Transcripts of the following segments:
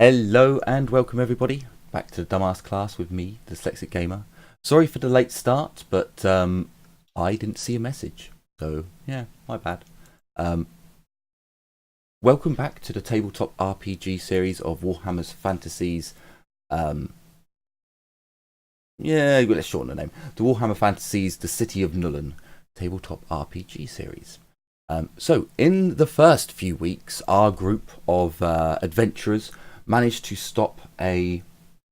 Hello and welcome everybody back to the Dumbass class with me, the Dyslexic Gamer. Sorry for the late start, but I didn't see a message, so yeah, my bad. Welcome back to the tabletop RPG series of Warhammer's Fantasies. Yeah, let's shorten the name. The Warhammer Fantasies: The City of Nuln tabletop RPG series. So in the first few weeks, our group of adventurers managed to stop a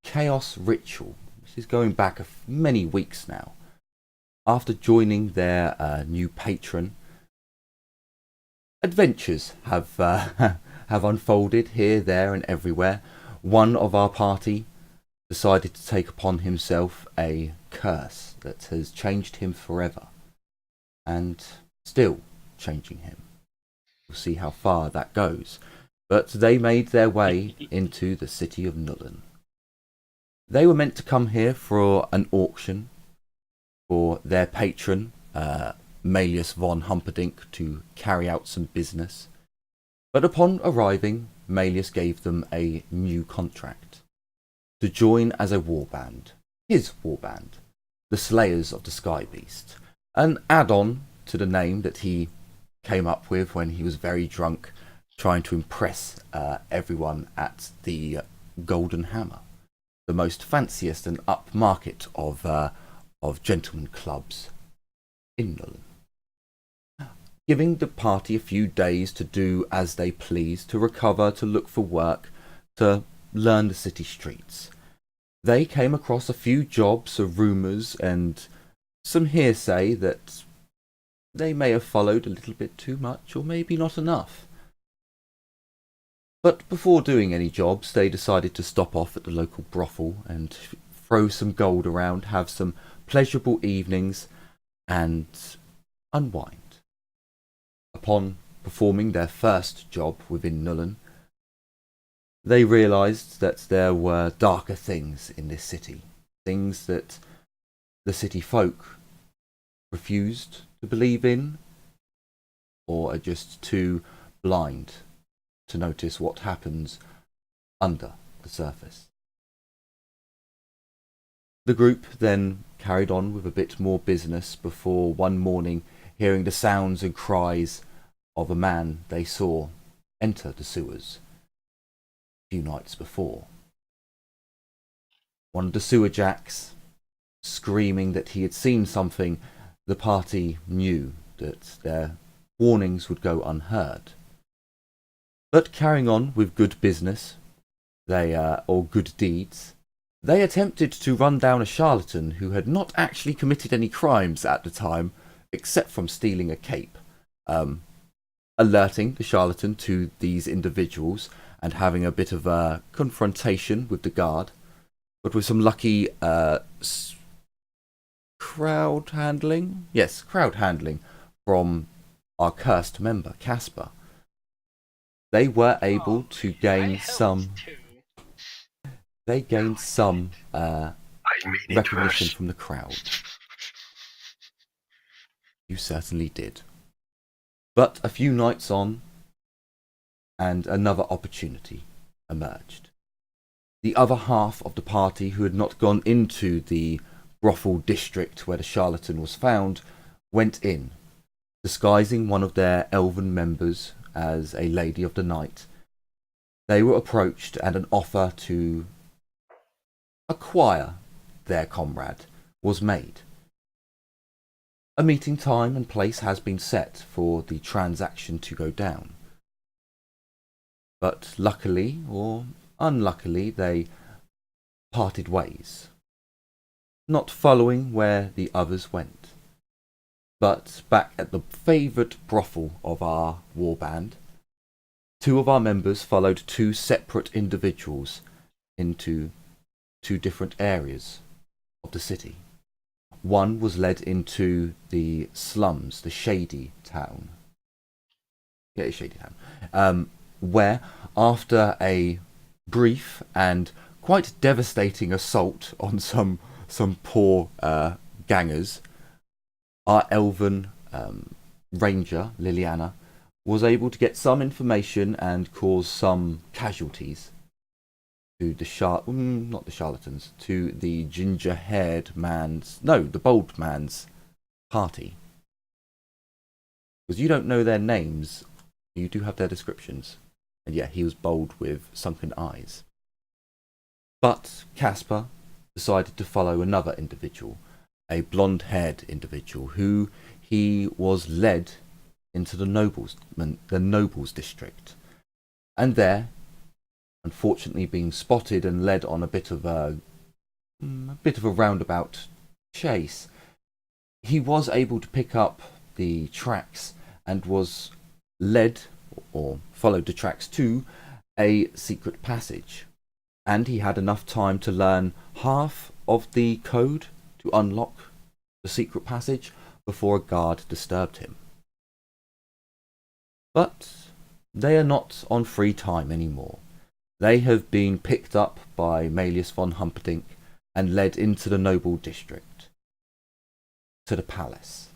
chaos ritual. This is going back many weeks now. After joining their new patron, adventures have have unfolded here, there, and everywhere. One of our party decided to take upon himself a curse that has changed him forever, and still changing him. We'll see how far that goes. But they made their way into the city of Nuln. They were meant to come here for an auction for their patron, Magness von Humperdinck, to carry out some business. But upon arriving, Magness gave them a new contract to join as a warband, his warband, the Slayers of the Sky Beast, an add-on to the name that he came up with when he was very drunk, trying to impress everyone at the Golden Hammer, the most fanciest and upmarket of gentlemen clubs in Nuln. Giving the party a few days to do as they please, to recover, to look for work, to learn the city streets. They came across a few jobs of rumours and some hearsay that they may have followed a little bit too much, or maybe not enough. But before doing any jobs, they decided to stop off at the local brothel and throw some gold around, have some pleasurable evenings, and unwind. Upon performing their first job within Nuln, they realised that there were darker things in this city, things that the city folk refused to believe in, or are just too blind to notice what happens under the surface. The group then carried on with a bit more business before one morning hearing the sounds and cries of a man they saw enter the sewers a few nights before. One of the sewer jacks, screaming that he had seen something, the party knew that their warnings would go unheard. But carrying on with good business, or good deeds, they attempted to run down a charlatan who had not actually committed any crimes at the time, except from stealing a cape. Alerting the charlatan to these individuals and having a bit of a confrontation with the guard, but with some lucky crowd handling from our cursed member, Casper. They were able to gain some. They gained some recognition from the crowd. You certainly did. But a few nights on, and another opportunity emerged. The other half of the party, who had not gone into the brothel district where the charlatan was found, went in, disguising one of their elven members as a lady of the night. They were approached and an offer to acquire their comrade was made. A meeting time and place has been set for the transaction to go down. But luckily or unluckily, they parted ways, not following where the others went. But back at the favourite brothel of our warband, two of our members followed two separate individuals into two different areas of the city. One was led into the slums, the shady town. Yeah, it's shady town. Where, after a brief and quite devastating assault on some poor gangers, our elven ranger, Liliana, was able to get some information and cause some casualties to the not the charlatans, to the ginger-haired man's, no, the bald man's party. Because you don't know their names, you do have their descriptions. And yeah, he was bald with sunken eyes. But Caspar decided to follow another individual, a blonde-haired individual, who he was led into the nobles district. And there, unfortunately being spotted and led on a bit of a roundabout chase, he was able to pick up the tracks and was led or followed the tracks to a secret passage. And he had enough time to learn half of the code to unlock the secret passage before a guard disturbed him. But they are not on free time anymore. They have been picked up by Maelius von Humperdinck and led into the noble district, to the palace.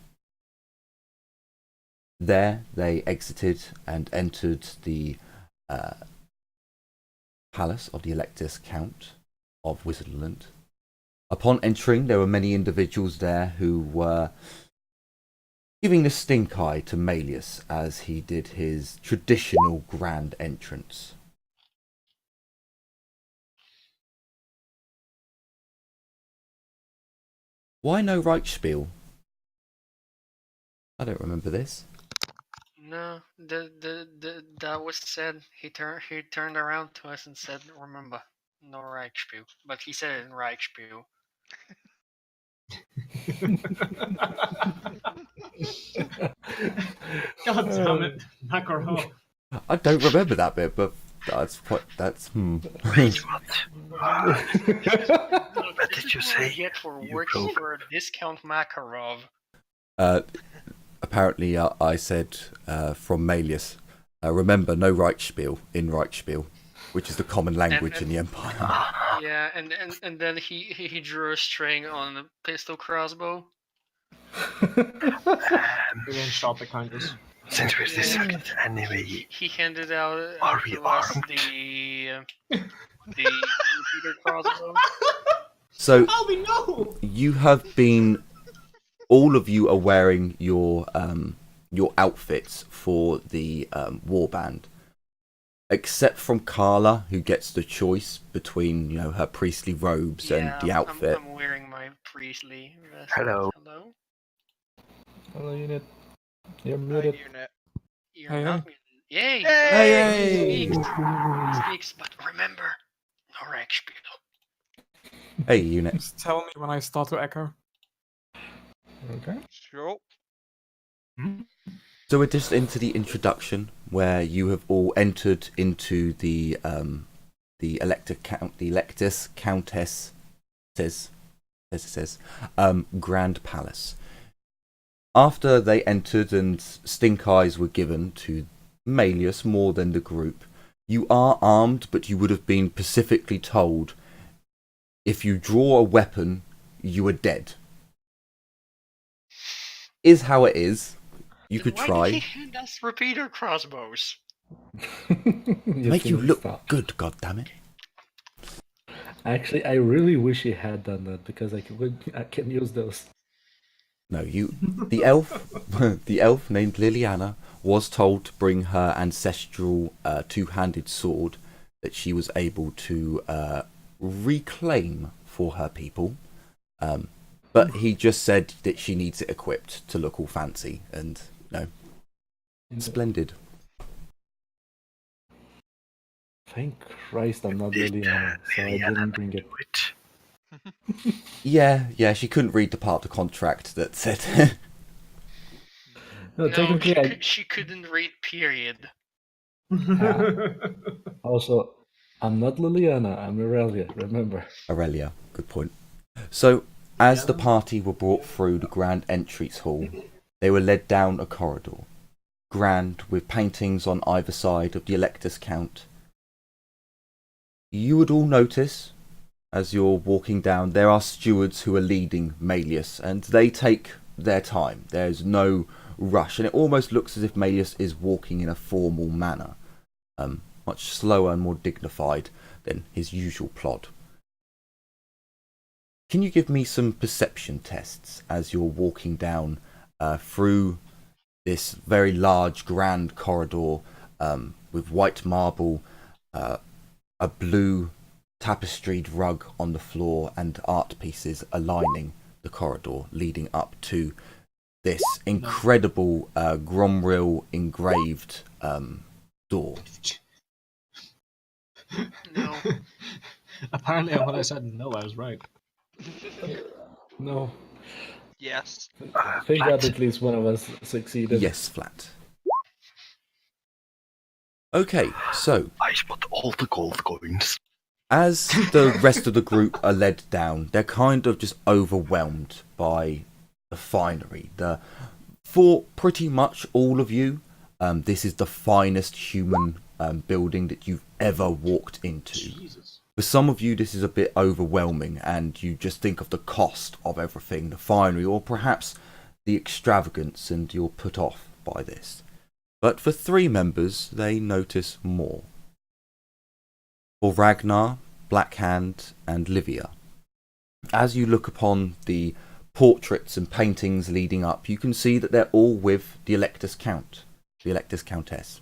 There they exited and entered the palace of the Electus Count of Wissenland. Upon entering, there were many individuals there who were giving the stink eye to Maelius as he did his traditional grand entrance. Why no Reichspiel? I don't remember this. No, that was said. He turned around to us and said, "Remember, no Reichspiel." But he said it in Reichspiel. God damn it, Makarov. I don't remember that bit, but that's Wait, what? What did you say? Yet for working for a discount Makarov. Apparently, I said from Maelius, remember, no Reichspiel in Reichspiel, which is the common language in the Empire. Yeah, and then he drew a string on a pistol crossbow. We didn't shot the Countess. Since we're distracted anyway, He handed out are we to us armed? the repeater crossbow. So How we know? you have been, all of you are wearing your outfits for the warband, except from Carla, who gets the choice between her priestly robes and the outfit. I'm wearing my priestly vest. Hello. Hello. Hello, unit. You're Hi, muted. unit. You're Hey, not muted. Yay! Hey! He speaks, but remember, no Reichspiel. Hey, unit. Just tell me when I start to echo. Okay. Sure. So we're just into the introduction, where you have all entered into the Electus Countess says Grand Palace. After they entered and stink eyes were given to Maelius more than the group, you are armed, but you would have been specifically told, if you draw a weapon, you are dead. Is how it is. You could Why try. did he hand us repeater crossbows? Make you look good, goddammit. Actually, I really wish he had done that because I can use those. No, the elf named Liliana was told to bring her ancestral two-handed sword that she was able to reclaim for her people. But he just said that she needs it equipped to look all fancy and, splendid. Thank Christ I'm not Liliana, so I didn't bring it. Yeah, she couldn't read the part of the contract that said... No, technically she couldn't read, period. Also, I'm not Liliana, I'm Aurelia, remember. Aurelia, good point. So, as the party were brought through the grand entrance hall, they were led down a corridor, grand with paintings on either side of the Electus Count. You would all notice, as you're walking down, there are stewards who are leading Maelius, and they take their time. There's no rush, and it almost looks as if Maelius is walking in a formal manner, much slower and more dignified than his usual plod. Can you give me some perception tests as you're walking down through this very large, grand corridor with white marble, a blue tapestried rug on the floor, and art pieces aligning the corridor leading up to this incredible Gromril engraved door? No. Apparently, when I said no, I was right. No. Yes. Thank Flat. God at least one of us succeeded. Yes, flat. Okay, so I spot all the gold coins. as the rest of the group are led down, they're kind of just overwhelmed by the finery. For pretty much all of you, this is the finest human building that you've ever walked into. Jesus. For some of you, this is a bit overwhelming, and you just think of the cost of everything, the finery, or perhaps the extravagance, and you're put off by this. But for 3 members, they notice more. For Ragnar, Blackhand, and Livia, as you look upon the portraits and paintings leading up, you can see that they're all with the Electus Count, the Electus Countess.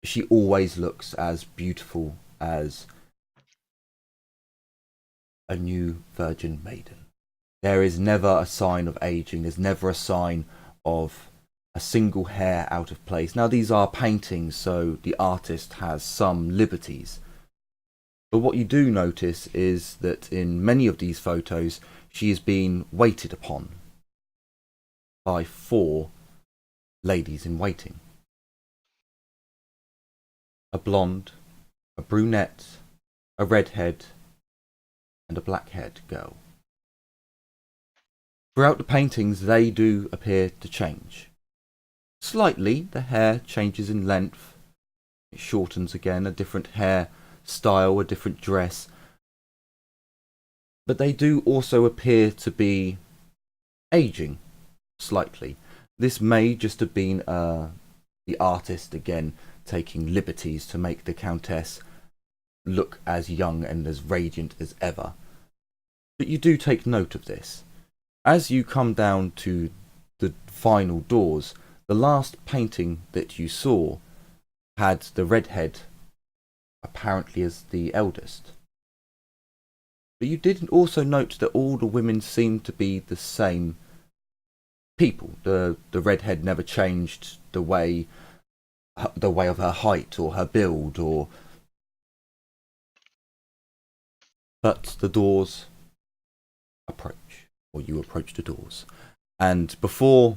She always looks as beautiful as a new virgin maiden. There is never a sign of aging. There's never a sign of a single hair out of place. Now, these are paintings, so the artist has some liberties. But what you do notice is that in many of these photos, she is being waited upon by 4 ladies in waiting. A blonde, a brunette, a redhead, and a black-haired girl. Throughout the paintings, they do appear to change. Slightly, the hair changes in length, it shortens again, a different hair style, a different dress. But they do also appear to be aging slightly. This may just have been the artist again taking liberties to make the Countess look as young and as radiant as ever. But you do take note of this. As you come down to the final doors, the last painting that you saw had the redhead apparently as the eldest. But you did also note that all the women seemed to be the same people. The redhead never changed the way of her height or her build, but the doors approach, or you approach the doors, and before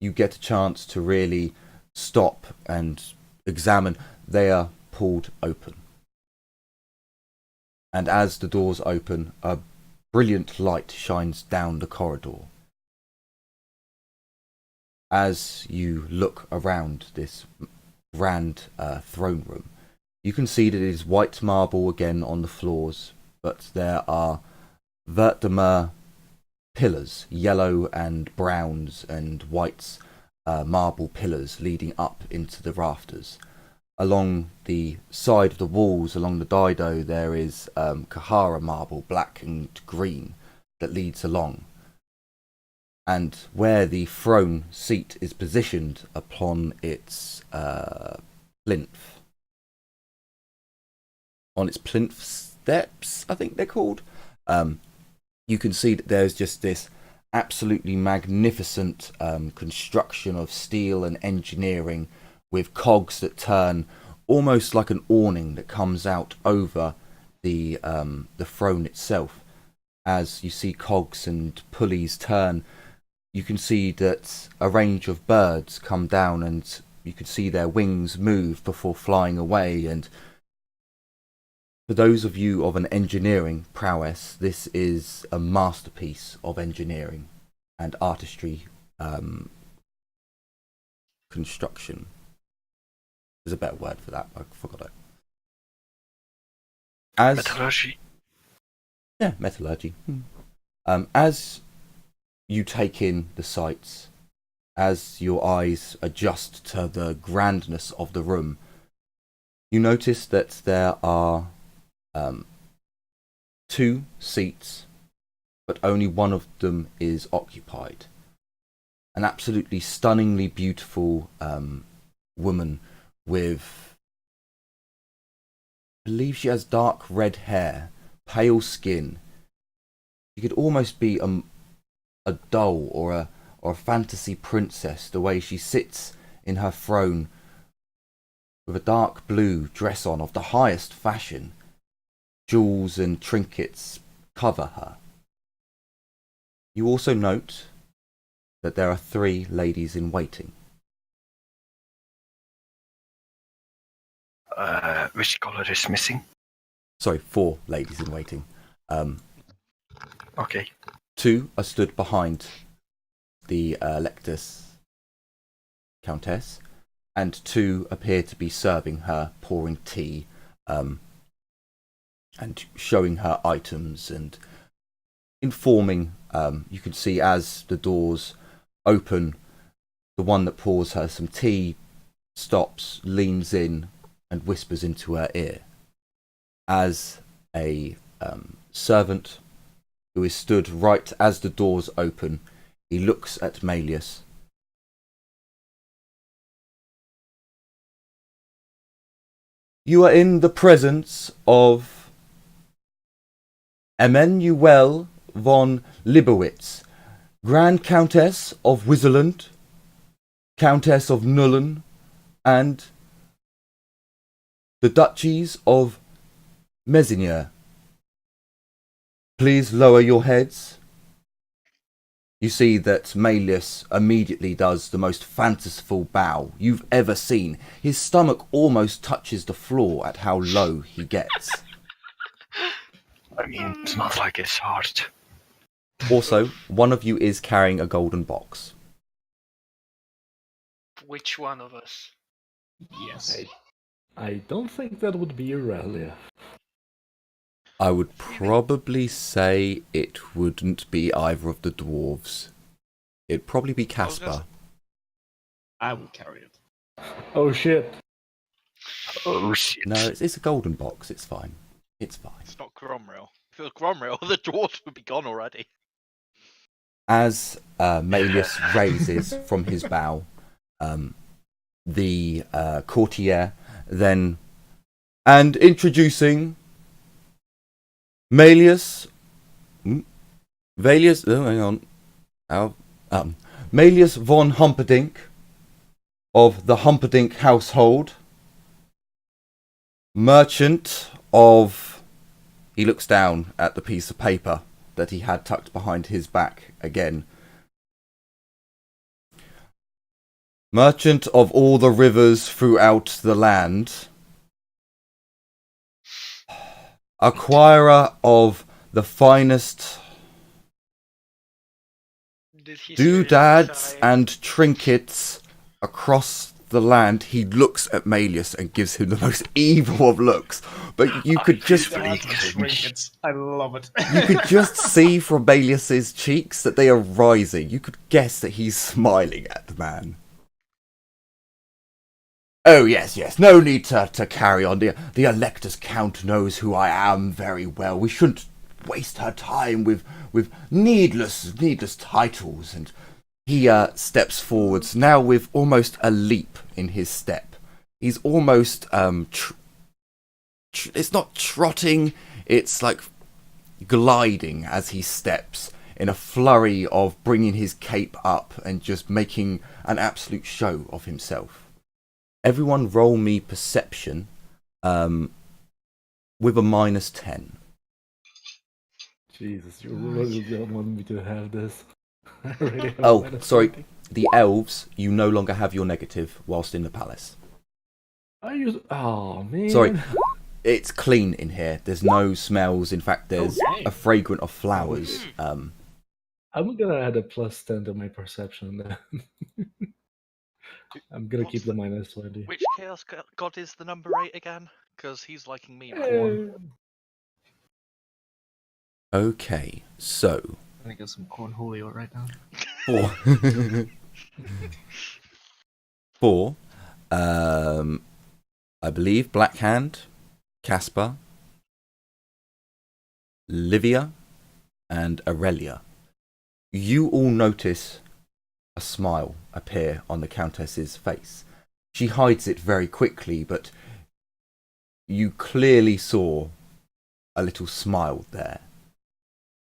you get a chance to really stop and examine, they are pulled open. And as the doors open, a brilliant light shines down the corridor. As you look around this grand throne room, you can see that it is white marble again on the floors, but there are Vertemer pillars, yellow and browns and whites, marble pillars leading up into the rafters. Along the side of the walls, along the dido, there is Kahara marble, black and green, that leads along. And where the throne seat is positioned upon its plinth, on its plinth steps, I think they're called, you can see that there's just this absolutely magnificent construction of steel and engineering, with cogs that turn almost like an awning that comes out over the throne itself. As you see cogs and pulleys turn, you can see that a range of birds come down, and you can see their wings move before flying away. And for those of you of an engineering prowess, this is a masterpiece of engineering and artistry construction. There's a better word for that, I forgot it. Metallurgy. Yeah, metallurgy. As you take in the sights, as your eyes adjust to the grandness of the room, You notice that there are 2 seats, but only one of them is occupied. An absolutely stunningly beautiful woman with, I believe she has dark red hair, pale skin. She could almost be a doll or a fantasy princess, the way she sits in her throne with a dark blue dress on of the highest fashion. Jewels and trinkets cover her. You also note that there are 3 ladies in waiting. Which color is missing? Sorry, 4 ladies in waiting. Okay. 2 are stood behind the Lectus Countess, and 2 appear to be serving her, pouring tea, and showing her items and informing. You can see as the doors open, the one that pours her some tea stops, leans in, and whispers into her ear. As a servant who is stood right as the doors open, he looks at Malleus. You are in the presence of Emanuel von Libowitz, Grand Countess of Wissenland, Countess of Nullen, and the Duchies of Messigner. Please lower your heads. You see that Malleus immediately does the most fanciful bow you've ever seen. His stomach almost touches the floor at how low he gets. I mean, it's not like it's hard. Also, one of you is carrying a golden box. Which one of us? Yes. I don't think that would be Aurelia. I would probably say it wouldn't be either of the dwarves. It'd probably be Caspar. I will carry it. Oh shit! Oh shit. No, it's a golden box. It's fine. It's fine. It's not Gromril. If it was Gromril, the dwarves would be gone already. As Malleus raises from his bow, the courtier then, and introducing Malleus, Malleus von Humperdinck of the Humperdinck household, merchant of. He looks down at the piece of paper that he had tucked behind his back again. Merchant of all the rivers throughout the land. Acquirer of the finest Did he doodads say- and trinkets across the land. He looks at Malleus and gives him the most evil of looks. But you could just Trinkets. I love it. you could just see from Malleus's cheeks that they are rising. You could guess that he's smiling at the man. Oh, yes, no need to carry on. The Electus Count knows who I am very well. We shouldn't waste her time with needless titles. And he steps forwards, now with almost a leap in his step. He's almost, it's not trotting, it's like gliding as he steps in a flurry of bringing his cape up and just making an absolute show of himself. Everyone roll me perception with a -10. Jesus, you really don't want me to have this. I already have Oh, -20. sorry. The elves, you no longer have your negative whilst in the palace. I use. Oh man. Sorry. It's clean in here. There's no smells. In fact, there's Okay. a fragrance of flowers. I'm gonna add a +10 to my perception then. I'm gonna keep the -20. Which Chaos God is the number 8 again? Because he's liking me right now. Okay, so I get some cornholio right now. for I believe Blackhand, Caspar, Livia, and Aurelia. You all notice a smile appear on the Countess's face. She hides it very quickly, but you clearly saw a little smile there.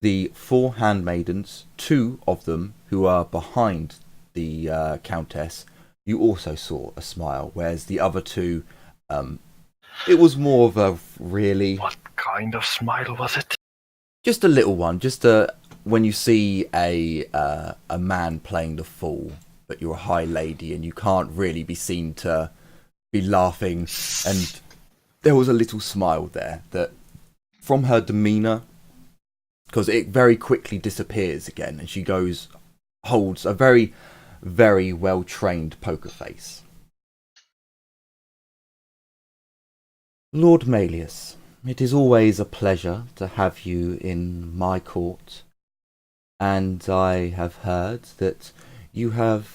The 4 handmaidens, 2 of them who are behind the Countess, you also saw a smile, whereas the other 2, it was more of a really... What kind of smile was it? Just a little one, when you see a man playing the fool, but you're a high lady and you can't really be seen to be laughing, and there was a little smile there that, from her demeanour, because it very quickly disappears again, and she holds a very, very well-trained poker face. Lord Malleus, it is always a pleasure to have you in my court, and I have heard that you have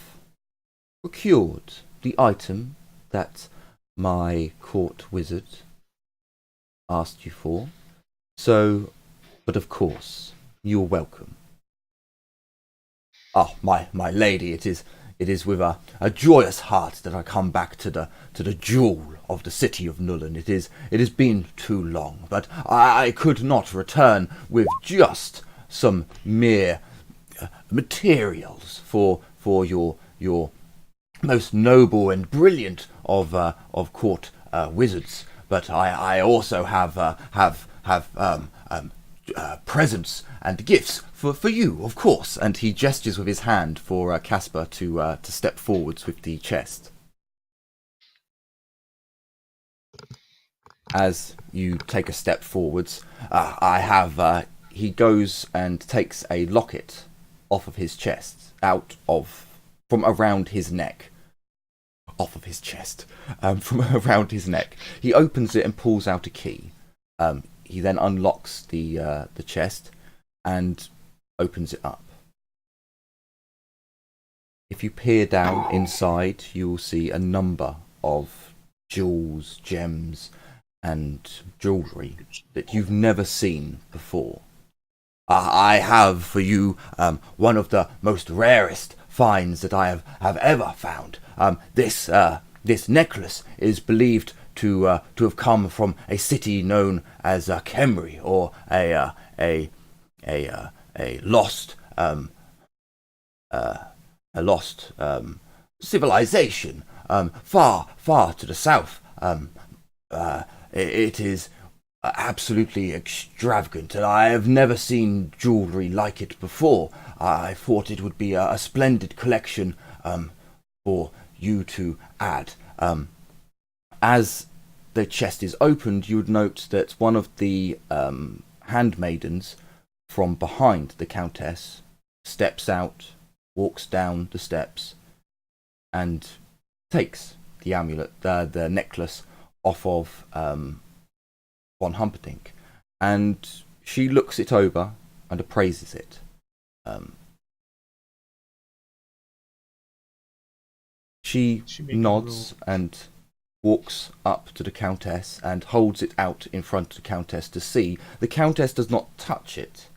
procured the item that my court wizard asked you for. So, but of course, you're welcome. Oh, my lady, it is with a joyous heart that I come back to the jewel of the city of Nullen. It has been too long, but I could not return with just some mere materials for your most noble and brilliant of court wizards. But I also have presents and gifts for you, of course. And he gestures with his hand for Caspar to step forwards with the chest. As you take a step forwards, he goes and takes a locket off of his chest, from around his neck. Off of his chest, from around his neck. He opens it and pulls out a key. He then unlocks the chest and opens it up. If you peer down inside, you will see a number of jewels, gems, and jewellery that you've never seen before. I have for you one of the most rarest finds that I have ever found. This necklace is believed to have come from a city known as Kemri, or a lost civilization far to the south. It is absolutely extravagant, and I have never seen jewellery like it before. I thought it would be a splendid collection for you to add. As the chest is opened, you would note that one of the handmaidens from behind the Countess steps out, walks down the steps, and takes the amulet, the necklace, off of Von Humperdinck, and she looks it over and appraises it. She nods and walks up to the Countess and holds it out in front of the Countess to see. The Countess does not touch it,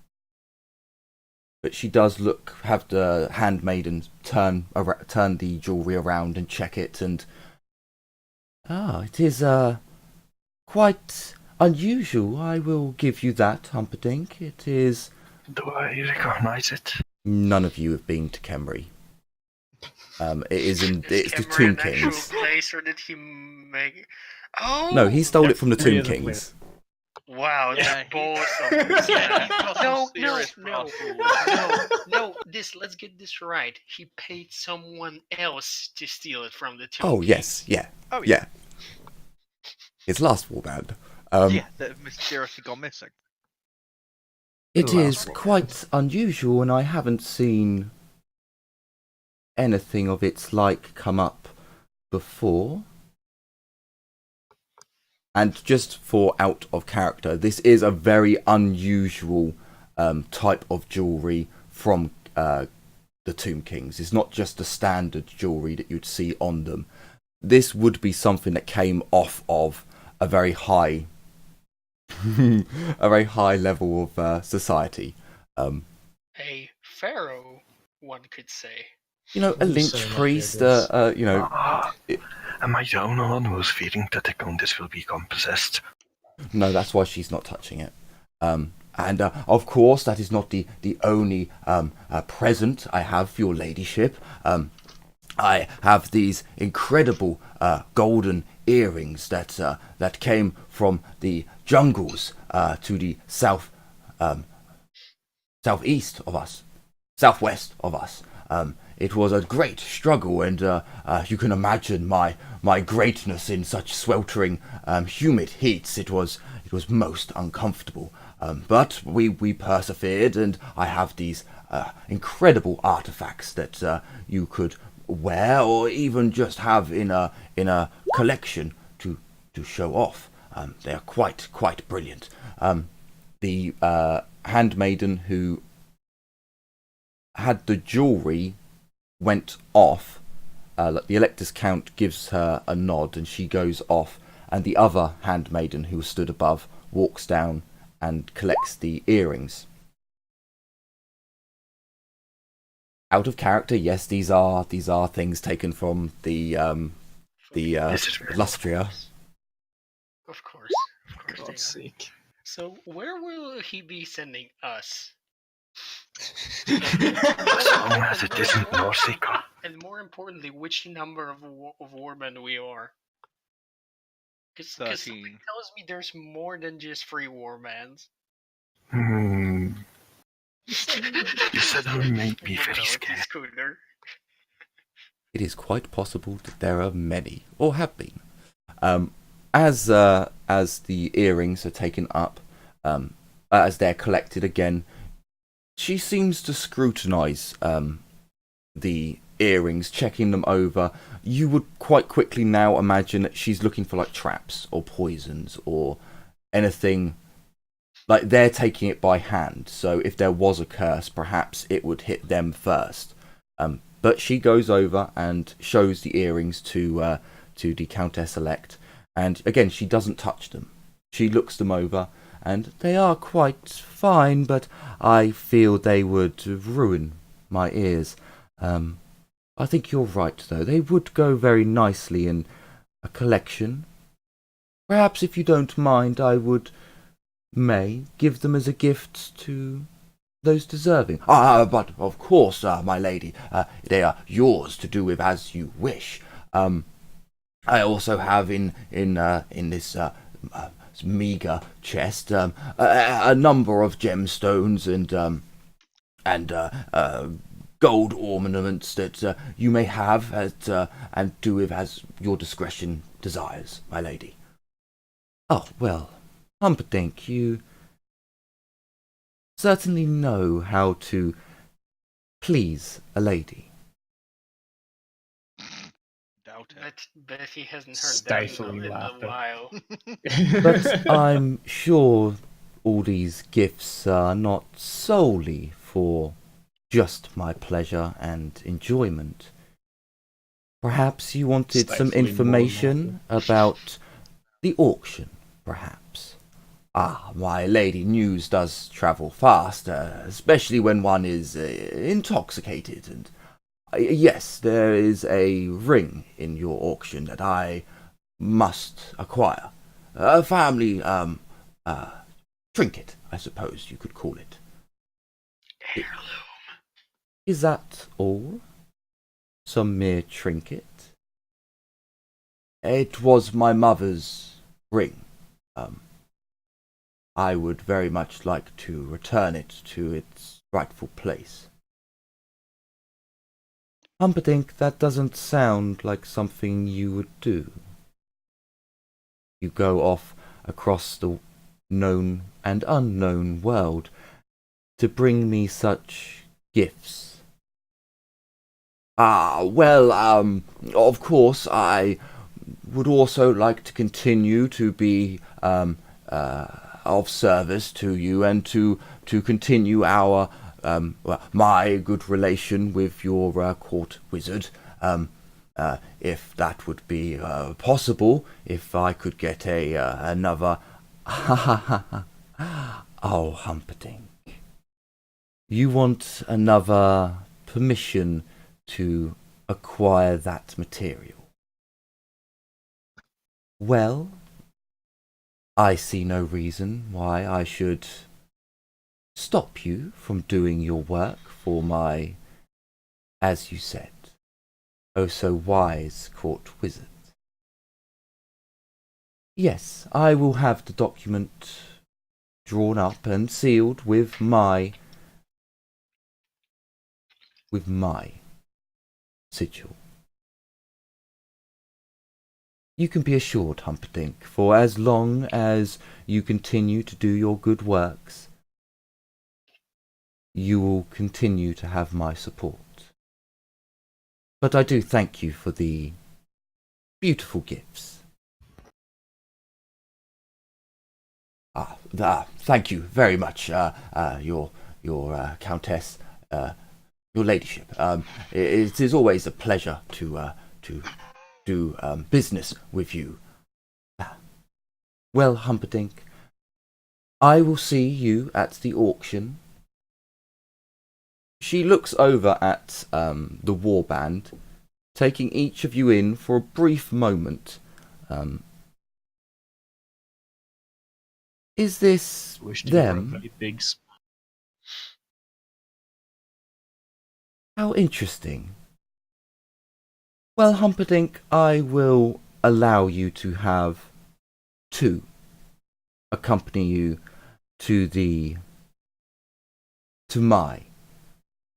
but she does have the handmaiden turn the jewellery around and check it, and it is quite unusual. I will give you that, Humperdinck. It is. Do I recognize it? None of you have been to Kemri. It's the Tomb Kings. Place, or did he make? Oh no, he stole it from the Tomb Really Kings. Wow, Yeah, that's both. No. Let's get this right. He paid someone else to steal it from the Tomb Oh Kings. yes, yeah. Oh yeah. His last warband. That mysteriously gone missing. It is quite unusual, and I haven't seen anything of its like come up before. And just for out of character, this is a very unusual type of jewellery from the Tomb Kings. It's not just the standard jewellery that you'd see on them. this would be something that came off of a very high, a very high level of society. A pharaoh, one could say. You know, a You lynch say like priest. it is. You know, Am I the only one who's fearing that the Countess will become possessed? no, that's why she's not touching it. And of course, that is not the only present I have for your ladyship. I have these incredible golden earrings that came from the jungles to the southeast of us, southwest of us. It was a great struggle, and you can imagine my greatness in such sweltering, humid heats. It was most uncomfortable, but we persevered, and I have these incredible artifacts that you could wear, or even just have in a collection to show off. They are quite brilliant. The handmaiden who had the jewelry went off. The Electus Count gives her a nod, and she goes off. And the other handmaiden who stood above walks down and collects the earrings. Out of character, yes, these are things taken from the Lustria. Of course God's they are. sake. So where will he be sending us? As long as it isn't Nausicaa. And more importantly, which number of warband we are? Because something 13. tells me there's more than just 3 warbands. You suddenly made me very scared. Scooter. It is quite possible that there are many, or have been. As the earrings are taken up, as they're collected again, she seems to scrutinise the earrings, checking them over. You would quite quickly now imagine that she's looking for like traps or poisons or anything. Like they're taking it by hand, so if there was a curse, perhaps it would hit them first. But she goes over and shows the earrings to the Countess elect, and again she doesn't touch them. She looks them over, and they are quite fine, but I feel they would ruin my ears. I think you're right, though. They would go very nicely in a collection. Perhaps, if you don't mind, I may give them as a gift to those deserving. But of course, my lady, they are yours to do with as you wish. I also have in this meager chest a number of gemstones and gold ornaments that you may have and do with as your discretion desires, my lady. Oh, well, Humperdinck, you certainly know how to please a lady. Doubt it. Bet he hasn't heard that Stifling in a laughter. while. But I'm sure all these gifts are not solely for just my pleasure and enjoyment. Perhaps you wanted some Stifling more information about the auction, perhaps. My lady, news does travel fast, especially when one is intoxicated. And yes, there is a ring in your auction that I must acquire. A family trinket, I suppose you could call it. Heirloom. Is that all? Some mere trinket? It was my mother's ring. I would very much like to return it to its rightful place. Humperdinck, that doesn't sound like something you would do. You go off across the known and unknown world to bring me such gifts. Well, of course, I would also like to continue to be of service to you and to continue our my good relation with your court wizard. if that would be possible, if I could get another... Oh, Humperdinck. You want another permission to acquire that material? Well, I see no reason why I should stop you from doing your work for my, as you said, oh so wise court wizard. Yes, I will have the document drawn up and sealed with my sigil. You can be assured, Humperdinck, for as long as you continue to do your good works, you will continue to have my support. But I do thank you for the beautiful gifts. Thank you very much, your Countess, your ladyship. It is always a pleasure to do business with you. Well, Humperdinck, I will see you at the auction. She looks over at the warband, taking each of you in for a brief moment. Is this Wish to give her a them? very big How interesting. Well, Humperdinck, I will allow you to have two accompany you to my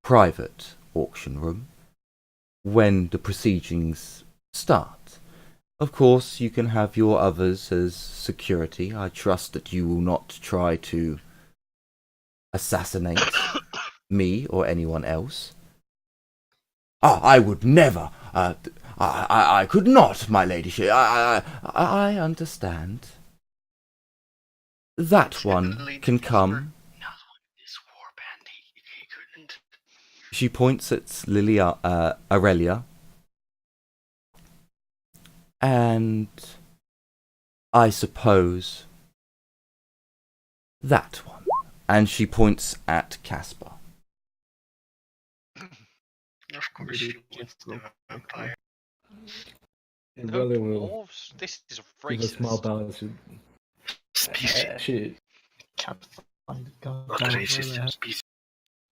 private auction room when the proceedings start. Of course, you can have your others as security. I trust that you will not try to assassinate me or anyone else. I would never. I could not, my ladyship. I understand. That one can come. Not with this warband. He couldn't. She points at Aurelia. And I suppose that one. And she points at Casper. Of course, she would. The vampire. It No really will dwarves? This is give a small racist. balance. Species. Actually, can't find it. God Not damn it, racist, where the hell- species.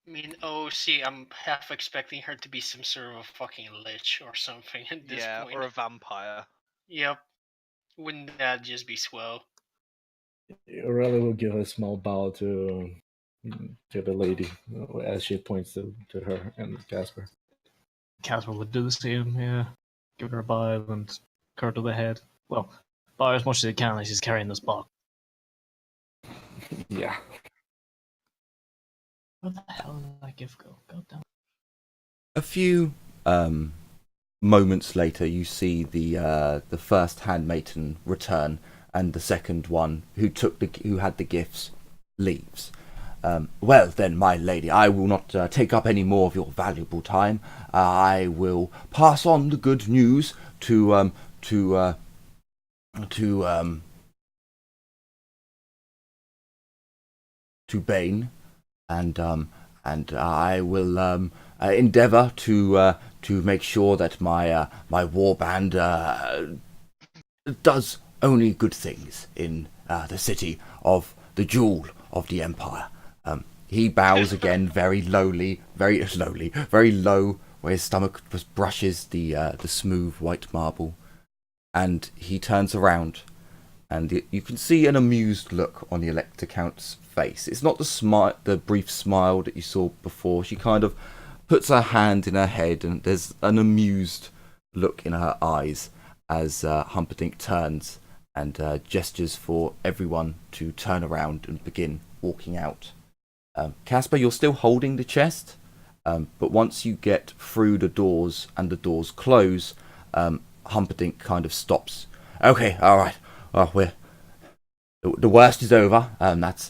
I mean, oh, see, I'm half expecting her to be some sort of a fucking lich or something at this Yeah, point. or a vampire. Yep. Wouldn't that just be swell? Aurelia will give a small bow to the lady as she points to her and Casper. Casper would do the same, yeah. Give her a bow and curl to the head. Well, bow as much as he can as she's carrying this box. Yeah. Where the hell did that gift go? God damn. A few moments later, you see the first handmaiden return, and the second one who had the gifts leaves. Well then, my lady, I will not take up any more of your valuable time. I will pass on the good news to Bane, and I will endeavour to make sure that my warband does only good things in the city of the jewel of the Empire. He bows again, very lowly, very slowly, very low, where his stomach just brushes the smooth white marble, and he turns around, and you can see an amused look on the Elector Count's face. It's not the brief smile that you saw before. She kind of puts her hand in her head, and there's an amused look in her eyes as Humperdinck turns and gestures for everyone to turn around and begin walking out. Casper, you're still holding the chest, but once you get through the doors and the doors close, Humperdinck kind of stops. Okay, all right. The worst is over. That's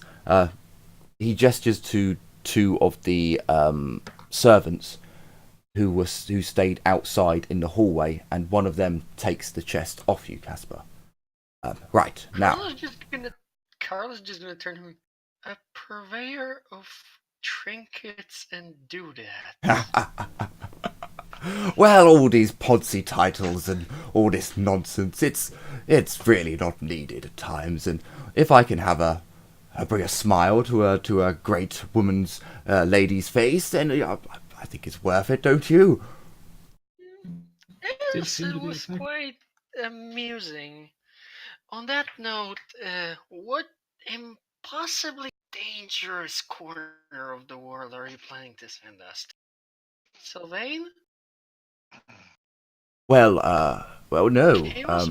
he gestures to two of the servants. who stayed outside in the hallway, and one of them takes the chest off you, Casper. Right now. Carl is just gonna turn him a purveyor of trinkets and doodads. Well, all these podsy titles and all this nonsense, it's really not needed at times. And if I can have bring a smile to a great woman's lady's face, then I think it's worth it, don't you? Yes, it was quite amusing. On that note, what impossibly dangerous corner of the world are you planning to send us to? Sylvain? Well, no. Chaos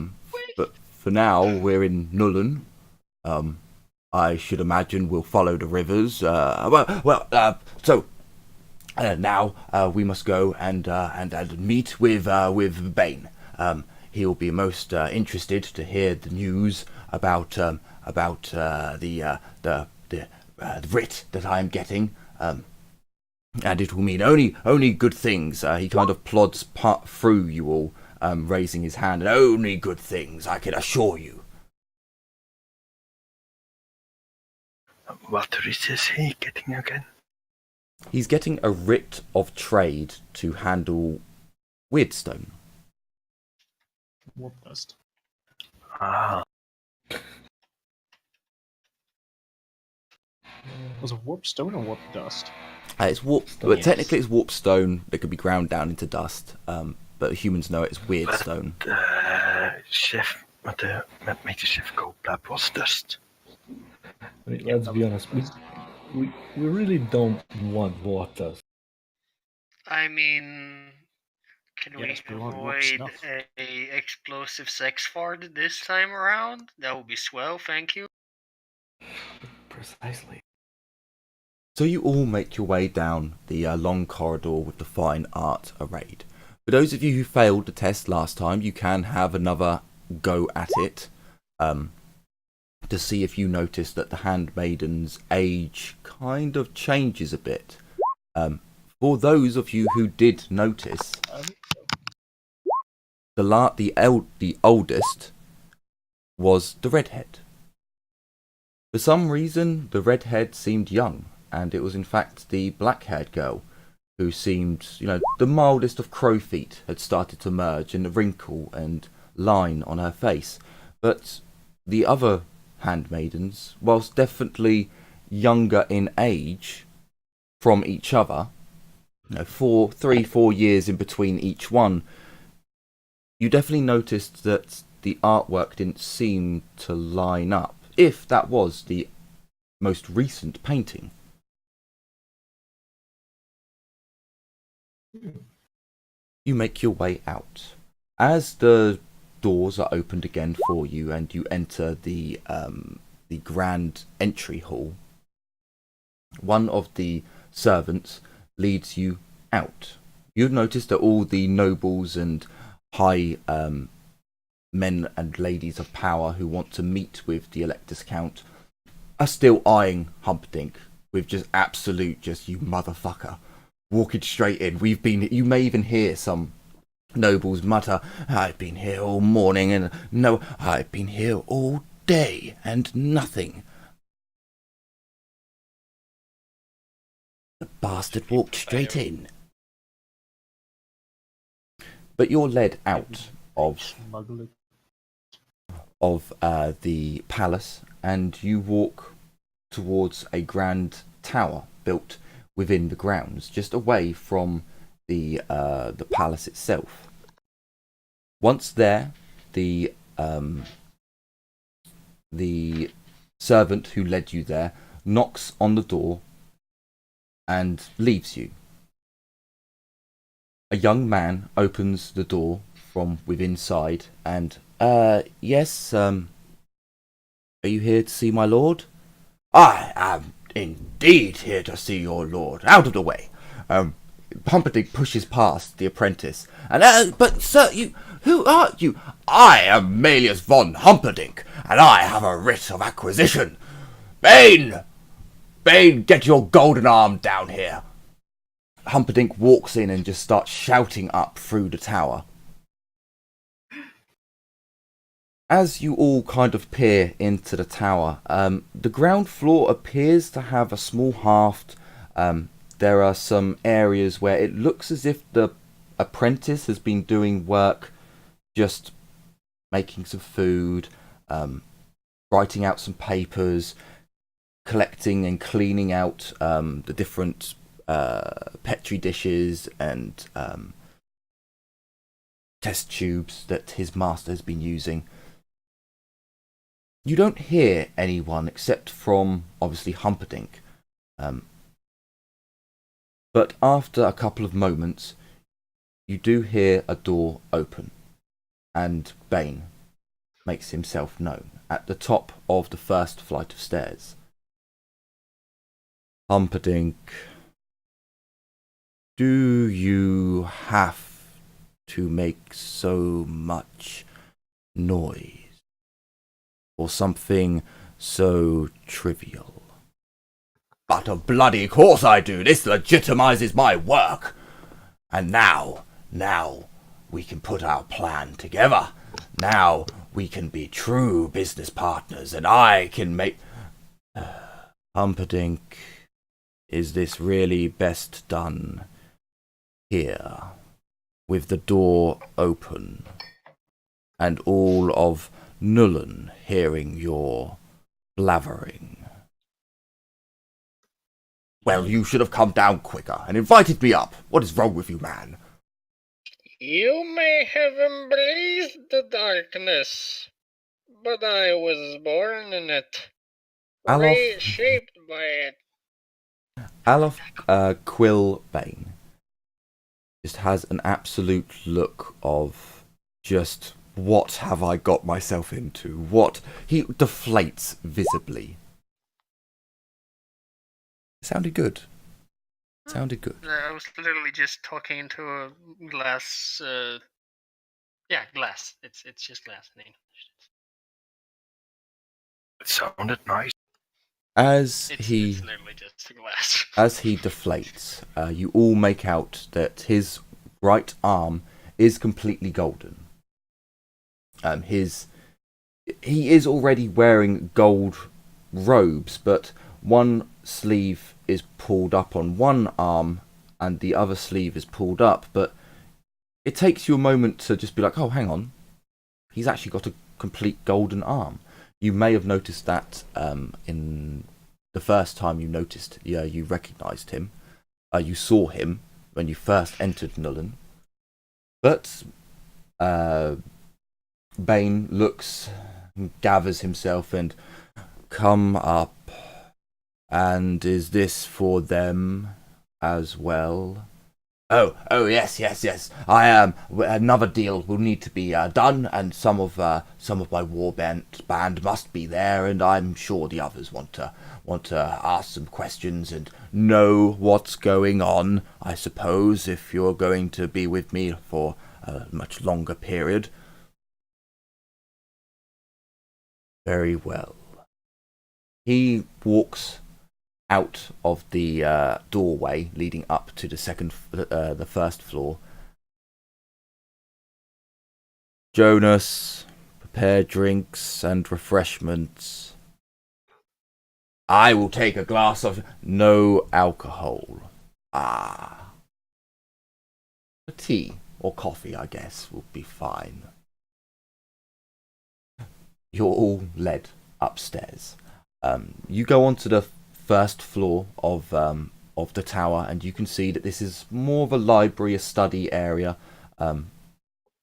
But for now, we're in Nullen. I should imagine we'll follow the rivers. So now we must go and meet with Bane. He'll be most interested to hear the news about the writ that I'm getting. And it will mean only good things. He kind of plods through you all, raising his hand. And only good things, I can assure you. What writ is he getting again? He's getting a writ of trade to handle Weirdstone. Warp dust. Ah, Was it warp stone or warp dust? It's warp. Stone. Well, technically, it's warp stone that could be ground down into dust. But humans know it's weird stone. Chef, wat made the chef go blab was dust. I mean, let's be honest. We really don't want water. I mean, can Yes, we we want warp avoid snuff. a explosive sex fart this time around? That would be swell, thank you. Precisely. So you all make your way down the long corridor with the fine art arrayed. For those of you who failed the test last time, you can have another go at it to see if you notice that the handmaiden's age kind of changes a bit. For those of you who did notice, the oldest was the redhead. For some reason, the redhead seemed young, and it was in fact the black-haired girl who seemed, the mildest of crow feet had started to merge in a wrinkle and line on her face. But the other handmaidens, whilst definitely younger in age from each other, 4 years in between each one, you definitely noticed that the artwork didn't seem to line up, if that was the most recent painting. You make your way out. As the doors are opened again for you and you enter the grand entry hall, one of the servants leads you out. You've noticed that all the nobles and high men and ladies of power who want to meet with the Electus Count are still eyeing Humperdinck with just absolute, you motherfucker, walking straight in. You may even hear some nobles mutter, "I've been here all morning," and "No, I've been here all day and nothing." The bastard walked straight in. But you're led out of the palace, and you walk towards a grand tower built within the grounds, just away from the palace itself. Once there, the servant who led you there knocks on the door and leaves you. A young man opens the door from within inside and, yes, are you here to see my lord? I am indeed here to see your lord. Out of the way. Humperdinck pushes past the apprentice. And, but sir, who are you? I am Melius von Humperdinck, and I have a writ of acquisition. Bane, get your golden arm down here. Humperdinck walks in and just starts shouting up through the tower. As you all kind of peer into the tower, the ground floor appears to have a small haft. There are some areas where it looks as if the apprentice has been doing work, just making some food, writing out some papers, collecting and cleaning out the different petri dishes and test tubes that his master has been using. You don't hear anyone except from, obviously, Humperdinck. But after a couple of moments, you do hear a door open, and Bane makes himself known at the top of the first flight of stairs. Humperdinck, do you have to make so much noise for something so trivial? But of bloody course I do. This legitimizes my work. And now we can put our plan together. Now we can be true business partners, and I can make... Humperdinck, is this really best done here, with the door open, and all of Nullen hearing your blathering? Well, you should have come down quicker and invited me up. What is wrong with you, man? You may have embraced the darkness, but I was born in it, shaped by it. Alof Quill Bane just has an absolute look of just, what have I got myself into? What? He deflates visibly. Sounded good. Sounded good. I was literally just talking into a glass. Yeah, glass. It's just glass in English. It sounded nice. As It's he literally just a glass. as he deflates, you all make out that his right arm is completely golden. He is already wearing gold robes, but one sleeve is pulled up on one arm and the other sleeve is pulled up, but it takes you a moment to just be like, oh, hang on, he's actually got a complete golden arm. You may have noticed that in the first time you noticed, you recognised him. You saw him when you first entered Nullen. But Bane looks, gathers himself and, come up. And is this for them as well? Oh, yes. Another deal will need to be done, and some of my war band must be there, and I'm sure the others want to ask some questions and know what's going on. I suppose if you're going to be with me for a much longer period. Very well. He walks out of the doorway leading up to the first floor. Jonas, prepare drinks and refreshments. I will take a glass of no alcohol. A tea or coffee, I guess, will be fine. You're all led upstairs. You go onto the first floor of the tower, and you can see that this is more of a library, a study area.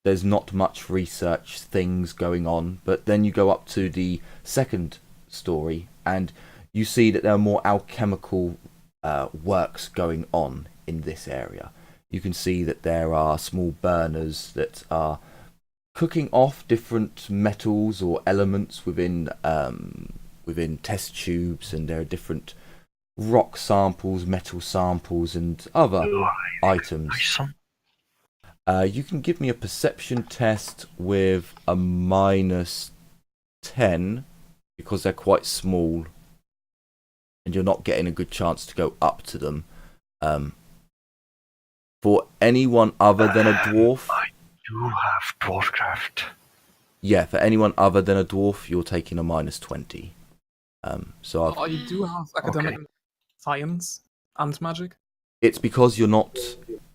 There's not much research things going on, but then you go up to the second story, and you see that there are more alchemical works going on in this area. You can see that there are small burners that are cooking off different metals or elements within test tubes, and there are different rock samples, metal samples, and other items. You can give me a perception test with a -10 because they're quite small and you're not getting a good chance to go up to them. For anyone other than a dwarf, I do have dwarfcraft. yeah, for anyone other than a dwarf, you're taking a -20. So I've, Oh, you do have academic science and magic? it's because you're not.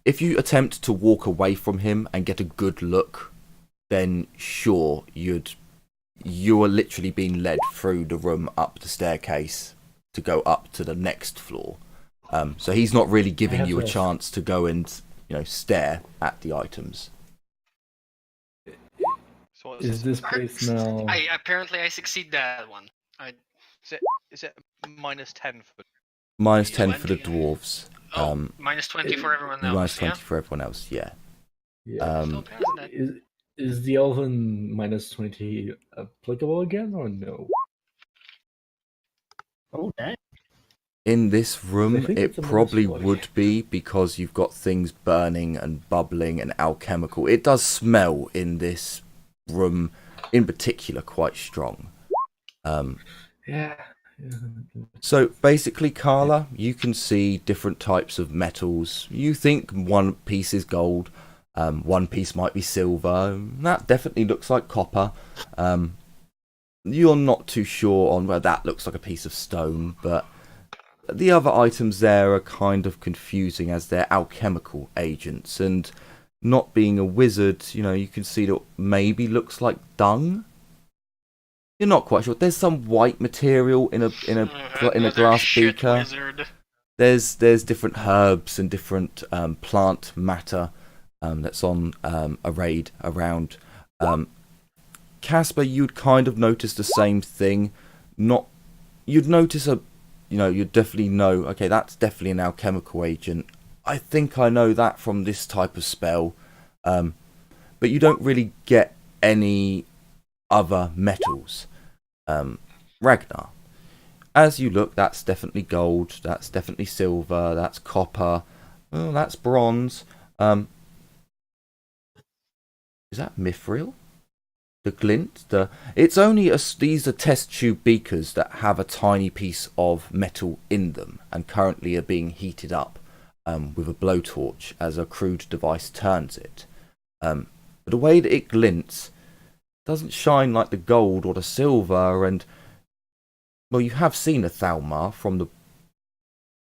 If you attempt to walk away from him and get a good look, then sure, you are literally being led through the room up the staircase to go up to the next floor. So he's not really giving you a chance to go and stare at the items. So what's Is this place now? I succeed that one. is it -10 for? -10 for the 20. dwarves. -20 for everyone else. -20 for everyone else. Yeah. Yeah. Still past that. Is the elven -20 applicable again or no? Oh, dang. In this room, I think it it's a probably -40. would be because you've got things burning and bubbling and alchemical. It does smell in this room, in particular, quite strong. Yeah. So basically, Carla, you can see different types of metals. You think one piece is gold, one piece might be silver. That definitely looks like copper. You're not too sure on where that looks like a piece of stone, but the other items there are kind of confusing as they're alchemical agents, and not being a wizard, you can see that maybe looks like dung. You're not quite sure. There's some white material in a glass beaker. Wizard. There's different herbs and different plant matter that's on arrayed around. Casper, you'd kind of notice the same thing. You'd notice you'd definitely know, okay, that's definitely an alchemical agent. I think I know that from this type of spell. But you don't really get any other metals. Ragnar, as you look, that's definitely gold, that's definitely silver, that's copper, that's bronze. Is that mithril? The glint? It's only these are test tube beakers that have a tiny piece of metal in them and currently are being heated up with a blowtorch as a crude device turns it. But the way that it glints doesn't shine like the gold or the silver, and well, you have seen a Thalmar from the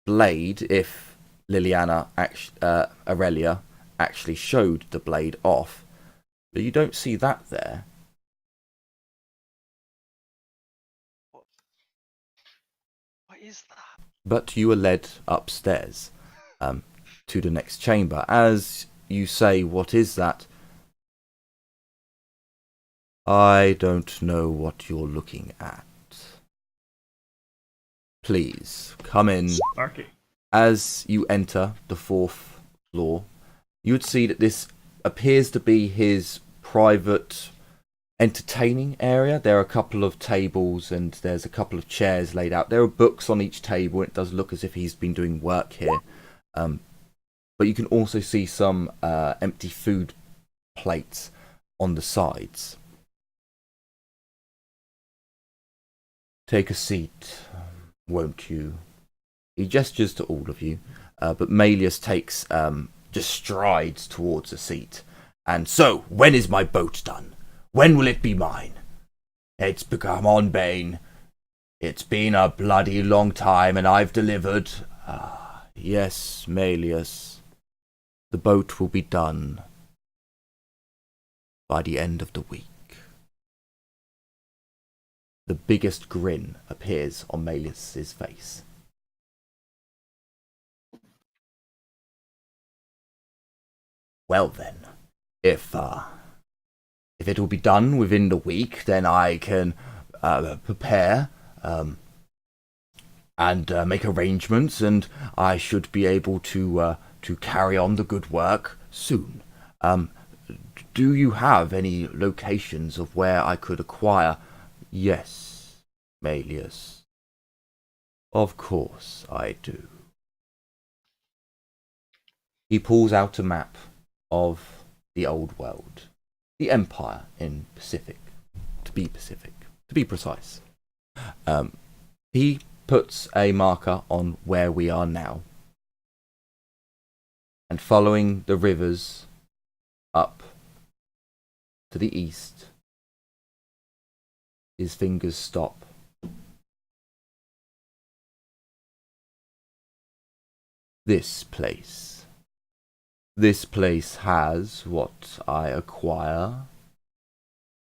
blade if Aurelia actually showed the blade off, but you don't see that there. What is that? But you are led upstairs to the next chamber. As you say, what is that? I don't know what you're looking at. Please, come in. Sparky. As you enter the 4th floor, you would see that this appears to be his private entertaining area. There are a couple of tables and there's a couple of chairs laid out. There are books on each table. It does look as if he's been doing work here. But you can also see some empty food plates on the sides. Take a seat, won't you? He gestures to all of you, but Malleus takes just strides towards a seat. And so, when is my boat done? When will it be mine? It's become on, Bane. It's been a bloody long time, and I've delivered. Yes, Malleus. The boat will be done by the end of the week. The biggest grin appears on Malleus's face. Well then, if it will be done within the week, then I can prepare and make arrangements, and I should be able to carry on the good work soon. Do you have any locations of where I could acquire? Yes, Malleus. Of course I do. He pulls out a map of the old world. The Empire in Pacific. To be precise. He puts a marker on where we are now. And and following the rivers up to the east, his fingers stop. This place has what I acquire,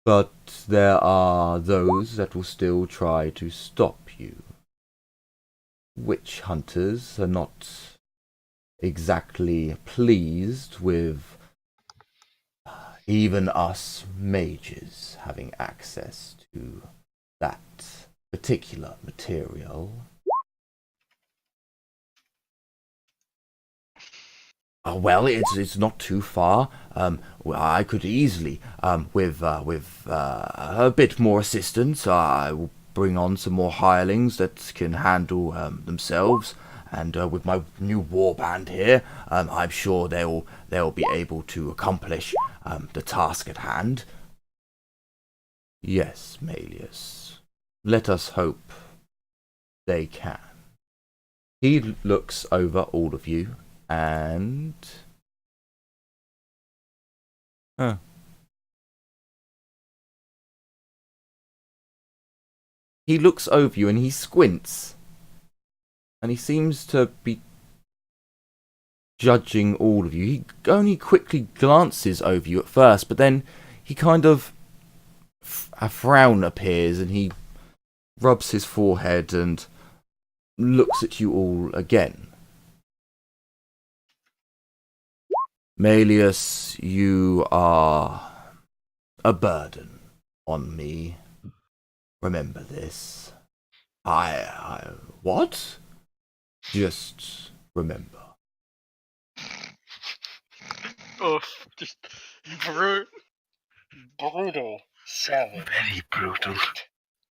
but there are those that will still try to stop you. Witch hunters are not exactly pleased with even us mages having access to that particular material. Well, it's not too far. I could easily, with a bit more assistance, I will bring on some more hirelings that can handle themselves. And with my new warband here, I'm sure they'll be able to accomplish the task at hand. Yes, Malleus. Let us hope they can. He looks over all of you. And he looks over you and he squints. And he seems to be judging all of you. He only quickly glances over you at first, but then he kind of a frown appears and he rubs his forehead and looks at you all again. Malleus, you are a burden on me. Remember this. What? Just remember. Oh, just brutal, savage. Very brutal.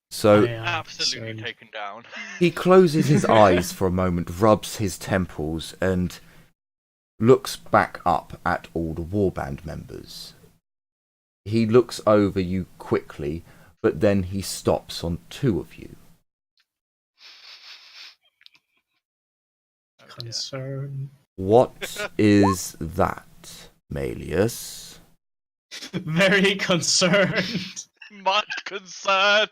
So Absolutely taken down. he closes his eyes for a moment, rubs his temples, and looks back up at all the warband members. He looks over you quickly, but then he stops on two of you. Concern. What is that, Malleus? Very concerned. Much concern.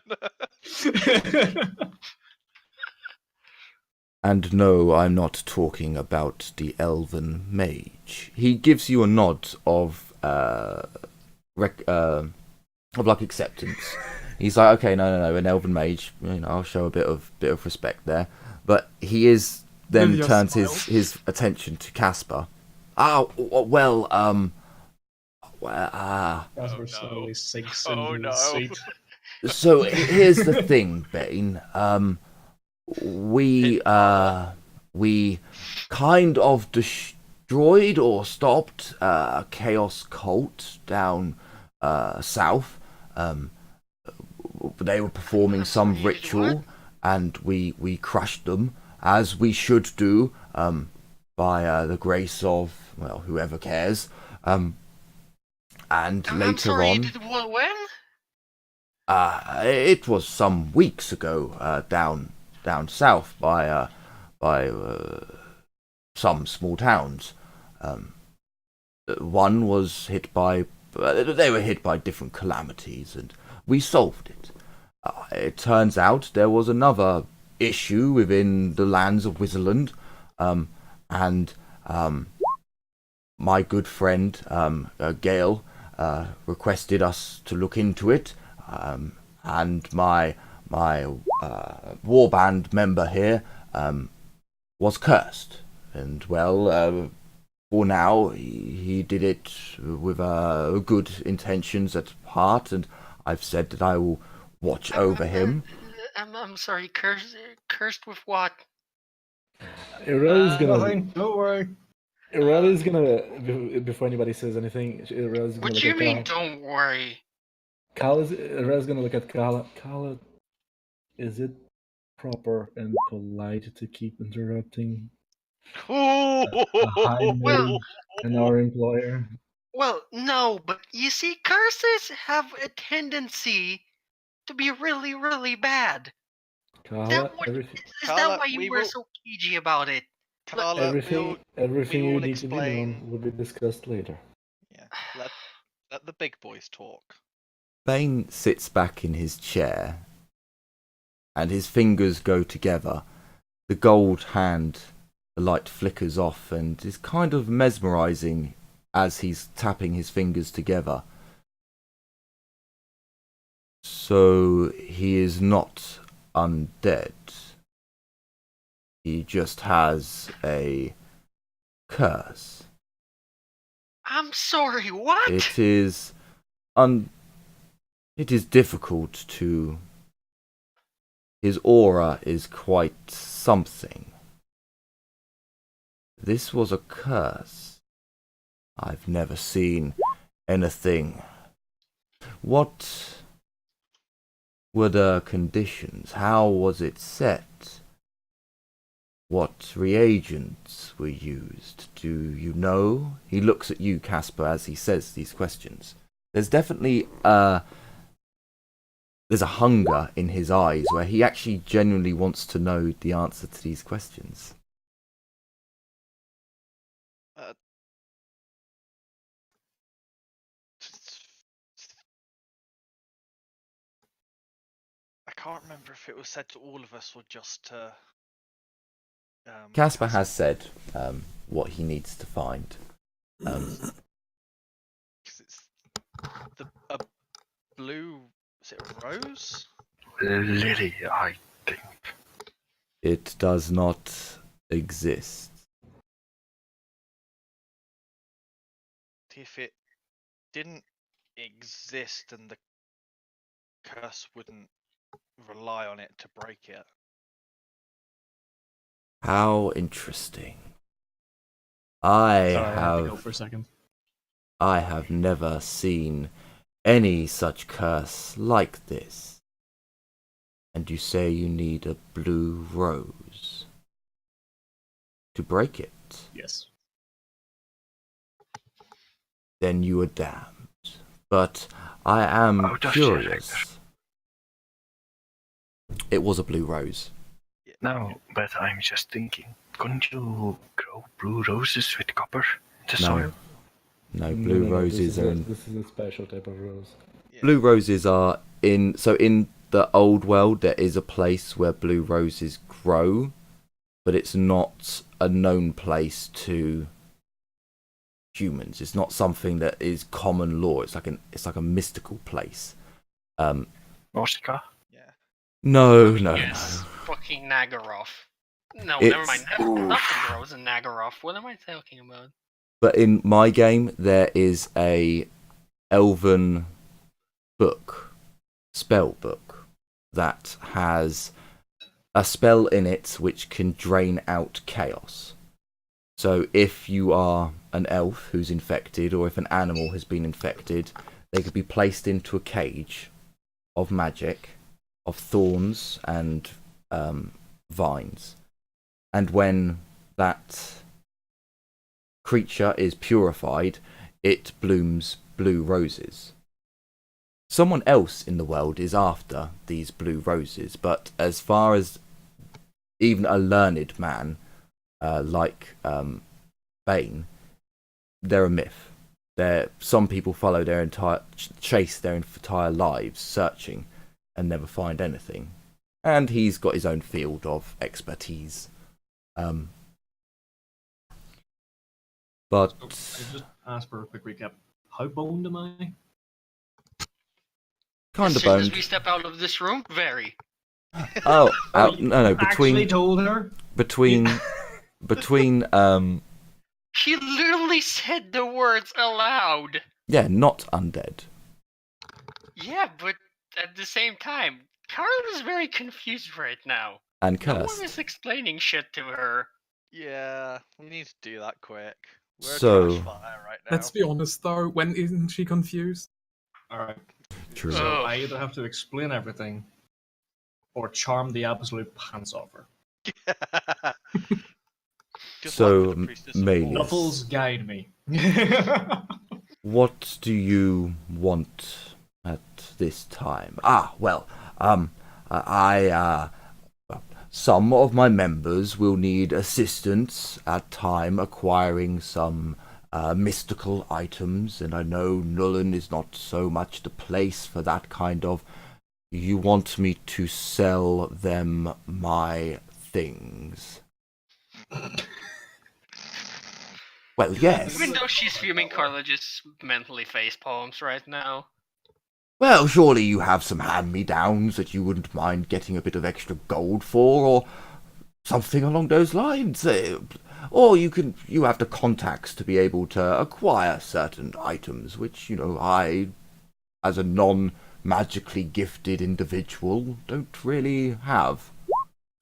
And no, I'm not talking about the elven mage. He gives you a nod of acceptance. He's like, okay, no, an elven mage. I'll show a bit of respect there. But he is then turns his attention to Caspar. Casper slowly sinks into his seat. So here's the thing, Bane. We kind of destroyed or stopped a chaos cult down south. They were performing some ritual, and we crushed them, as we should do, by the grace of, well, whoever cares. And later I'm sorry, on, you did what, when? it was some weeks ago, down south by some small towns. One was hit by, they were hit by different calamities, and we solved it. It turns out there was another issue within the lands of Wissenland, and my good friend Gale requested us to look into it, and my warband member here was cursed, and well, for now he did it with good intentions at heart, and I've said that I will watch over him. I'm sorry, cursed with what? Aurelia's gonna. Nothing. Don't worry. Aurelia's gonna. Before anybody says anything, Aurelia's gonna What look do you at mean, Kala. don't worry? Aurelia's gonna look at Kala. Kala, is it proper and polite to keep interrupting a high mage and our employer? Well, no, but you see, curses have a tendency to be really, really bad. Kala, Is everything. that why you were so cagey about it? Carla, Everything we you all need to be known explain. will be discussed later. Yeah, let the big boys talk. Bane sits back in his chair, and his fingers go together. The gold hand, the light flickers off and is kind of mesmerizing as he's tapping his fingers together. So he is not undead. He just has a curse. I'm sorry, what? It is difficult to... His aura is quite something. This was a curse. I've never seen anything. What were the conditions? How was it set? What reagents were used? Do you know? He looks at you, Casper, as he says these questions. There's definitely there's a hunger in his eyes where he actually genuinely wants to know the answer to these questions. I can't remember if it was said to all of us or just to. Casper has said what he needs to find. 'Cause it's a blue. Is it a rose? Lily, I think. It does not exist. If it didn't exist and the curse wouldn't rely on it to break it. How interesting. Sorry, I had to go for a second. I have never seen any such curse like this. And you say you need a blue rose to break it. Yes. Then you are damned. But I am curious. It was a blue rose. No, but I'm just thinking, couldn't you grow blue roses with copper in the No. soil? No, blue roses are in... This is a special type of rose. Yeah. Blue roses are in... So in the old world, there is a place where blue roses grow, but it's not a known place to humans. It's not something that is common law. It's like a mystical place. Oscar? Yeah. No. Yes, fucking Nagaroth. No, It's- never mind. Nothing grows in Nagaroth. What am I talking about? But in my game, there is a elven book, spell book, that has a spell in it which can drain out chaos. So if you are an elf who's infected, or if an animal has been infected, they could be placed into a cage of magic, of thorns and vines. And when that creature is purified, it blooms blue roses. Someone else in the world is after these blue roses, but as far as even a learned man like Bane, they're a myth. Some people follow chase their entire lives searching and never find anything. And he's got his own field of expertise. But So, I just ask for a quick recap. How boned am I? kind As of soon as boned. we step out of this room, very. No, Actually between told her. between She literally said the words aloud. yeah, not undead. Yeah, but at the same time, Carl is very confused right now. And No one cursed. is explaining shit to her. Yeah, we need to do that quick. We're a So- trash fire right now. Let's be honest though, when isn't she confused? Alright. True. So Oh. I either have to explain everything or charm the absolute pants off her. Just So, like with the Priestess of Melee. War. Knuckles, guide me. What do you want at this time? Well, some of my members will need assistance at time acquiring some mystical items, and I know Nullen is not so much the place for that kind of... You want me to sell them my things? Well, yes. Even though she's fuming, Carla just mentally face palms right now. Well, surely you have some hand-me-downs that you wouldn't mind getting a bit of extra gold for, or something along those lines. Or you have the contacts to be able to acquire certain items, which, I, as a non-magically gifted individual, don't really have.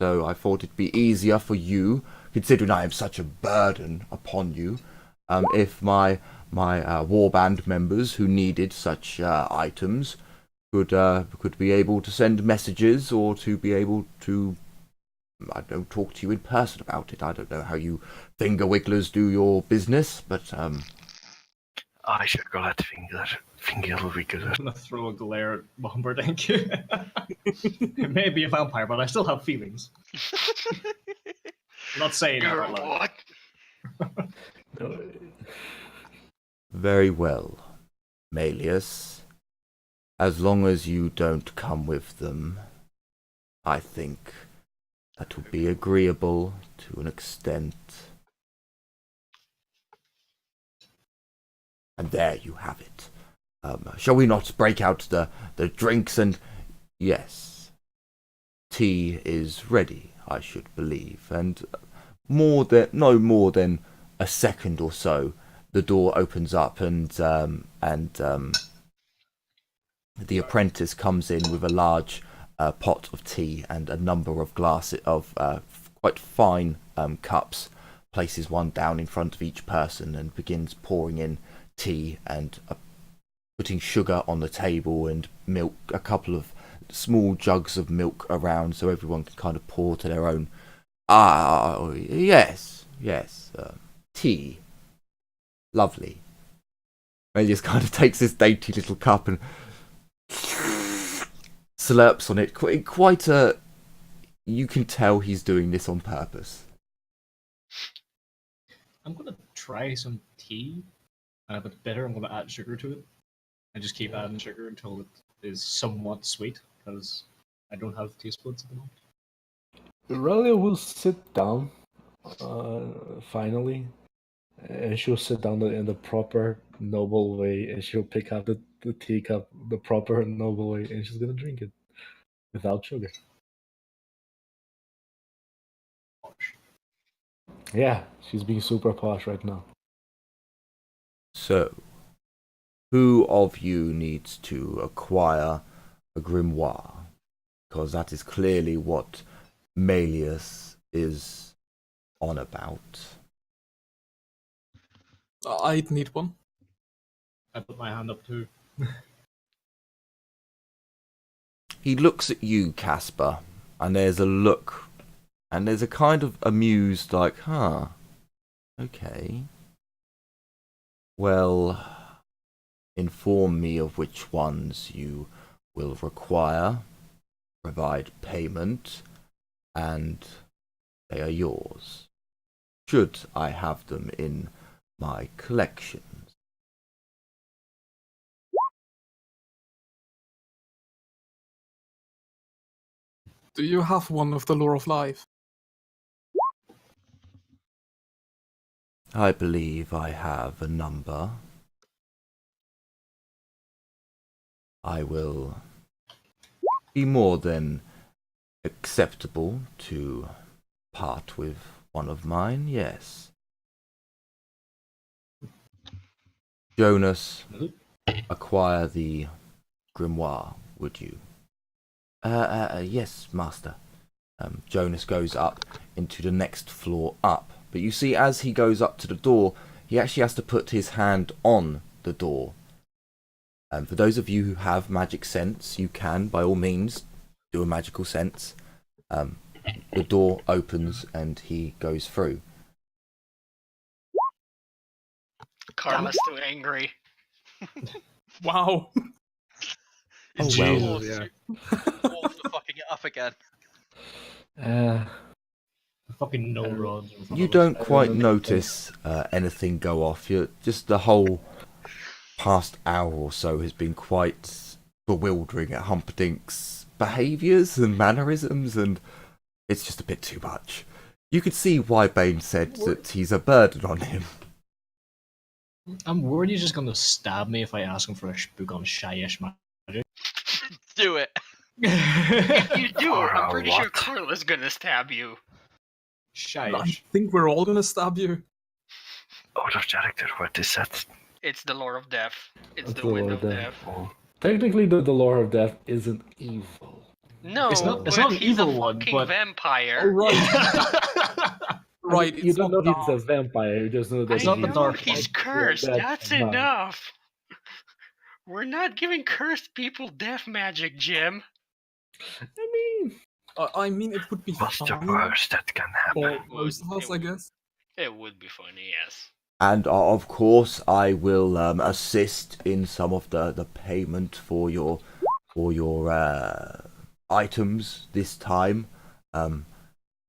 So I thought it'd be easier for you, considering I am such a burden upon you, if my warband members who needed such items could be able to send messages, or to be able to, I don't talk to you in person about it. I don't know how you finger wigglers do your business, but I should go at finger wigglers. I'm gonna throw a glare at Bomber, thank you. It may be a vampire, but I still have feelings. I'm not saying that You're out loud. what? very well, Malleus. As long as you don't come with them, I think that would be agreeable to an extent. And there you have it. Shall we not break out the drinks and... Yes. Tea is ready, I should believe. And no more than a second or so, the door opens up and the apprentice comes in with a large pot of tea and a number of glasses of quite fine cups, places one down in front of each person and begins pouring in tea and putting sugar on the table and milk, a couple of small jugs of milk around so everyone can kind of pour to their own. Yes, tea. Lovely. And he just kind of takes this dainty little cup and slurps on it. Quite a... You can tell he's doing this on purpose. I'm gonna try some tea, but better, I'm gonna add sugar to it. And just keep adding sugar until it is somewhat sweet, because I don't have taste buds at the moment. Aurelia will sit down, finally, and she'll sit down in the proper, noble way, and she'll pick up the teacup the proper, noble way, and she's gonna drink it without sugar. Yeah, she's being super posh right now. So, who of you needs to acquire a grimoire? Because that is clearly what Malleus is on about. I'd need one. I put my hand up too. He looks at you, Casper, and there's a look, and there's a kind of amused, like, huh, okay. Well, inform me of which ones you will require, provide payment, and they are yours, should I have them in my collections. Do you have one of the Lore of Life? I believe I have a number. I will be more than acceptable to part with one of mine, yes. Jonas, acquire the grimoire, would you? Yes, master. Jonas goes up into the next floor up. But you see, as he goes up to the door, he actually has to put his hand on the door. For those of you who have magic sense, you can, by all means, do a magical sense. The door opens and he goes through. Karma's too angry. Wow. Oh, Jesus, well. yeah. Wolves are fucking it up again. Fucking no rods in front You of us. don't quite don't notice anything go off. You're just the whole past hour or so has been quite bewildering at Humperdinck's behaviours and mannerisms, and it's just a bit too much. You could see why Bane said that he's a burden on him. I'm worried he's just gonna stab me if I ask him for a book on Shyish magic. Do it. If you do, Or I'm a pretty sure what? Carla's gonna stab you. I Shyish. think we're all gonna stab you. Out of character, what is that? It's the Lord of Death. It's It's the the Wind Lord of of Death. Death. Oh, Technically, the Lord of Death isn't evil. No, It's not but an he's evil a one, fucking but- vampire. Oh, right. Right, I mean, you it's don't know not he's a vampire. You just know that I It's not the know dark he's one. cursed. Yeah, That's fine. enough. We're not giving cursed people death magic, Jim. I mean, I mean, it would be what's the fun worst that can happen? for It would. most of us, I guess. It would be funny, yes. And of course, I will assist in some of the payment for your items this time,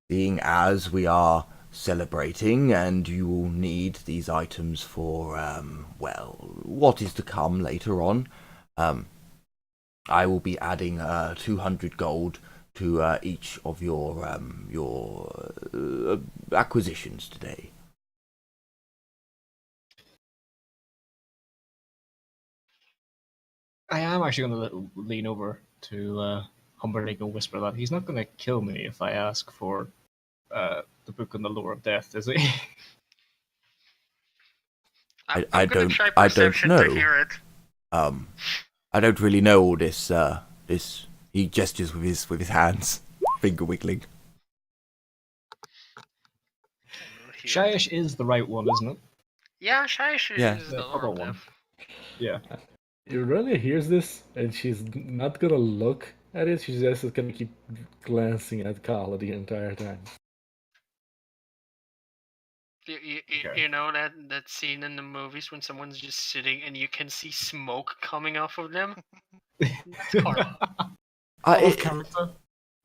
seeing as we are celebrating, and you will need these items for well, what is to come later on. I will be adding 200 gold to each of your acquisitions today. I am actually going to lean over to Humperdinck and whisper that he's not going to kill me if I ask for the book on the lore of death, is he? I'm I gonna don't- try I don't perception know. to hear it. I don't really know all this. He gestures with his hands, finger wiggling. Shyish is the right one, isn't it? Yeah, Shyish Yeah. is The the other Lord of one. Death. Yeah. Aurelia hears this, and she's not gonna look at it. She's just gonna keep glancing at Carla the entire time. Okay. You know that scene in the movies when someone's just sitting and you can see smoke coming off of them? That's Carla. Out of character.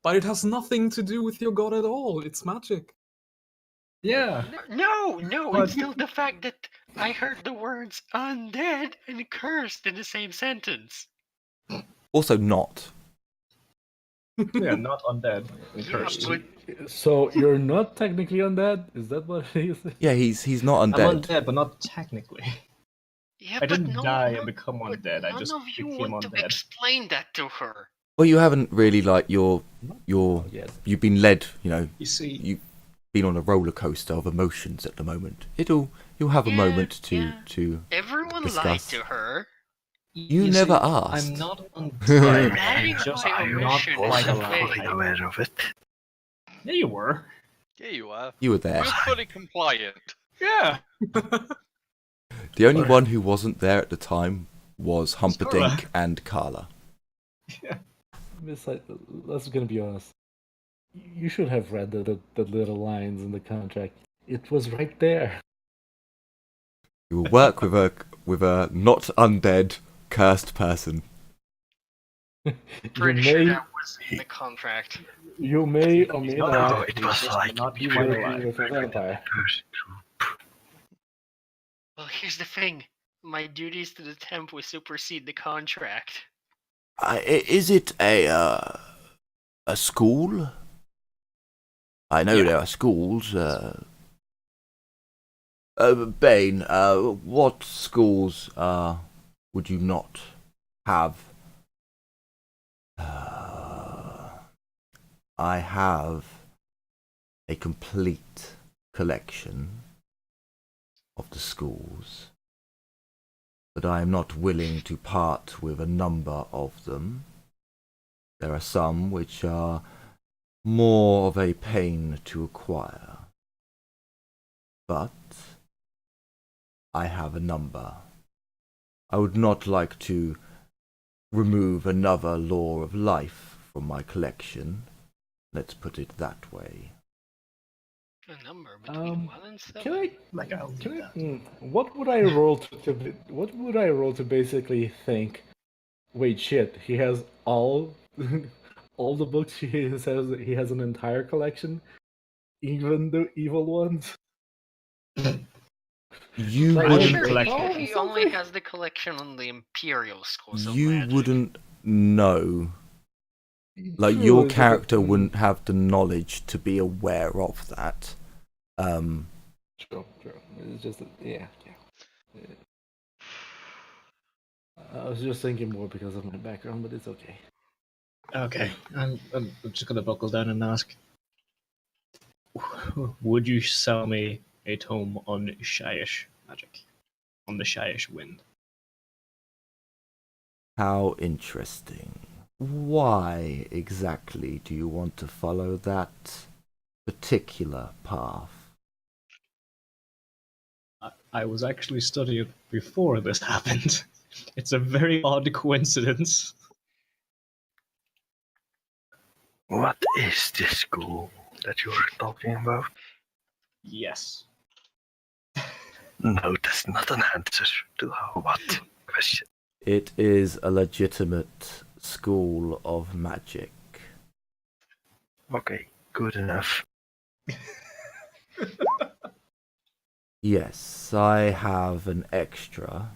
But it has nothing to do with your god at all. It's magic. Yeah. No, But- it's still the fact that I heard the words undead and cursed in the same sentence. Also not. Yeah, not undead and Yeah, cursed. but So you're not technically undead? Is that what it is? Yeah, he's not I'm undead. undead, but not technically. yeah, I but didn't no, die no, and become but undead. I none just of you became want to undead. explain that to her. Well, you haven't really like you've been led. You know, You see, you've been on a roller coaster of emotions at the moment. You'll have a Yeah, moment yeah. to. Everyone lied Discuss. to her. You see, never asked. I'm not undead. Lying I'm just by not omission quite is Also okay. fully aware of it. Yeah, you were. Yeah, you are. You were there. You're fully compliant. Yeah. The only one who wasn't there at the time was Humperdinck and Carla. Besides, let's gonna be honest. You should have read the little lines in the contract. It was right there. You will work with a not undead cursed person. Pretty you sure may, that was in the contract. you may or may No, not No, it was just like not be be my working life. with a vampire. Well, here's the thing. My duties to the temp will supersede the contract. Is it a school? I know there are schools. Bane, what schools would you not have? I have a complete collection of the schools, but I am not willing to part with a number of them. There are some which are more of a pain to acquire, but I have a number. I would not like to remove another law of life from my collection. Let's put it that way. A number between 1 and 7? What would I roll what would I roll to basically think? Wait, shit! He has all all the books he says he has an entire collection, even the evil ones. You Like, I'm wouldn't. sure collect he only has the collection on the Imperial schools of You magic. wouldn't know. Like True, your it's character like, wouldn't have the knowledge to be aware of that. True. It's just yeah. I was just thinking more because of my background, but it's okay. Okay, I'm just gonna buckle down and ask: would you sell me a tome on Shyish magic, on the Shyish wind? How interesting. Why exactly do you want to follow that particular path? I was actually studying it before this happened. It's a very odd coincidence. What is this school that you're talking about? Yes. No, that's not an answer to a what question. It is a legitimate school of magic. Okay, good enough. Yes, I have an extra,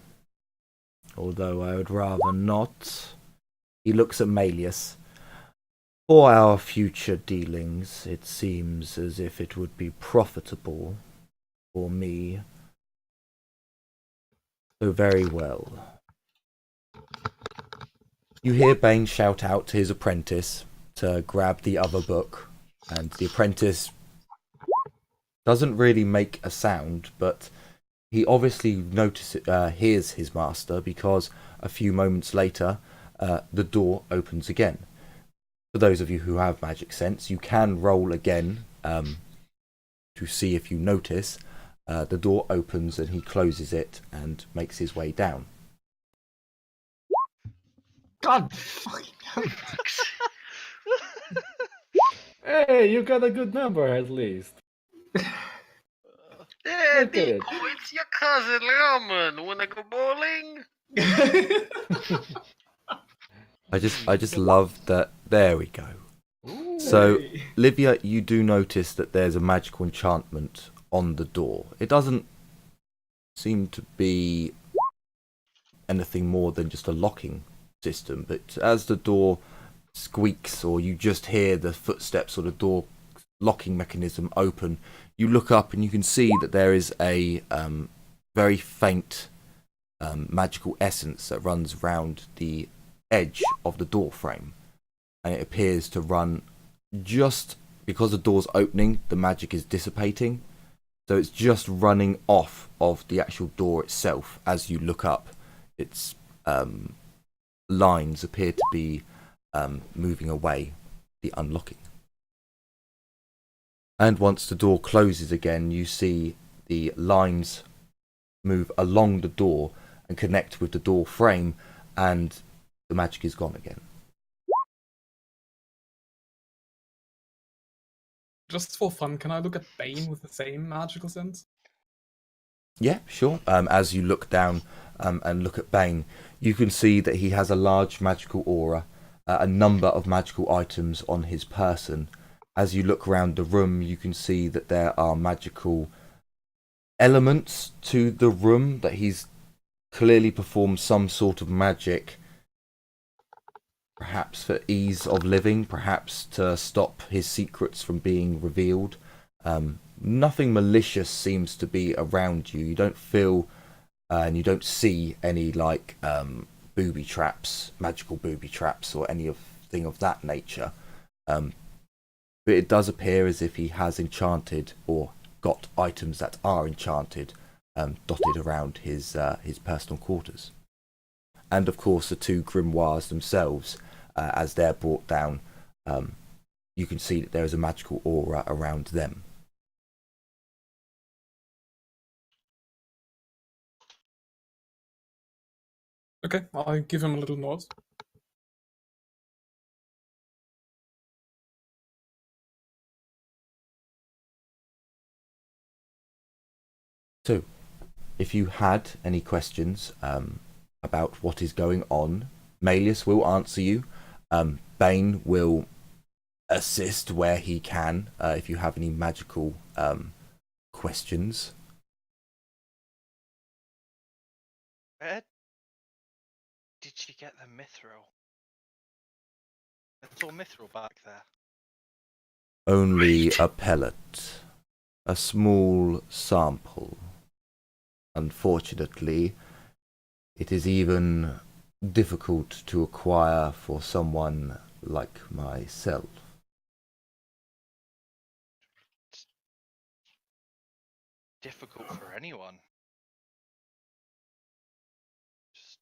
although I would rather not. He looks at Malleus. For our future dealings, it seems as if it would be profitable for me. So very well. You hear Bane shout out to his apprentice to grab the other book, and the apprentice doesn't really make a sound, but he obviously hears his master, because a few moments later the door opens again. For those of you who have magic sense, you can roll again to see if you notice. The door opens and he closes it and makes his way down. God fucking hell. Hey, you got a good number at least. Hey, Look at it. Nico, it's your cousin Ramen. Wanna go bowling? I just love that. There we go. So, Livia, you do notice that there's a magical enchantment on the door. It doesn't seem to be anything more than just a locking system, but as the door squeaks, or you just hear the footsteps or the door locking mechanism open, you look up and you can see that there is a very faint magical essence that runs round the edge of the door frame, and it appears to run just because the door's opening, the magic is dissipating, so it's just running off of the actual door itself. As you look up, its lines appear to be moving away, the unlocking. And once the door closes again, you see the lines move along the door and connect with the door frame, and the magic is gone again. Just for fun, can I look at Bane with the same magical sense? Yeah, sure. As you look down and look at Bane, you can see that he has a large magical aura, a number of magical items on his person. As you look around the room, you can see that there are magical elements to the room, that he's clearly performed some sort of magic, perhaps for ease of living, perhaps to stop his secrets from being revealed. Nothing malicious seems to be around you. You don't feel and you don't see any like booby traps, magical booby traps, or anything of that nature. But it does appear as if he has enchanted or got items that are enchanted dotted around his personal quarters. And of course, the two grimoires themselves, as they're brought down, you can see that there is a magical aura around them. Okay, I'll give him a little nod. So, if you had any questions about what is going on, Malleus will answer you. Bane will assist where he can if you have any magical questions. Where did she get the mithril? I saw mithril back there. Only a pellet, a small sample. Unfortunately, it is even difficult to acquire for someone like myself. It's difficult for anyone. Just...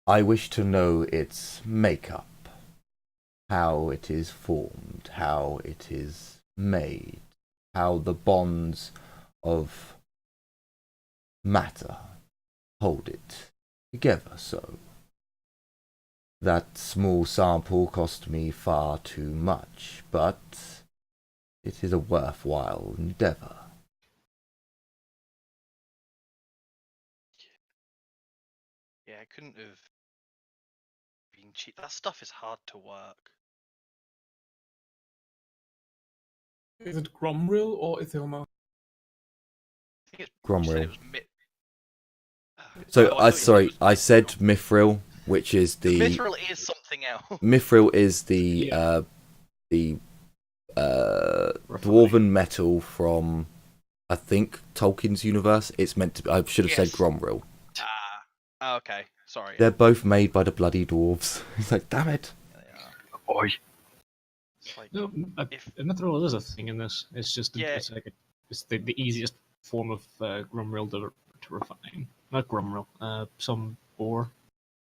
I wish to know its makeup, how it is formed, how it is made, how the bonds of matter hold it together so. That small sample cost me far too much, but it is a worthwhile endeavour. Yeah, it couldn't have been cheap. That stuff is hard to work. Is it Gromril or Ithilma? I think it's Gromril. you said it was So, Oh, I thought you said it was I said mithril. mithril, which is the Mithril is something else. mithril is the Yeah. dwarven metal from, I think, Tolkien's universe. It's meant to be, I should have said Yes. Gromril. Ah, okay. Sorry. They're both made by the bloody dwarves. It's like, damn it. Yeah, they are. Oi. It's like, No, if mithril is a thing in this. It's just Yeah. it's like it's the easiest form of grumril to refine. Not grumril. Some ore.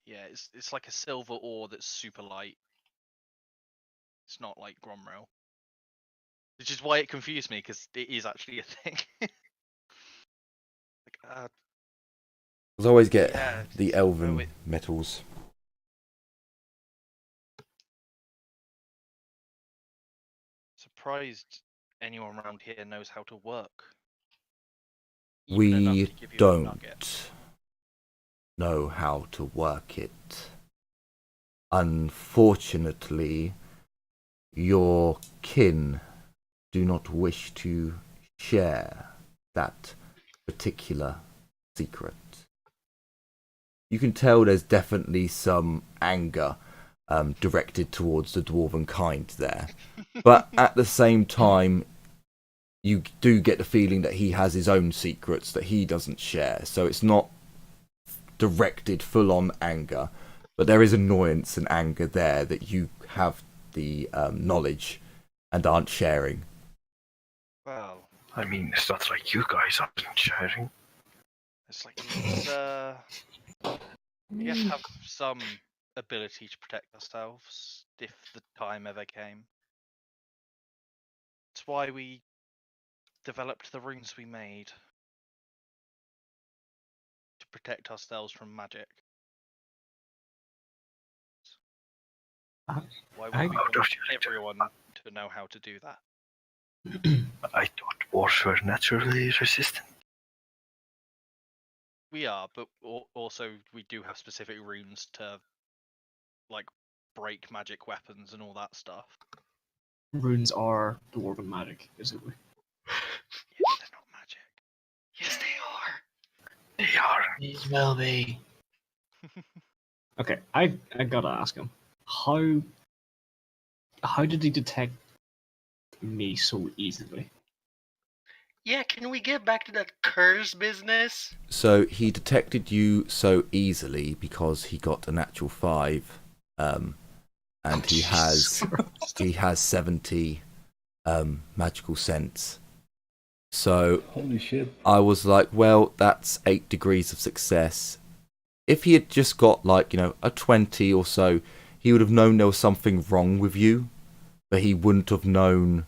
yeah, it's like a silver ore that's super light. It's not like Gromril. Which is why it confused me, because it is actually a thing. Like, I always get Yeah, the oh, elven wait. metals. surprised anyone around here knows how to work. We enough to give you a don't nugget. know how to work it. Unfortunately, your kin do not wish to share that particular secret. You can tell there's definitely some anger directed towards the dwarven kind there. But at the same time, you do get the feeling that he has his own secrets that he doesn't share. So it's not directed full-on anger, but there is annoyance and anger there that you have the knowledge and aren't sharing. Well, I mean, it's not like you guys aren't sharing. it's like it's, we have to have some ability to protect ourselves if the time ever came. That's why we developed the runes we made. To protect ourselves from magic. Why would I- we want everyone to know how to do that? I thought wars were naturally resistant. We are, but also we do have specific runes to, like, break magic weapons and all that stuff. Runes are dwarven magic, basically. Yeah, but they're not magic. Yes, they are. They are. These will be. Okay, I gotta ask him, how did he detect me so easily? Yeah, can we get back to that curse business? So he detected you so easily because he got a natural 5, and he has 70 magical sense. So Holy shit. I was like, well, that's 8 degrees of success. If he had just got, like, a 20 or so, he would have known there was something wrong with you, but he wouldn't have known.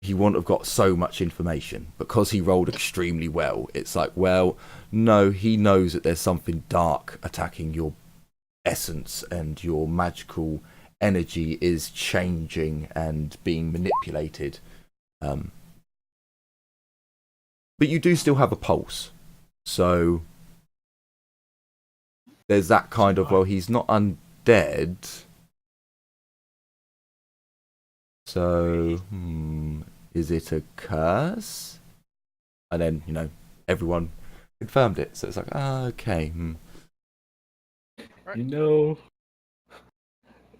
He wouldn't have got so much information because he rolled extremely well. It's like, well, no, he knows that there's something dark attacking your essence and your magical energy is changing and being manipulated. But you do still have a pulse. So there's that kind of, well, he's not undead. So, is it a curse? And then, you know, everyone confirmed it. So it's like, okay. You know,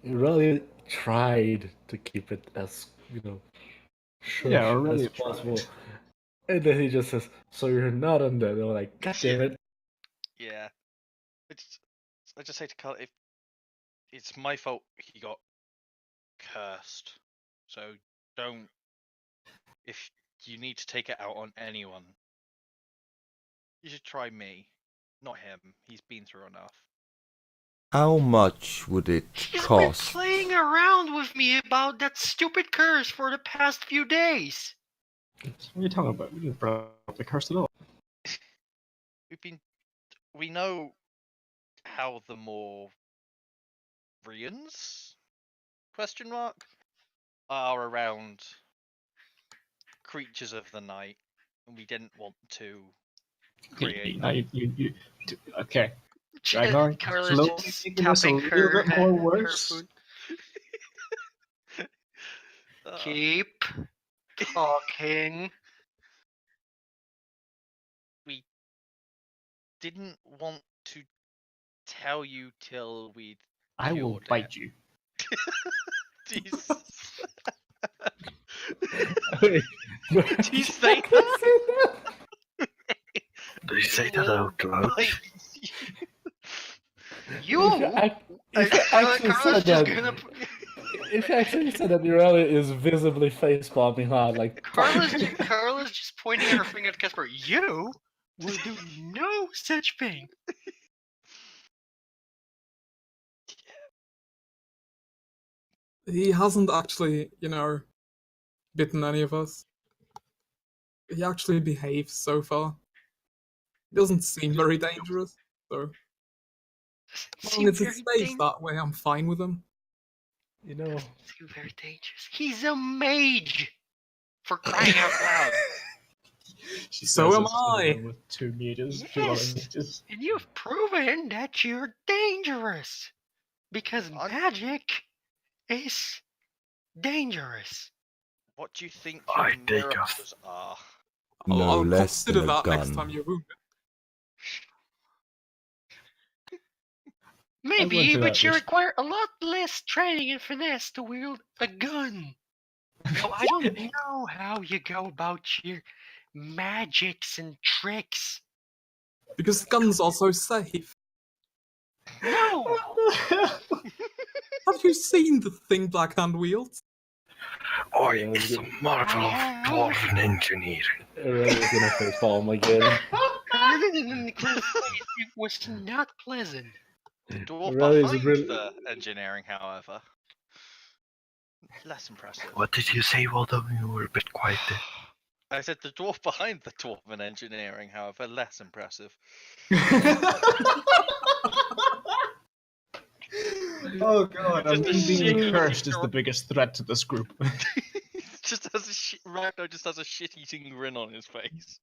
he really tried to keep it as, you know, shush Yeah, really as possible. And then he just says, so you're not undead. And I'm like, God damn it. Yeah. I just say to Carl, if it's my fault he got cursed. So don't. If you need to take it out on anyone, you should try me, not him. He's been through enough. How much would it He's cost? been playing around with me about that stupid curse for the past few days. What are you talking about? We didn't bring up the curse at all. We know how the Mordheim question mark are around creatures of the night, and we didn't want to create. Now okay. Ragnar, Carla's slowly just making this a tapping little her, bit more her worse. food. Keep talking. We didn't want to tell you till we'd I will killed bite it. you. Jesus. Wait, Did you say that? Did you say that out loud? If you actually Carla's said just that, gonna. if you actually said that, Ureli is visibly face palming hard, like Carla's just pointing her finger at Casper. You will do no such thing. He hasn't actually, you know, bitten any of us. He actually behaves so far. He doesn't seem very dangerous, so as long as it stays that way, I'm fine with him. You know, Seem very dangerous. He's a mage, for crying out loud. So am I. With 2 meters, Yes, and you've proven that you're dangerous because magic is dangerous. What do you think I your take miracles are? No I'll less consider than a that next gun. time you're wounded. Maybe, but you require a lot less training and finesse to wield a gun. No, I don't know how you go about your magics and tricks. Because guns are so safe. No! Have you seen the thing Blackhand wields? Oh, it's a marvel of dwarven engineering. Ureli's gonna face palm again. It was not pleasant. The dwarf Really is behind really- the engineering, however, less impressive. What did you say, Waldo? You were a bit quiet there. I said the dwarf behind the dwarven engineering, however, less impressive. Oh god, Just I'm a being shitty cursed is dwarf. the biggest threat to this group. Just has a Ragnar just has a shit-eating grin on his face.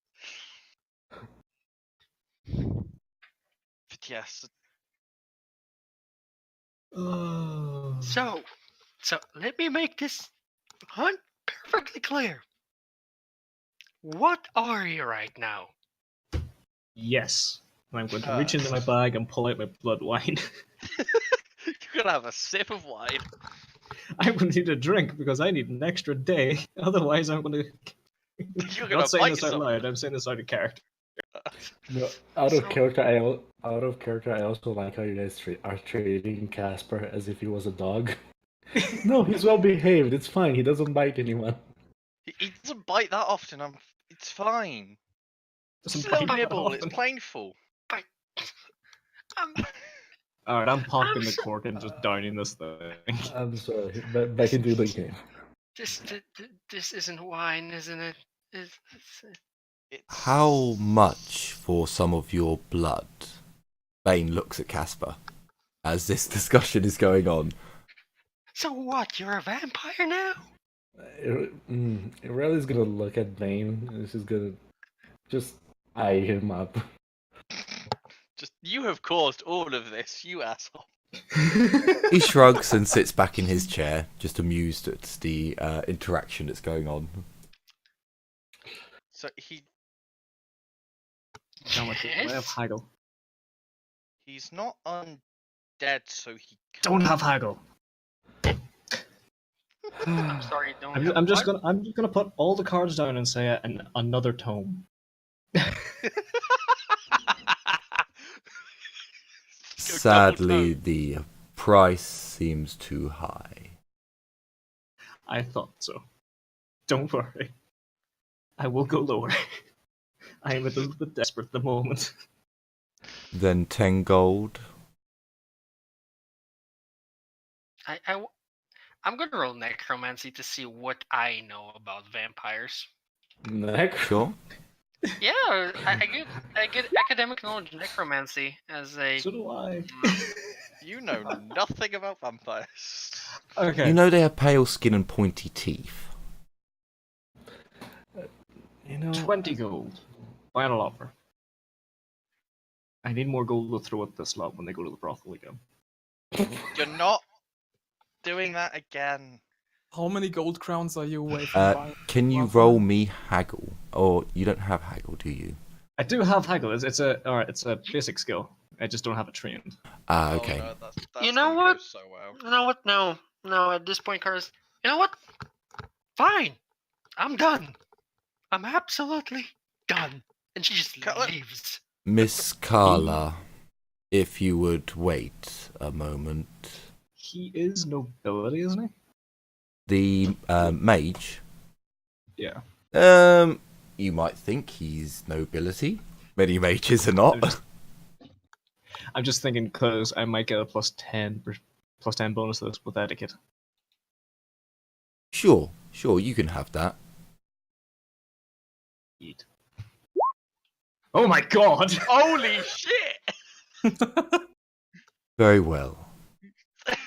But yes, So let me make this hunt perfectly clear. What are you right now? Yes. I'm going to reach into my bag and pull out my blood wine. you're gonna have a sip of wine. I'm going to need a drink because I need an extra day. Otherwise, I'm going to. You're I'm gonna not saying bite this out someone. loud. I'm saying this out of character. No, out of character, I also like how you guys are treating Casper as if he was a dog. No, he's well behaved. It's fine. He doesn't bite anyone. He doesn't bite that often. It's fine. Doesn't Just a little bite that nibble. It's often. painful. Alright, I'm popping I'm the so- cork and just downing this thing. I'm sorry. Back into the game. This isn't wine, isn't it? It's How much for some of your blood? Bane looks at Casper as this discussion is going on. So what? You're a vampire now? Aurelia's gonna look at Bane and she's gonna just eye him up. Just you have caused all of this, you asshole. He shrugs and sits back in his chair, just amused at the interaction that's going on. So he How much do I have Yes? haggle? he's not undead, so he Don't can't- have haggle. I'm sorry, don't have I'm just what? gonna put all the cards down and say another tome. Sadly, the price seems too high. I thought so. Don't worry. I will go lower. I am a little bit desperate at the moment. Then 10 gold. I'm gonna roll necromancy to see what I know about vampires. Next. Sure. Yeah, I get academic knowledge necromancy as a. So do I. You know nothing about vampires. Okay. You know they have pale skin and pointy teeth. 20 gold. Final offer. I need more gold to throw at this lot when they go to the brothel again. You're not doing that again. How many gold crowns are you away from buying? Can you Roughly? roll me haggle? Or you don't have haggle, do you? I do have haggle. It's a basic skill. I just don't have it trained. Ah, Oh, okay. no, that's You know gonna go what? so well. You know what? No. At this point, Carlos. You know what? Fine. I'm done. I'm absolutely done. And she just Cut it. leaves. Miss Carla, if you would wait a moment. He is nobility, isn't he? The mage, Yeah. you might think he's nobility. Many mages are not. I'm just thinking because I might get a plus 10 bonus to this with etiquette. Sure, you can have that. Eat. Oh my god! Holy shit! Very well.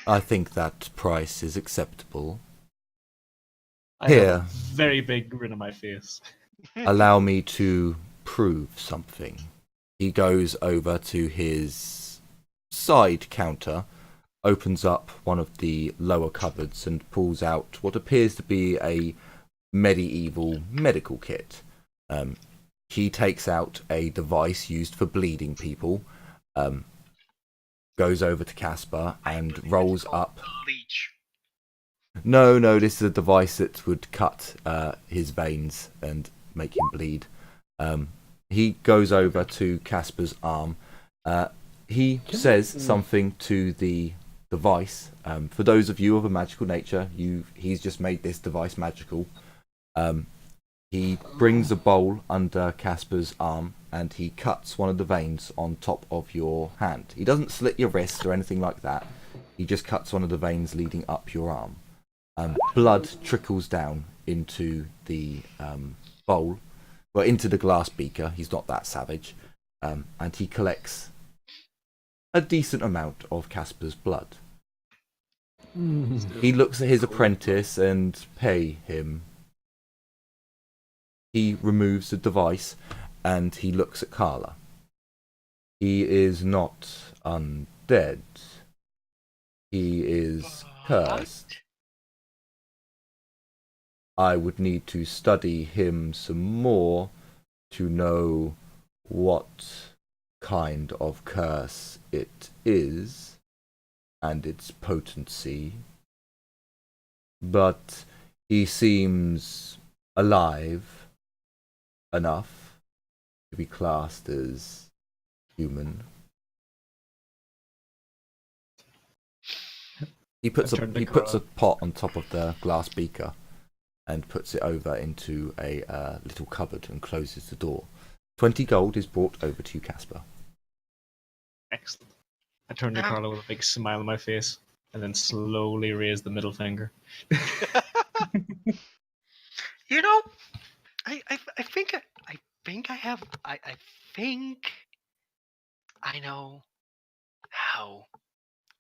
I think that price is acceptable. I have Here. a very big grin on my face. Allow me to prove something. He goes over to his side counter, opens up one of the lower cupboards and pulls out what appears to be a medieval medical kit. He takes out a device used for bleeding people, goes over to Casper and rolls up. Leech. No, this is a device that would cut his veins and make him bleed. He goes over to Casper's arm. He says something to the device. For those of you of a magical nature, he's just made this device magical. He brings a bowl under Casper's arm and he cuts one of the veins on top of your hand. He doesn't slit your wrist or anything like that. He just cuts one of the veins leading up your arm. Blood trickles down into the bowl, well, into the glass beaker. He's not that savage. And he collects a decent amount of Casper's blood. He looks at his apprentice and pay him. He removes the device and he looks at Carla. He is not undead. He is cursed. I would need to study him some more to know what kind of curse it is and its potency. But he seems alive enough to be classed as human. He puts a pot on top of the glass beaker and puts it over into a little cupboard and closes the door. 20 gold is brought over to you, Casper. Excellent. I turn to Carla with a big smile on my face and then slowly raise the middle finger. You know, I think I know how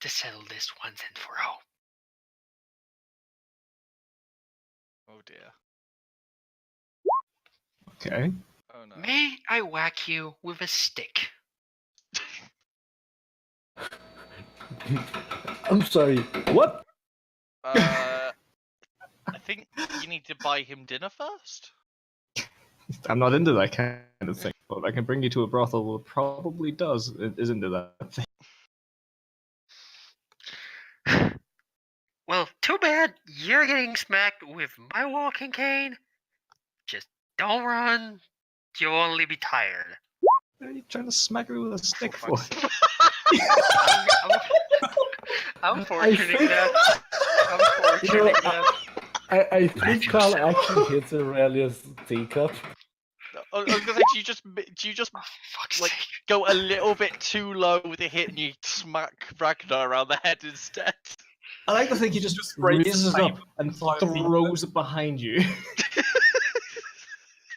to settle this once and for all. Oh dear. Okay. Oh no. May I whack you with a stick? I'm sorry. What? I think you need to buy him dinner first. I'm not into that kind of thing, but I can bring you to a brothel that probably is into that thing. Well, too bad you're getting smacked with my walking cane. Just don't run. You'll only be tired. What are you trying to smack me with a stick For for? fuck's sake. I'm fortuning that. I'm fortuning that. I think Carl actually hits Aurelia's teacup. I was gonna say, do you just Fuck's like sake. go a little bit too low with a hit and you smack Ragnar around the head instead? I like to think he just breaks raises the it up pipe and inside the- throws it behind you.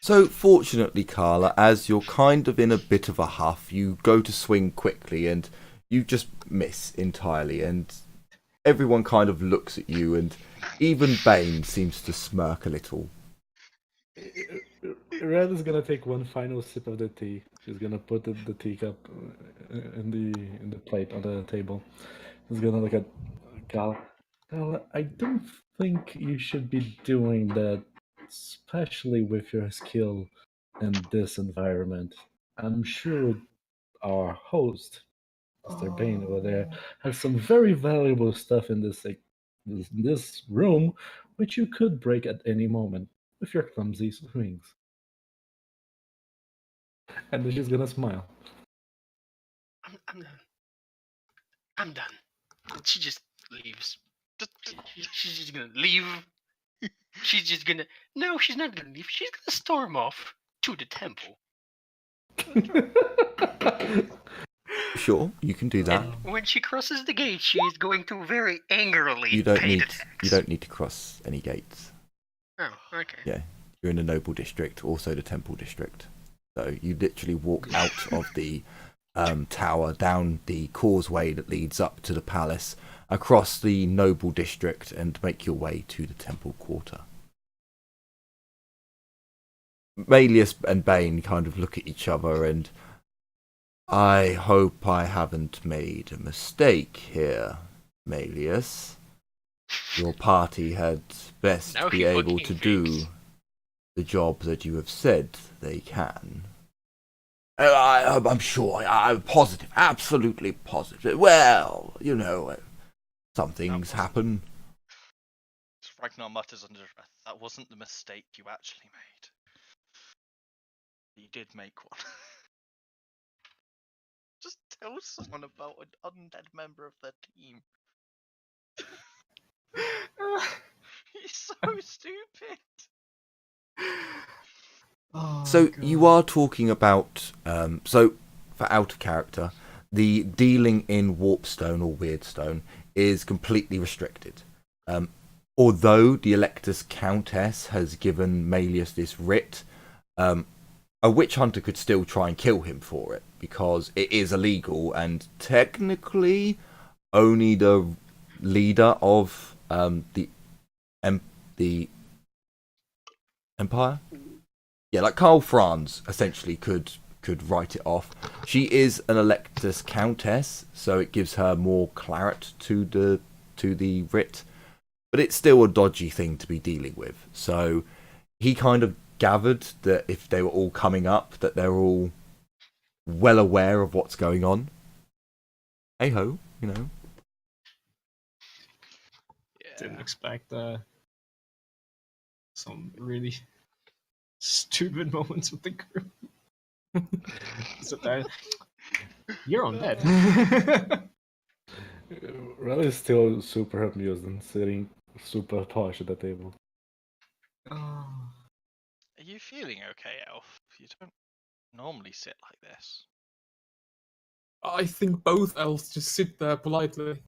So, fortunately, Carla, as you're kind of in a bit of a huff, you go to swing quickly and you just miss entirely, and everyone kind of looks at you, and even Bane seems to smirk a little. Red is gonna take one final sip of the tea. She's gonna put the teacup in the plate on the table. She's gonna look at Carla. Carla, I don't think you should be doing that, especially with your skill in this environment. I'm sure our host, Mr. Bane over there, has some very valuable stuff in this room, which you could break at any moment with your clumsy swings. And then she's gonna smile. I'm done. I'm done. She just leaves. She's just gonna leave. She's just gonna. No, she's not gonna leave. She's gonna storm off to the temple. Sure, you can do that. And when she crosses the gate, she is going to very angrily You don't pay need the tax. you don't need to cross any gates. Oh, okay. Yeah, you're in the noble district, also the temple district. So you literally walk out of the tower, down the causeway that leads up to the palace, across the noble district, and make your way to the temple quarter. Malleus and Bane kind of look at each other, and I hope I haven't made a mistake here, Malleus. Your party had best Now be he able fucking to do thinks. the job that you have said they can. I'm sure, I'm positive, absolutely positive. Well, you know, some things happen. Ragnar mutters under his breath. That wasn't the mistake you actually made. You did make one. Just tell someone about an undead member of their team. He's so stupid. So you are talking about, so for out of character, the dealing in warpstone or weirdstone is completely restricted. Although the Electus Countess has given Malleus this writ, a witch hunter could still try and kill him for it, because it is illegal, and technically only the leader of the Empire? Yeah, like Karl Franz essentially could write it off. She is an Electus Countess, so it gives her more claret to the writ, but it's still a dodgy thing to be dealing with. So he kind of gathered that if they were all coming up, that they're all well aware of what's going on. Hey ho, you know. Didn't expect some really stupid moments with the group. Sit there. You're on bed. Riley is still super amused and sitting super posh at the table. Oh. Are you feeling okay, Elf? You don't normally sit like this. I think both elves just sit there politely.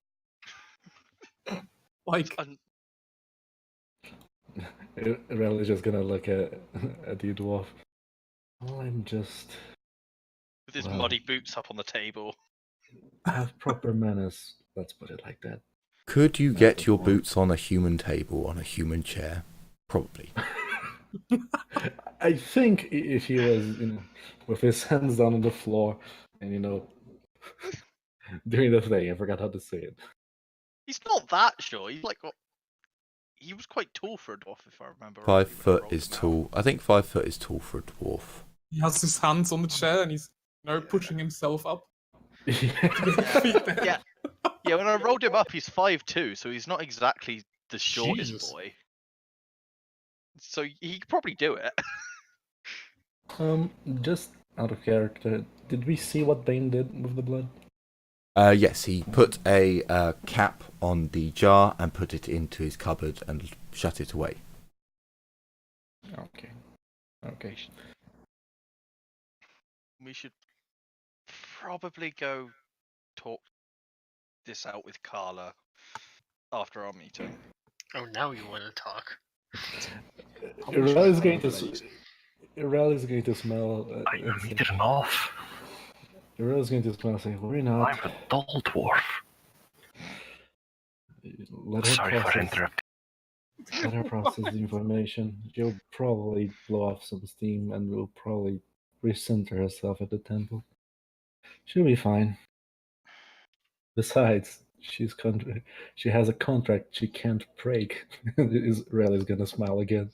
Like, Riley's just gonna look at the dwarf. Well, I'm just With his Wow. muddy boots up on the table. have proper manners. Let's put it like that. Could you get your boots on a human table, on a human chair? Probably. I think if he was, with his hands down on the floor and Doing the thing. I forgot how to say it. He's not that short. He's like he was quite tall for a dwarf, if I remember. 5 rightly, when I foot rolled is him out. tall. I think 5 foot is tall for a dwarf. He has his hands on the chair and he's pushing himself up. Yeah. Yeah, when I rolled him up, he's 5'2", so he's not exactly the shortest Jesus. boy. So he could probably do it. Just out of character, did we see what Dane did with the blood? Yes, he put a cap on the jar and put it into his cupboard and shut it away. Okay. Okay. We should probably go talk this out with Carla after our meeting. Oh, now you want to talk. Irel is going to smell. I'm eating off. Irel is going to smell and say, "Worry I'm not." a dull dwarf. Let her Sorry for process. interrupting. Let her process the information. She'll probably blow off some steam and will probably recenter herself at the temple. She'll be fine. Besides, she has a contract she can't break. Irel is gonna smile again.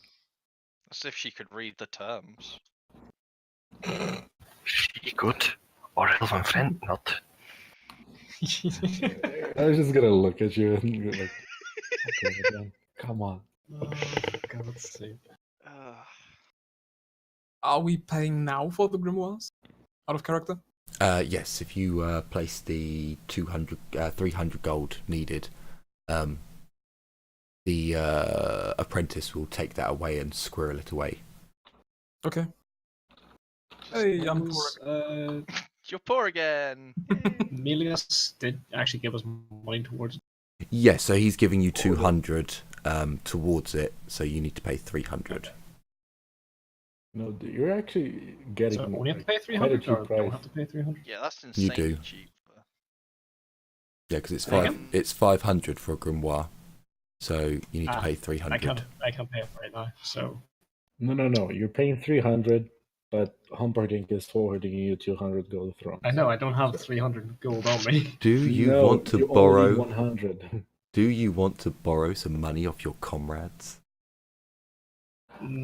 As if she could read the terms. She good. Or elven friend not. I was just gonna look at you and be like, okay, again. Come on. Oh, for God's sake. Are we paying now for the grimoires? Out of character? Yes, if you place the 300 gold needed, the apprentice will take that away and squirrel it away. Okay. Hey, I'm poor. You're poor again. Melius did actually give us money towards it. Yes, so he's giving you 200 towards it, so you need to pay 300. No, you're actually getting So only have to pay quite a 300 cheap or price. don't have to pay 300? Yeah, that's insanely do. cheap. Yeah, because Again? it's 500 for a grimoire, so you need to pay 300. I can't pay it right now, so... No. You're paying 300, but Humperdinck is forwarding you 200 gold thrones. I know, I don't have 300 gold on me. Do you No, want to you only borrow? need 100. Do you want to borrow some money off your comrades?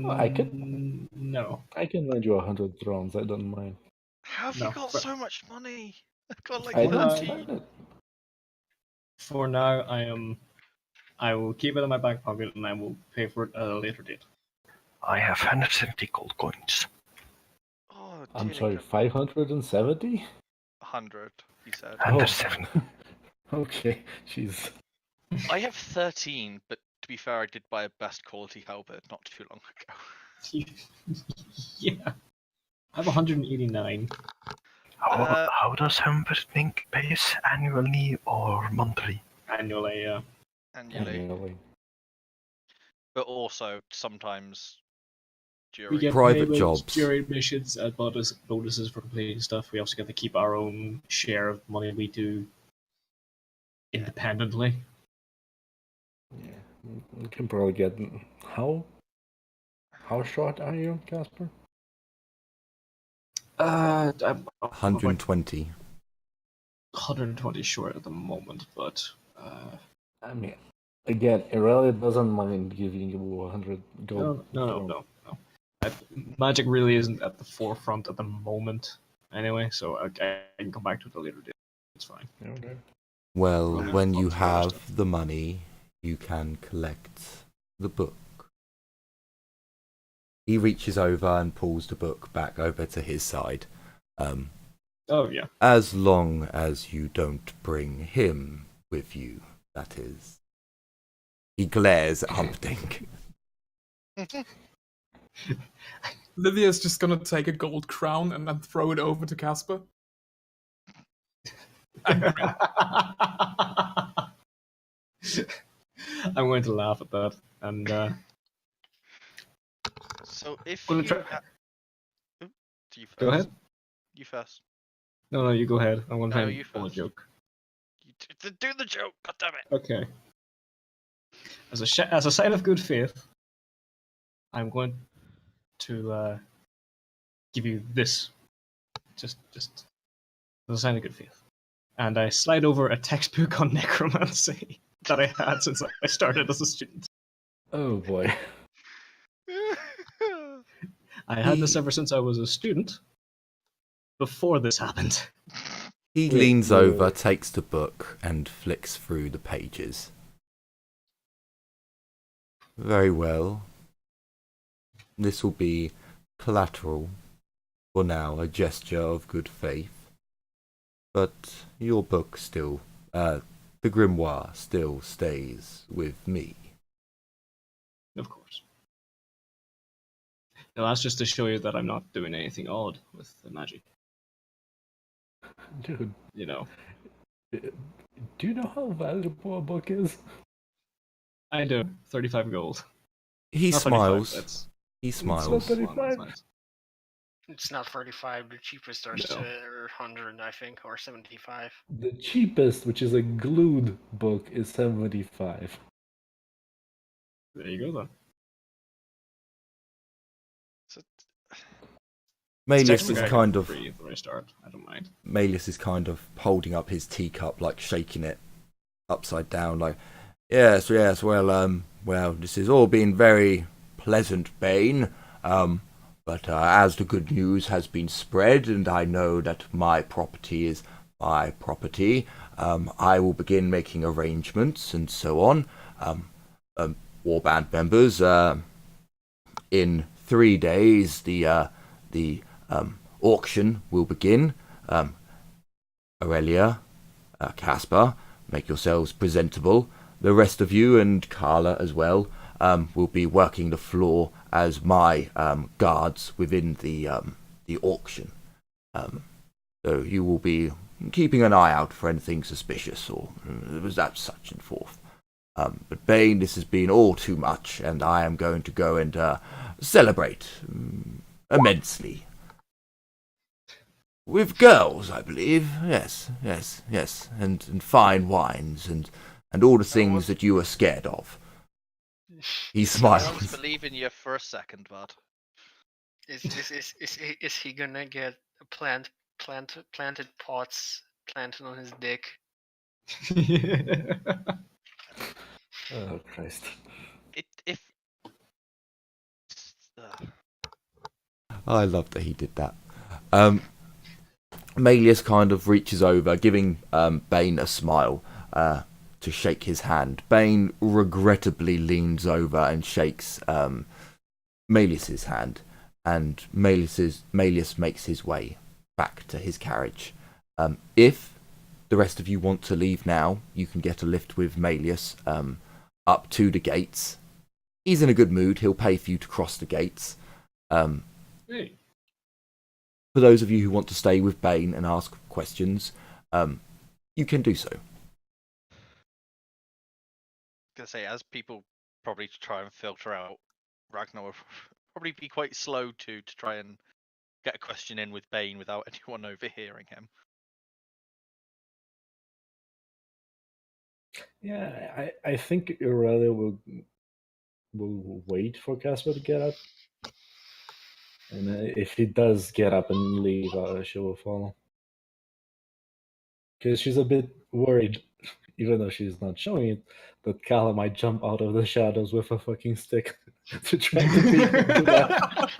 I can. No. I can lend you 100 thrones. I don't mind. How have No, you got but- so much money? I've got like I don't 30. spend it. For now, I will keep it in my back pocket and I will pay for it at a later date. I have 170 gold coins. Oh, I'm dearly sorry, good. 570? 100, he said. Oh. 107. Okay, jeez. I have 13, but to be fair, I did buy a best quality halberd not too long ago. Yeah. I have 189. How does Humperdinck pay us annually or monthly? Annually, yeah. Annually. Annually. But also, sometimes We during... get Private paid jobs. during missions and bonuses for completing stuff. We also get to keep our own share of money we do independently. Yeah, we can probably get. How short are you, Casper? I'm 120. 120 short at the moment, but I mean, again, Aurelia doesn't mind giving you 100 gold. no. Magic really isn't at the forefront at the moment, anyway. So I can come back to it at a later date. It's fine. Okay. Well, Yeah, when you lots of other have stuff. the money, you can collect the book. He reaches over and pulls the book back over to his side. Oh yeah. As long as you don't bring him with you, that is. He glares at Humperdinck. Lydia's just gonna take a gold crown and then throw it over to Casper. I'm going to laugh at that, and So if Gonna you... try- Oop, do you first? go ahead. You first. No, you go ahead. I'm going to No, try you and pull a first. joke. You do the joke, goddammit! Okay. As a sign of good faith, I'm going to give you this. Just as a sign of good faith. and I slide over a textbook on necromancy that I had since I started as a student. Oh boy. I had this ever since I was a student, before this happened. He Wait, leans the- over, takes the book, and flicks through the pages. Very well. This will be collateral, for now, a gesture of good faith. But your book still, the grimoire still stays with me. Of course. Now that's just to show you that I'm not doing anything odd with the magic. Dude, You know, do you know how valuable a book is? I do 35 gold. He Not 35, smiles. that's He not smiles. 35. nice. It's not 35. The cheapest are No. 100, I think, or 75. The cheapest, which is a glued book, is 75. There you go then. So, Melius Technically, is I kind got of free when I start. I don't mind. Melius is kind of holding up his teacup, like shaking it upside down, like, yes, well, this has all been very pleasant, Bane. But as the good news has been spread, and I know that my property is my property, I will begin making arrangements and so on. Warband members, in 3 days, the auction will begin. Aurelia, Caspar, make yourselves presentable. The rest of you, and Carla as well, will be working the floor as my guards within the auction. So you will be keeping an eye out for anything suspicious or that such and forth. But Bane, this has been all too much, and I am going to go and celebrate immensely. With girls, I believe. Yes, and fine wines, and all the things that you are scared of. He I was smiles. believing you for a second, bud. Is he gonna get a planted pots planted on his dick? Oh, Christ. If I love that he did that. Melius kind of reaches over, giving Bane a smile to shake his hand. Bane regrettably leans over and shakes Melius's hand, and Melius makes his way back to his carriage. If the rest of you want to leave now, you can get a lift with Melius up to the gates. He's in a good mood. He'll pay for you to cross the gates. Hey. For those of you who want to stay with Bane and ask questions, you can do so. gonna say, as people probably try and filter out, Ragnar will probably be quite slow to try and get a question in with Bane without anyone overhearing him. Yeah, I think Aurelia will wait for Casper to get up. And if he does get up and leave, she will follow. Because she's a bit worried, even though she's not showing it, that Kala might jump out of the shadows with a fucking stick to try to beat him to death.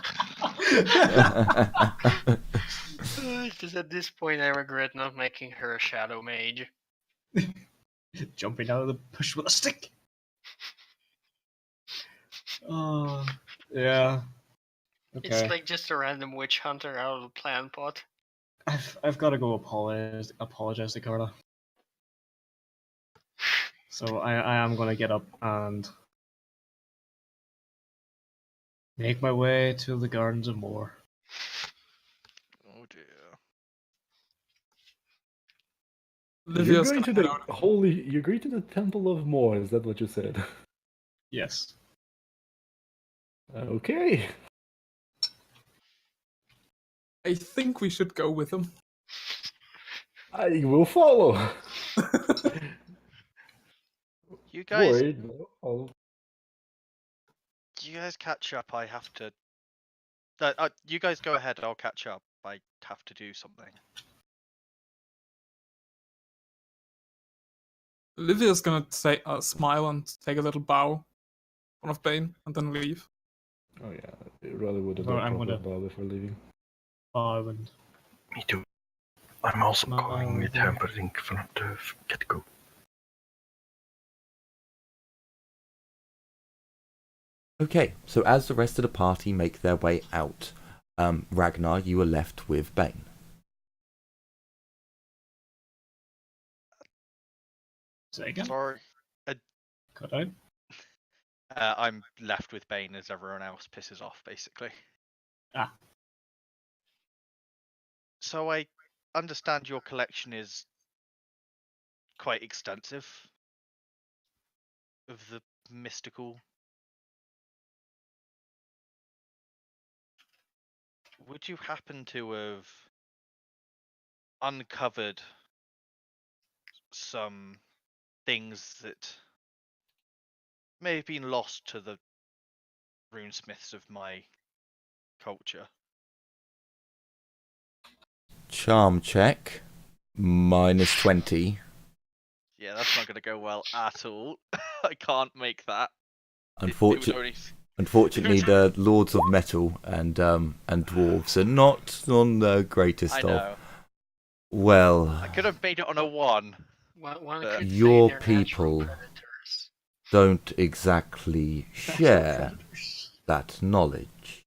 Just at this point, I regret not making her a shadow mage. Jumping out of the bush with a stick. Oh, yeah. Okay. It's like just a random witch hunter out of the plant pot. I've got to go apologize to Carla. So I am going to get up and make my way to the Gardens of Moor. Oh dear. You're Livia's going to gonna the head out. you're going to the Temple of Moor, is that what you said? Yes. Okay. I think we should go with him. I will follow. You guys, Worried, but I'll follow. you guys catch up. I have to. You guys go ahead. I'll catch up. I have to do something. Livia's gonna say, smile and take a little bow in front of Bane and then leave. Oh yeah, it really would have Well, been I'm proper gonna- bow before leaving. Oh, and Me too. I'm also No, going with yeah. her in front of get-go. Okay, so as the rest of the party make their way out, Ragnar, you are left with Bane. say again. Sorry. Cut out. I'm left with Bane as everyone else pisses off, basically. Ah. So I understand your collection is quite extensive of the mystical. Would you happen to have uncovered some things that may have been lost to the runesmiths of my culture? Charm check, -20. Yeah, that's not going to go well at all. I can't make that. Unfortunately, the Lords of Metal and dwarves are not on the greatest I of. know. Well, I could have made it on a 1. One But- could Your say they're natural people- predators. don't exactly share that knowledge.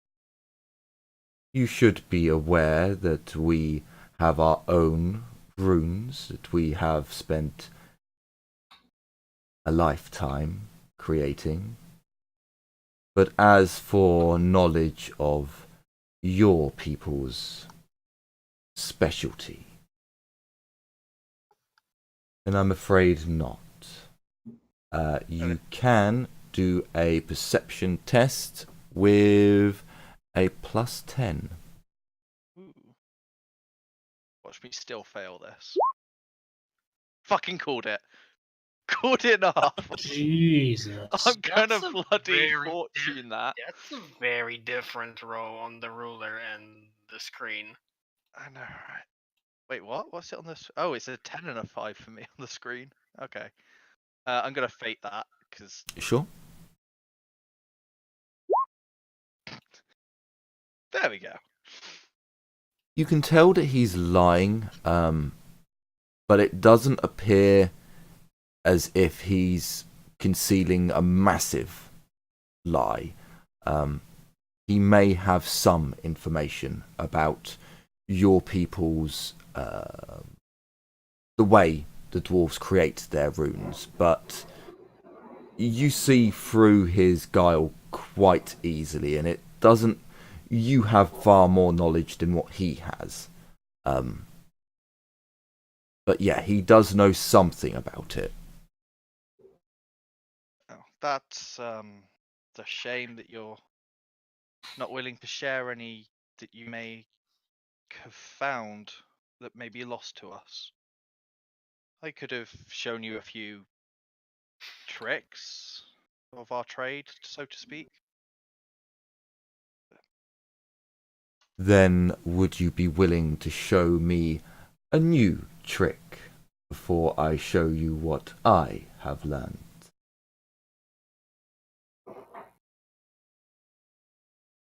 You should be aware that we have our own runes that we have spent a lifetime creating. But as for knowledge of your people's specialty, then I'm afraid not. You can do a perception test with a +10. Ooh. Watch me still fail this. Fucking called it. Called it off. Jesus. I'm gonna That's a bloody very fortune that. That's a very different row on the ruler and the screen. I know, right? Wait, what? What's it on this? Oh, it's a 10 and a 5 for me on the screen. Okay. I'm gonna fate that because Sure. there we go. You can tell that he's lying, but it doesn't appear as if he's concealing a massive lie. He may have some information about your people's the way the dwarves create their runes, but you see through his guile quite easily, and it doesn't. You have far more knowledge than what he has. But yeah, he does know something about it. Oh, that's it's a shame that you're not willing to share any that you may have found that may be lost to us. I could have shown you a few tricks of our trade, so to speak. Then would you be willing to show me a new trick before I show you what I have learned?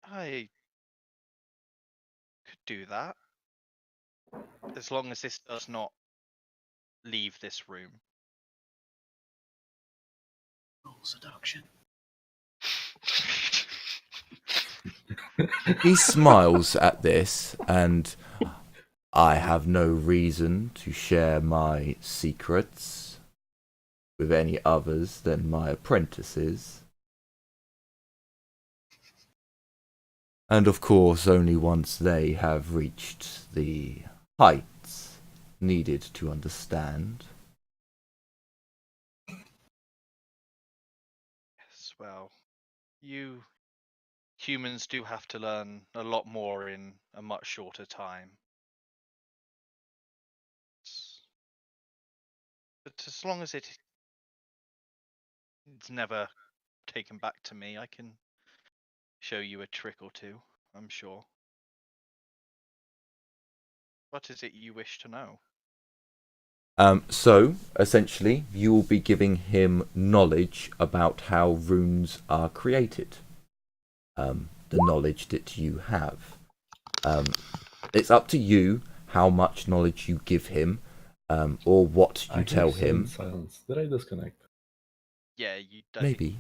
I could do that. As long as this does not leave this room. Oh, seduction. He smiles at this, and I have no reason to share my secrets with any others than my apprentices. And of course, only once they have reached the heights needed to understand. Yes, well, you humans do have to learn a lot more in a much shorter time. But as long as it's never taken back to me, I can show you a trick or two, I'm sure. What is it you wish to know? So, essentially, you will be giving him knowledge about how runes are created. The knowledge that you have. It's up to you how much knowledge you give him, or what you tell him. Silence. Did I disconnect? Yeah, you don't. Maybe.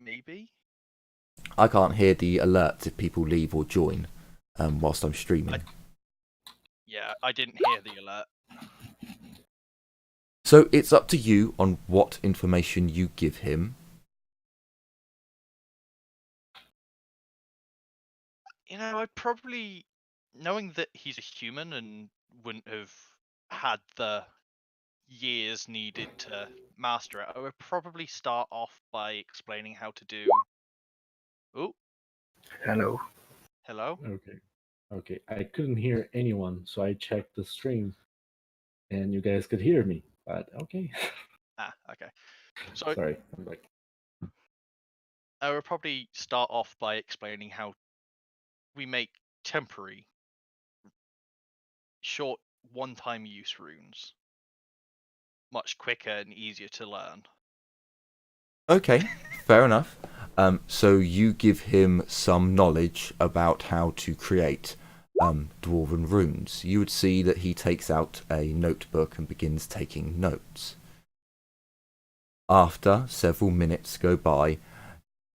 Maybe. I can't hear the alerts if people leave or join whilst I'm streaming. Yeah, I didn't hear the alert. So it's up to you on what information you give him. You know, I'd probably, knowing that he's a human and wouldn't have had the years needed to master it, I would probably start off by explaining how to do. Oh, Hello. hello. Okay. I couldn't hear anyone, so I checked the stream, and you guys could hear me. But okay. Ah, okay. So Sorry, I'm like. I would probably start off by explaining how we make temporary, short, one-time use runes much quicker and easier to learn. Okay, fair enough. So you give him some knowledge about how to create dwarven runes. You would see that he takes out a notebook and begins taking notes. After several minutes go by,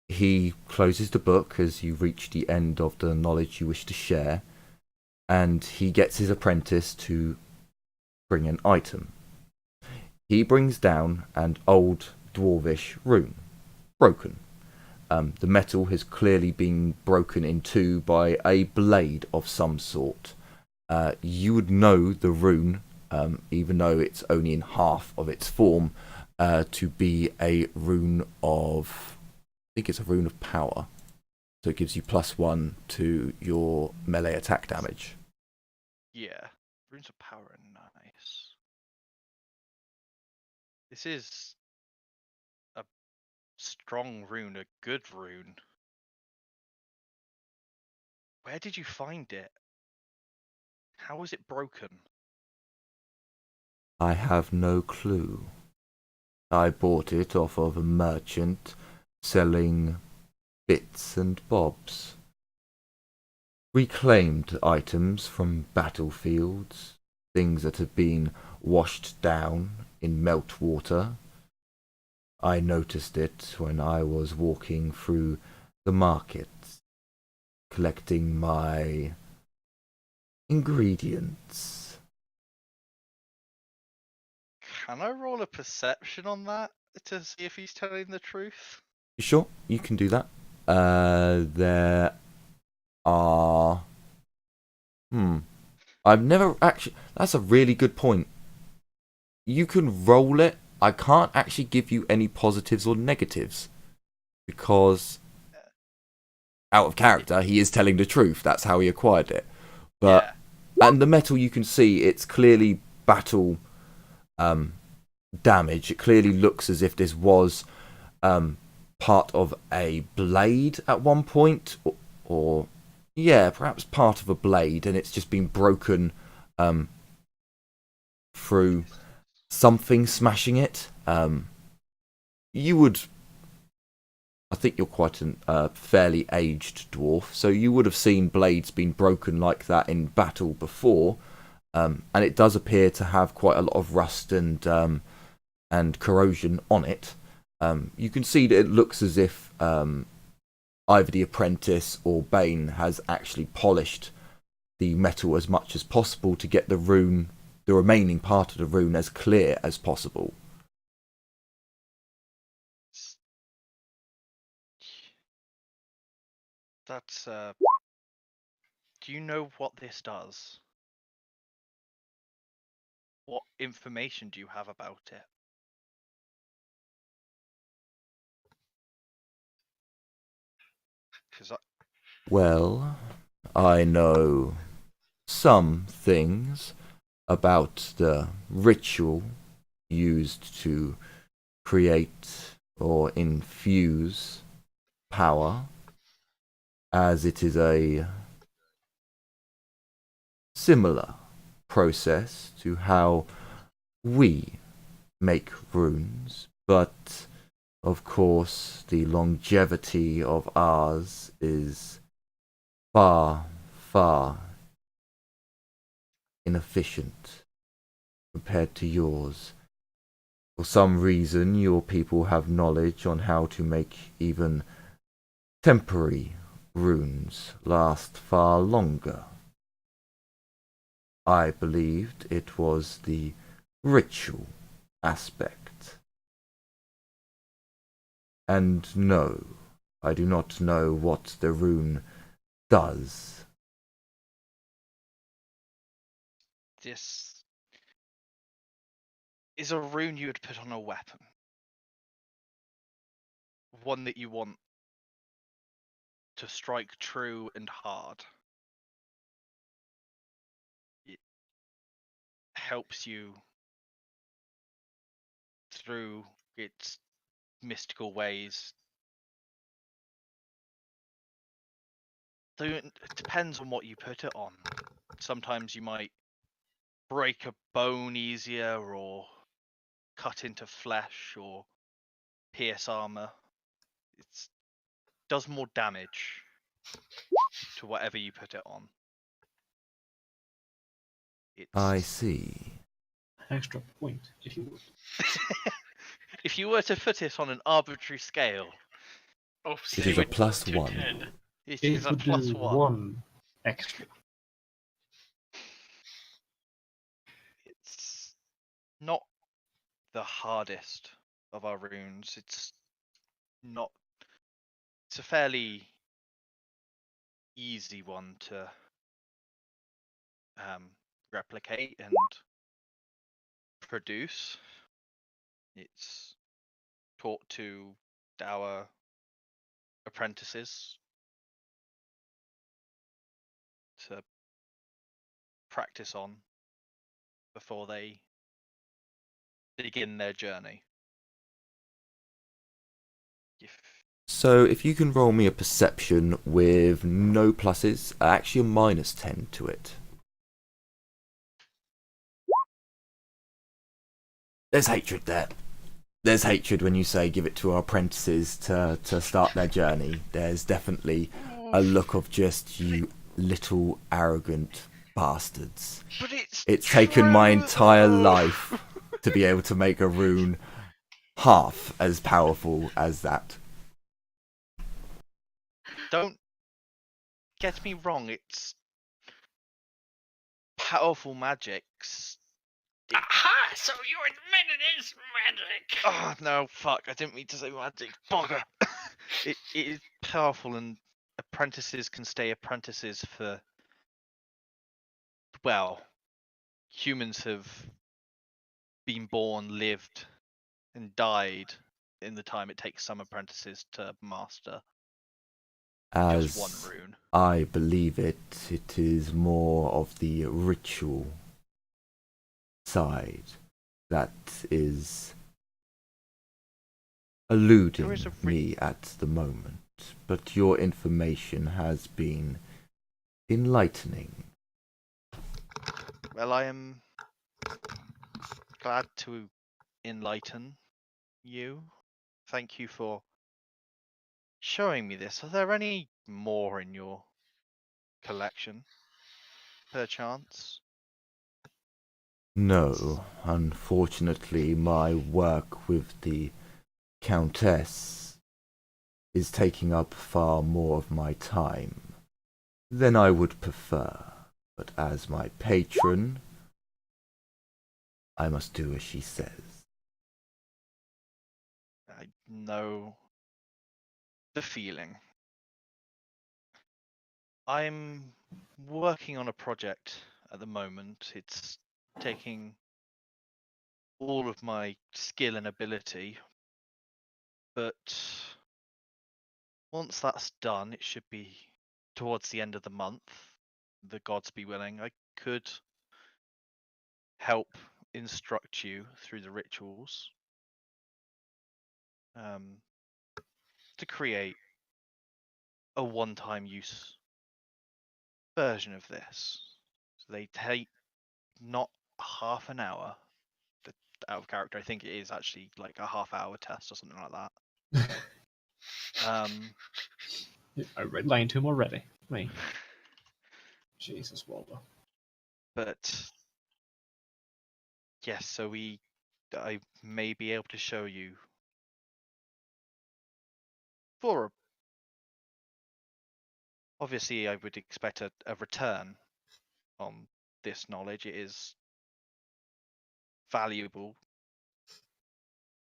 he closes the book as you reach the end of the knowledge you wish to share, and he gets his apprentice to bring an item. He brings down an old dwarvish rune, broken. The metal has clearly been broken in two by a blade of some sort. You would know the rune, even though it's only in half of its form, to be a rune of, I think it's a rune of power. So it gives you +1 to your melee attack damage. Yeah, runes of power are nice. This is a strong rune, a good rune. Where did you find it? How is it broken? I have no clue. I bought it off of a merchant selling bits and bobs. Reclaimed items from battlefields, things that have been washed down in meltwater. I noticed it when I was walking through the markets, collecting my ingredients. Can I roll a perception on that to see if he's telling the truth? You sure? You can do that. There are... I've never actually... That's a really good point. You can roll it. I can't actually give you any positives or negatives, because out of character, he is telling the truth. That's how he acquired it. But and the metal, you can see it's clearly battle damage. It clearly looks as if this was part of a blade at one point, or yeah, perhaps part of a blade, and it's just been broken through something smashing it. You would, I think you're quite a fairly aged dwarf, so you would have seen blades being broken like that in battle before, and it does appear to have quite a lot of rust and corrosion on it. You can see that it looks as if either the apprentice or Bane has actually polished the metal as much as possible to get the rune, the remaining part of the rune, as clear as possible. That's do you know what this does? What information do you have about it? Well, I know some things about the ritual used to create or infuse power, as it is a similar process to how We make runes, but of course the longevity of ours is far, far inefficient compared to yours. For some reason, your people have knowledge on how to make even temporary runes last far longer. I believed it was the ritual aspect. And no, I do not know what the rune does. This is a rune you would put on a weapon. One that you want to strike true and hard. It helps you through its mystical ways. So it depends on what you put it on. Sometimes you might break a bone easier, or cut into flesh, or pierce armor. It does more damage to whatever you put it on. I see. Extra point, if you would. If you were to put it on an arbitrary scale, Of It is a 0 plus to 1. 10. it It is a would plus do 1. extra. It's not the hardest of our runes. It's a fairly easy one to replicate and produce. It's taught to our apprentices to practice on before they begin their journey. So if you can roll me a perception with no pluses, actually a minus 10 to it. There's hatred there. There's hatred when you say give it to our apprentices to start their journey. There's definitely a look of just you little arrogant bastards. But It's taken my true, entire though. life to be able to make a rune half as powerful as that. Don't get me wrong, it's powerful magics. Aha! So you admitted it's magic! Oh no, fuck, I didn't mean to say magic. Bugger! it is powerful, and apprentices can stay apprentices for, well, humans have been born, lived, and died in the time it takes some apprentices to master just one As rune. I believe it, it is more of the ritual side that is eluding There is a me at the moment, but your information has been enlightening. Well, I am glad to enlighten you. Thank you for showing me this. Are there any more in your collection, perchance? No, unfortunately, my work with the Countess is taking up far more of my time than I would prefer. But as my patron, I must do as she says. I know the feeling. I'm working on a project at the moment. It's taking all of my skill and ability, but once that's done, it should be towards the end of the month. The gods be willing, I could help instruct you through the rituals to create a one-time use version of this. So they take not half an hour, but just out of character. I think it is actually like a half-hour test or something like that. I red line to him already. Me. Jesus, Waldo. But yes, so I may be able to show you for obviously I would expect a return on this knowledge. It is valuable,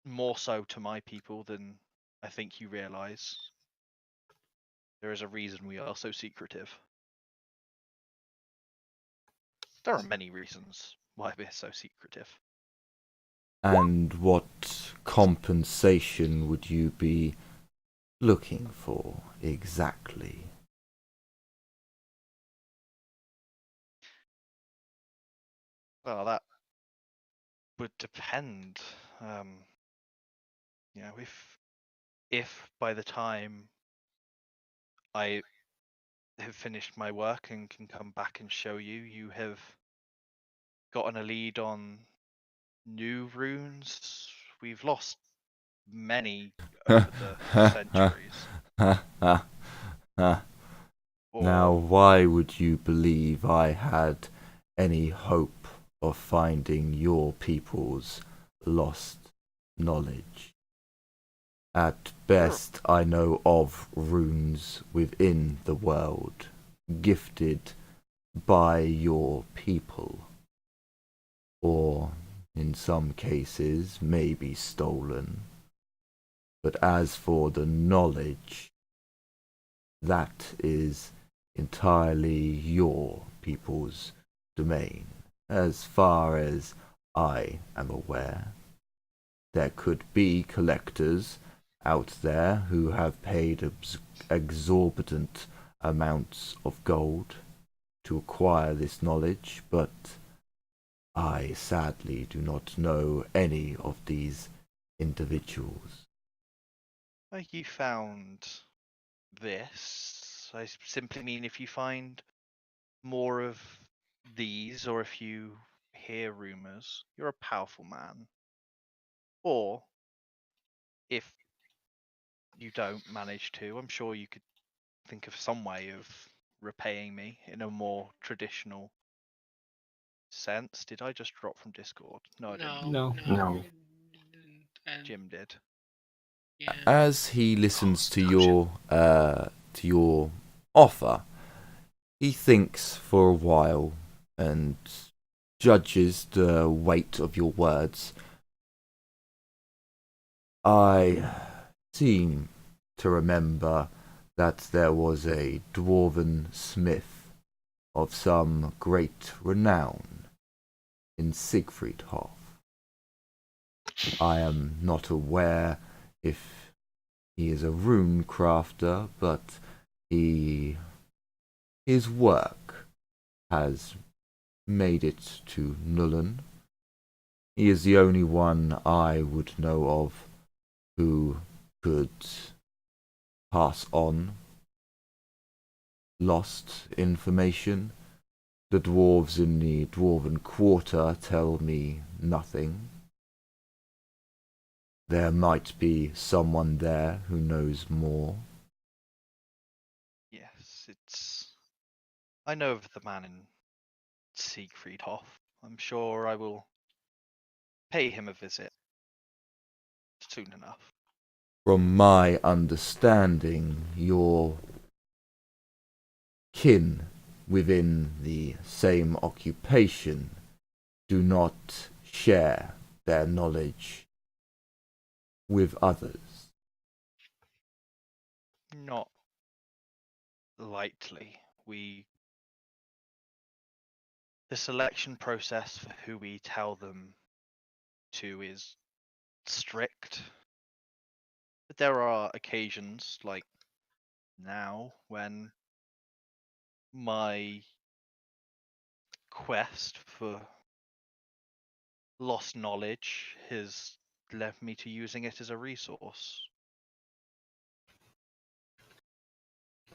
more so to my people than I think you realize. There is a reason we are so secretive. There are many reasons why we're so secretive. And what compensation would you be looking for exactly? Well, that would depend. If by the time I have finished my work and can come back and show you, you have gotten a lead on new runes. We've lost many over the centuries. Now, Or why would you believe I had any hope of finding your people's lost knowledge? At best, I know of runes within the world, gifted by your people, or in some cases, maybe stolen. But as for the knowledge, that is entirely your people's domain, as far as I am aware. There could be collectors out there who have paid exorbitant amounts of gold to acquire this knowledge, but I sadly do not know any of these individuals. you found this, I simply mean if you find more of these, or if you hear rumors, you're a powerful man. Or if you don't manage to, I'm sure you could think of some way of repaying me in a more traditional sense. Did I just drop from Discord? No, I didn't. No. you didn't, and Jim did. yeah. As he listens to your offer, he thinks for a while and judges the weight of your words. I seem to remember that there was a dwarven smith of some great renown in Siegfriedhof. I am not aware if he is a rune crafter, but his work has made it to Nullen. He is the only one I would know of who could pass on lost information. The dwarves in the dwarven quarter tell me nothing. There might be someone there who knows more. Yes, I know of the man in Siegfriedhof. I'm sure I will pay him a visit soon enough. From my understanding, your kin within the same occupation do not share their knowledge with others. Not lightly. The selection process for who we tell them to is strict. But there are occasions, like now, when my quest for lost knowledge has led me to using it as a resource.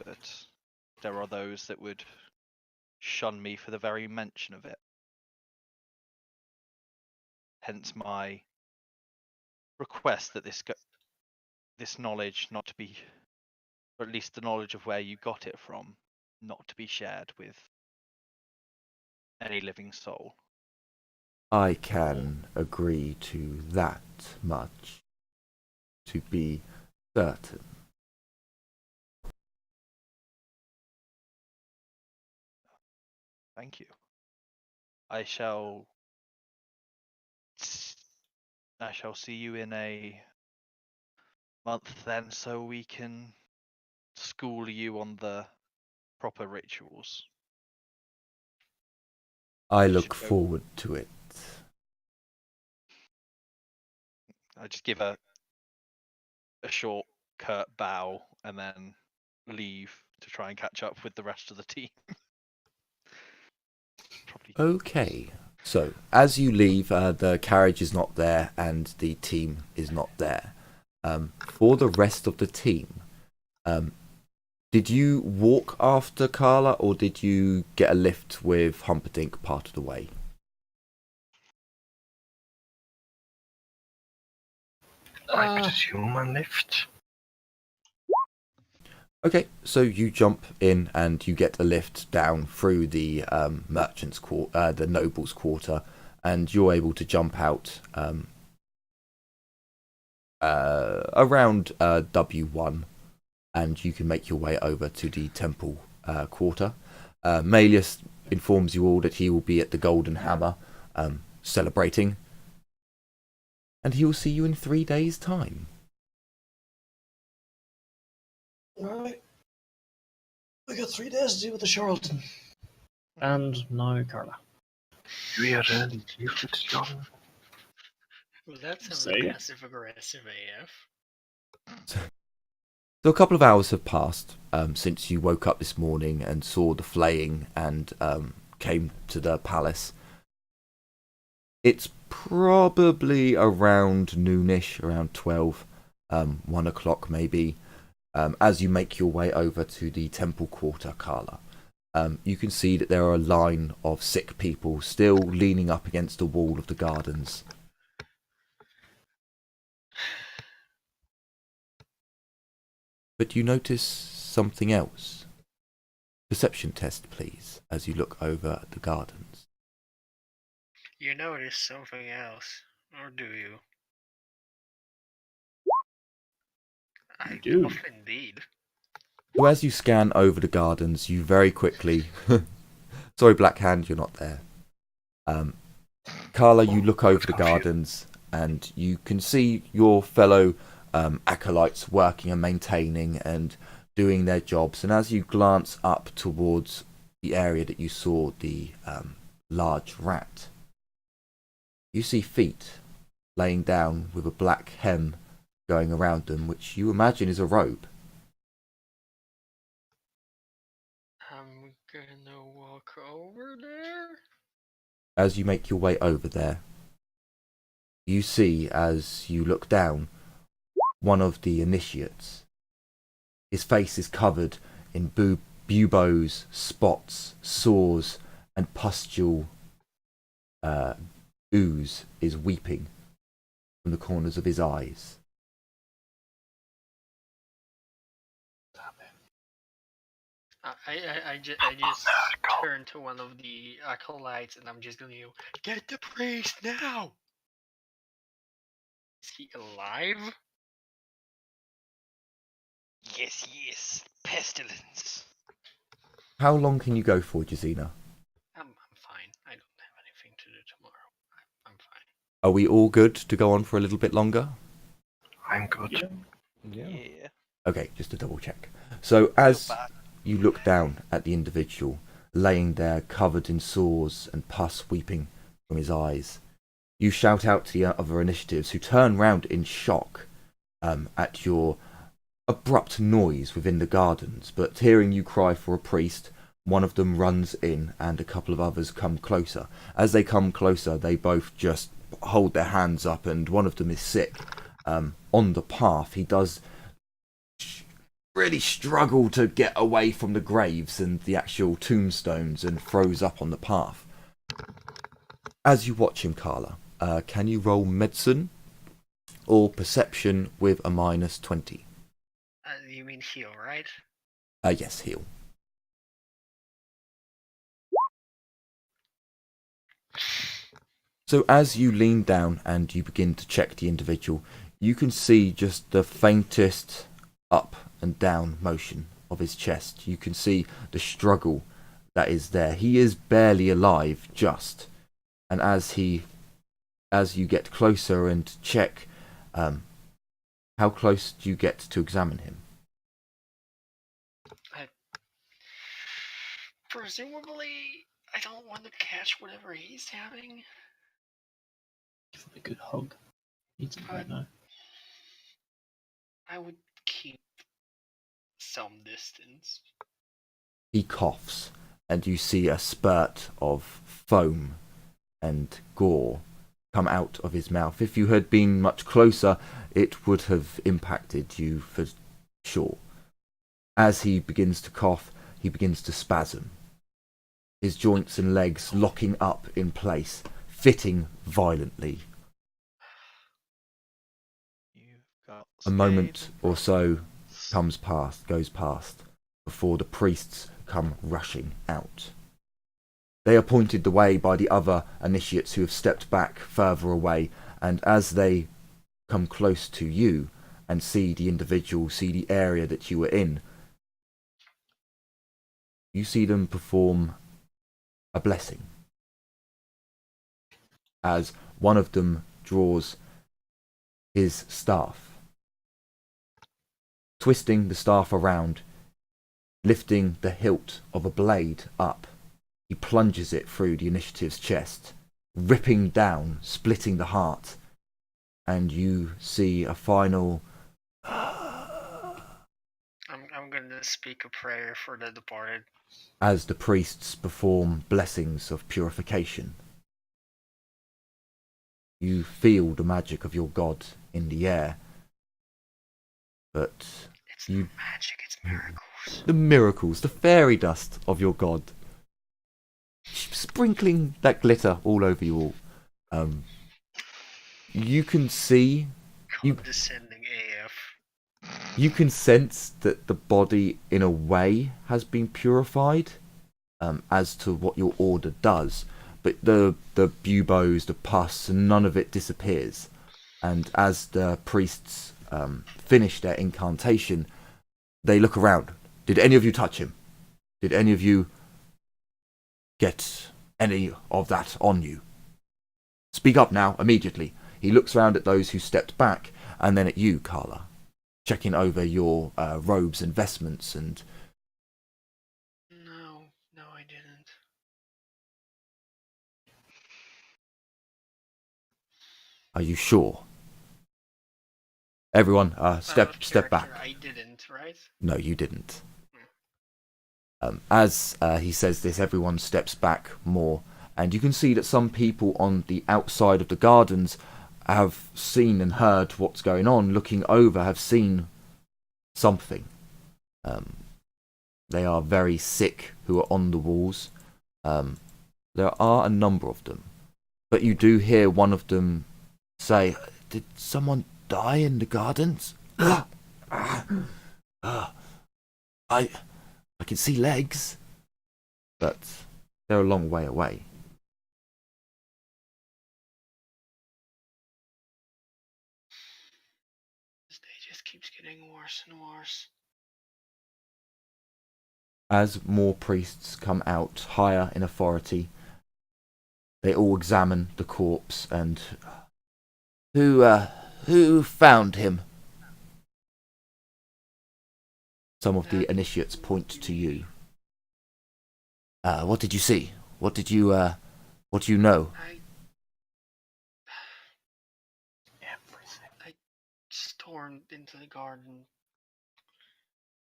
But there are those that would shun me for the very mention of it. Hence my request that this knowledge not to be, or at least the knowledge of where you got it from, not to be shared with any living soul. I can agree to that much, to be certain. Thank you. I shall see you in a month then, so we can school you on the proper rituals. I You look should go. forward to it. I just give a short, curt bow and then leave to try and catch up with the rest of the team. Probably. Okay, so as you leave, the carriage is not there and the team is not there. For the rest of the team, did you walk after Carla or did you get a lift with Humperdinck part of the way? I would assume a lift. Okay, so you jump in and you get a lift down through the merchant's quarter, the noble's quarter, and you're able to jump out around W1, and you can make your way over to the temple quarter. Malleus informs you all that he will be at the Golden Hammer celebrating, and he will see you in 3 days' time. Alright. We got 3 days to deal with the charlatan. And now Carla. We are ready to use it, John. Well, that sounds Say. passive aggressive AF. So a couple of hours have passed since you woke up this morning and saw the flaying and came to the palace. It's probably around noonish, around 12, 1 o'clock maybe, as you make your way over to the temple quarter, Carla. You can see that there are a line of sick people still leaning up against the wall of the gardens. But you notice something else. Perception test, please, as you look over at the gardens. You notice something else, or do you? I do. indeed. So as you scan over the gardens, you very quickly... Sorry, Blackhand, you're not there. Carla, you look over the gardens and you can see your fellow acolytes working and maintaining and doing their jobs. And as you glance up towards the area that you saw the large rat, you see feet laying down with a black hem going around them, which you imagine is a robe. I'm gonna walk over there. As you make your way over there, you see, as you look down, one of the initiates. His face is covered in buboes, spots, sores, and pustule ooze is weeping from the corners of his eyes. I just turn to one of the acolytes and I'm just gonna yell, "Get the priest now!" Is he alive? Yes, pestilence. How long can you go for, Jazina? I'm fine. I don't have anything to do tomorrow. I'm fine. Are we all good to go on for a little bit longer? I'm good. Yeah. Okay, just to double check. So as you look down at the individual laying there covered in sores and pus weeping from his eyes, you shout out to the other initiatives who turn round in shock at your abrupt noise within the gardens, but hearing you cry for a priest, one of them runs in and a couple of others come closer. As they come closer, they both just hold their hands up and one of them is sick. On the path, he does really struggle to get away from the graves and the actual tombstones and throws up on the path. As you watch him, Carla, can you roll medicine or perception with a -20? You mean heal, right? Yes, heal. So as you lean down and you begin to check the individual, you can see just the faintest up and down motion of his chest. You can see the struggle that is there. He is barely alive, just. And as you get closer and check, how close do you get to examine him? Presumably, I don't want to catch whatever he's having. Give him a good hug. Needs it right now. I would keep some distance. He coughs, and you see a spurt of foam and gore come out of his mouth. If you had been much closer, it would have impacted you for sure. As he begins to cough, he begins to spasm. His joints and legs locking up in place, fitting violently. A moment or so goes past, before the priests come rushing out. They are pointed the way by the other initiates who have stepped back further away, and as they come close to you and see the individual, see the area that you were in, you see them perform a blessing. As one of them draws his staff, twisting the staff around, lifting the hilt of a blade up, he plunges it through the initiative's chest, ripping down, splitting the heart, and you see a final... I'm going to speak a prayer for the departed. As the priests perform blessings of purification. You feel the magic of your god in the air, but it's not magic, it's miracles. The miracles, the fairy dust of your god, sprinkling that glitter all over you all. You can see, Condescending AF. You can sense that the body, in a way, has been purified, as to what your order does. But the buboes, the pus, none of it disappears. And as the priests finish their incantation, they look around. Did any of you touch him? Did any of you get any of that on you? Speak up now, immediately. He looks round at those who stepped back, and then at you, Carla, checking over your robes and vestments and... No, I didn't. Are you sure? Everyone, step back. I didn't, right? No, you didn't. As he says this, everyone steps back more, and you can see that some people on the outside of the gardens have seen and heard what's going on, looking over, have seen something. They are very sick who are on the walls. There are a number of them, but you do hear one of them say, "Did someone die in the gardens? I can see legs, but they're a long way away." This day just keeps getting worse and worse. As more priests come out higher in authority, they all examine the corpse and... Who found him? Some of the initiates point to you. What did you see? What do you know? I stormed into the garden,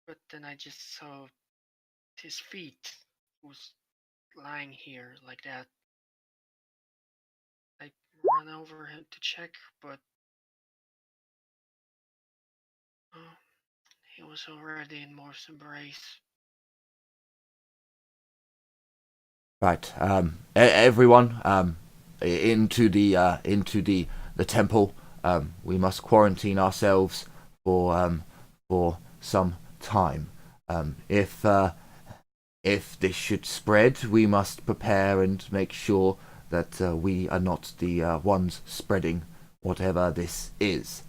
but then I just saw his feet was lying here like that. I ran over him to check, but he was already in Morse embrace. Right, everyone, into the temple. We must quarantine ourselves for some time. If this should spread, we must prepare and make sure that we are not the ones spreading whatever this is.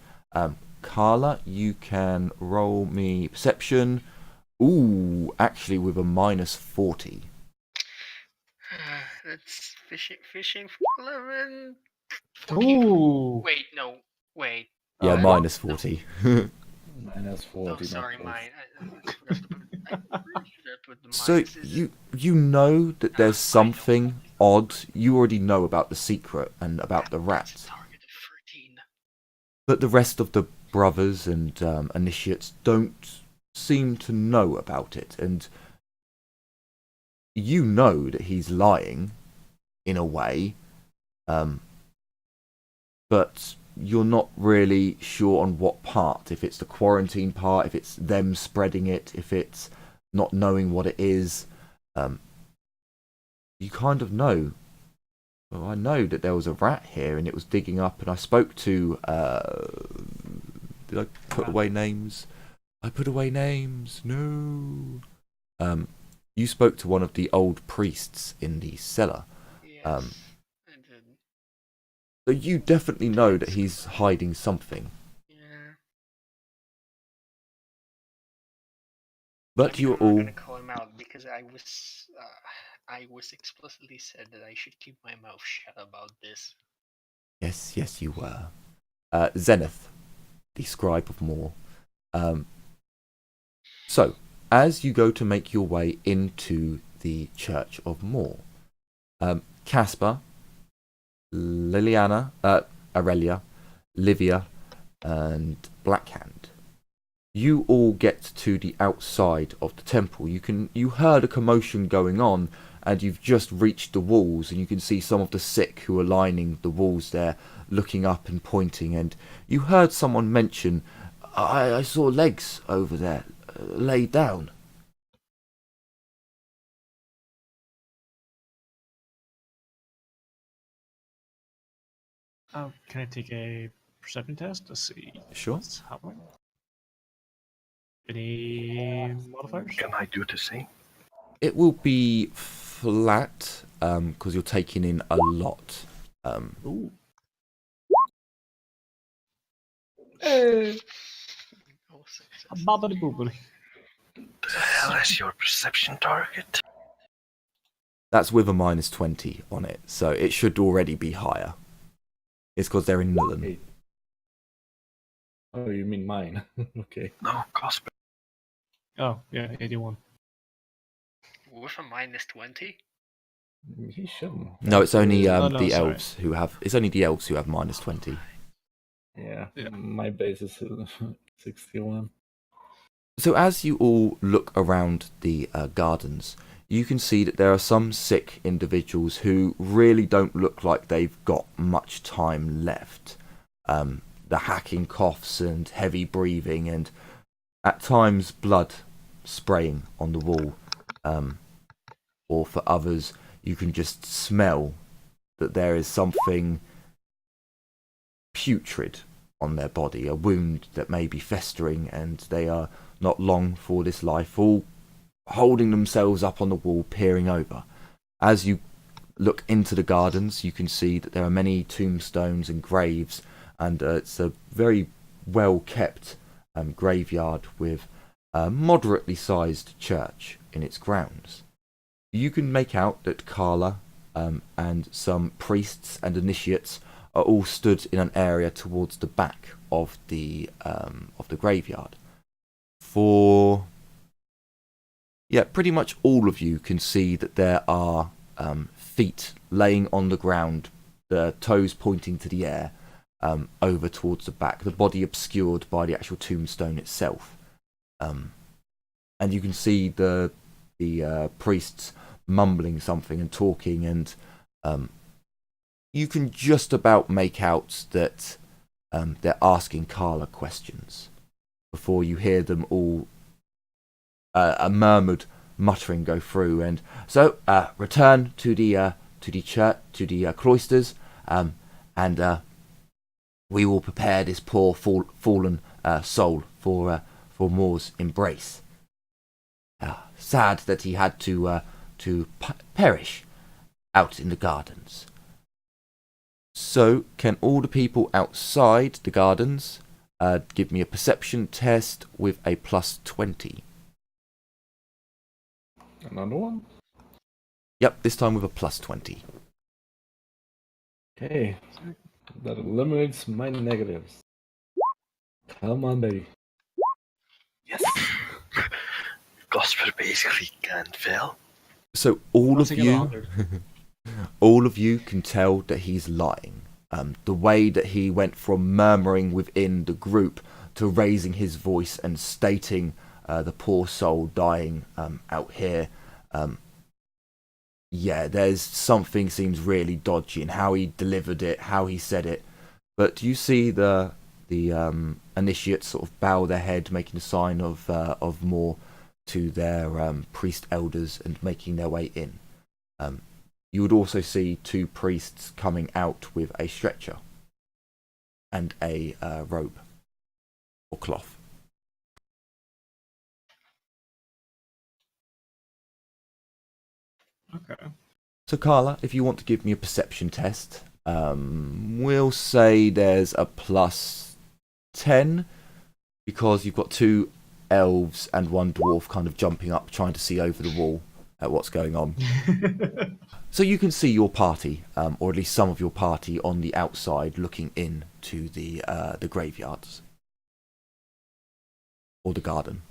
Carla, you can roll me perception. Ooh, actually with a -40. That's fishing for 11. 14. Ooh. Wait, no. Wait. Yeah, Oh. -40. -40. Oh, sorry, not mine. I forgot to put, I really should have put the So minuses. you know that there's I know. something odd. You already know about the secret and about the That's rat. a target of 13. But the rest of the brothers and initiates don't seem to know about it, and you know that he's lying in a way, but you're not really sure on what part. If it's the quarantine part, if it's them spreading it, if it's not knowing what it is. You kind of know. Well, I know that there was a rat here and it was digging up, and I spoke to did I put away names? I put away names. No. You spoke to one of the old priests in the cellar. Yes, I did. So you definitely know that he's hiding something. Yeah. But I'm you're not all gonna call him out because I was explicitly said that I should keep my mouth shut about this. Yes, you were. Zenith, the scribe of Mor. So, as you go to make your way into the Church of Mor, Caspar, Liliana, Aurelia, Livia, and Blackhand, you all get to the outside of the temple. You heard a commotion going on, and you've just reached the walls, and you can see some of the sick who are lining the walls there, looking up and pointing. And you heard someone mention, I saw legs over there, laid down. Can I take a perception test to see Sure. what's happening? Any modifiers? Can I do the same? It will be flat, because you're taking in a lot. Ooh. Oh, success. Bobbity boobity. The hell is your perception target? That's with a -20 on it, so it should already be higher. It's because they're in Nullen. Hey. Oh, you mean mine? Okay. No, Cosper. Oh, yeah, 81. With a -20? He shouldn't. No, it's only no, the sorry. elves who have. It's only the elves who have -20. Yeah, Yeah. my base is 61. So as you all look around the gardens, you can see that there are some sick individuals who really don't look like they've got much time left. The hacking coughs and heavy breathing, and at times blood spraying on the wall. Or for others, you can just smell that there is something putrid on their body, a wound that may be festering, and they are not long for this life, all holding themselves up on the wall, peering over. As you look into the gardens, you can see that there are many tombstones and graves, and it's a very well kept graveyard with a moderately sized church in its grounds. You can make out that Carla and some priests and initiates are all stood in an area towards the back of the graveyard. Pretty much all of you can see that there are feet laying on the ground, the toes pointing to the air, over towards the back, the body obscured by the actual tombstone itself. And you can see the priests mumbling something and talking, and you can just about make out that they're asking Carla questions before you hear them all a murmured muttering go through. And so return to the church, to the cloisters. and we will prepare this poor fallen soul for Mor's embrace. Sad that he had to perish out in the gardens. So, can all the people outside the gardens give me a perception test with a +20? Another one? Yep, this time with a +20. Okay. That eliminates my negatives. Come on, baby. Yes. Gosper basically can't fail. So all Once of I get you, 100. all of you can tell that he's lying. The way that he went from murmuring within the group to raising his voice and stating the poor soul dying out here. Yeah, there's something seems really dodgy in how he delivered it, how he said it. But you see the initiates sort of bow their head, making a sign of more to their priest elders and making their way in. You would also see 2 priests coming out with a stretcher and a robe or cloth. Okay. So Carla, if you want to give me a perception test, we'll say there's a +10 because you've got 2 elves and 1 dwarf kind of jumping up, trying to see over the wall at what's going on. So you can see your party, or at least some of your party, on the outside looking in to the graveyards or the garden.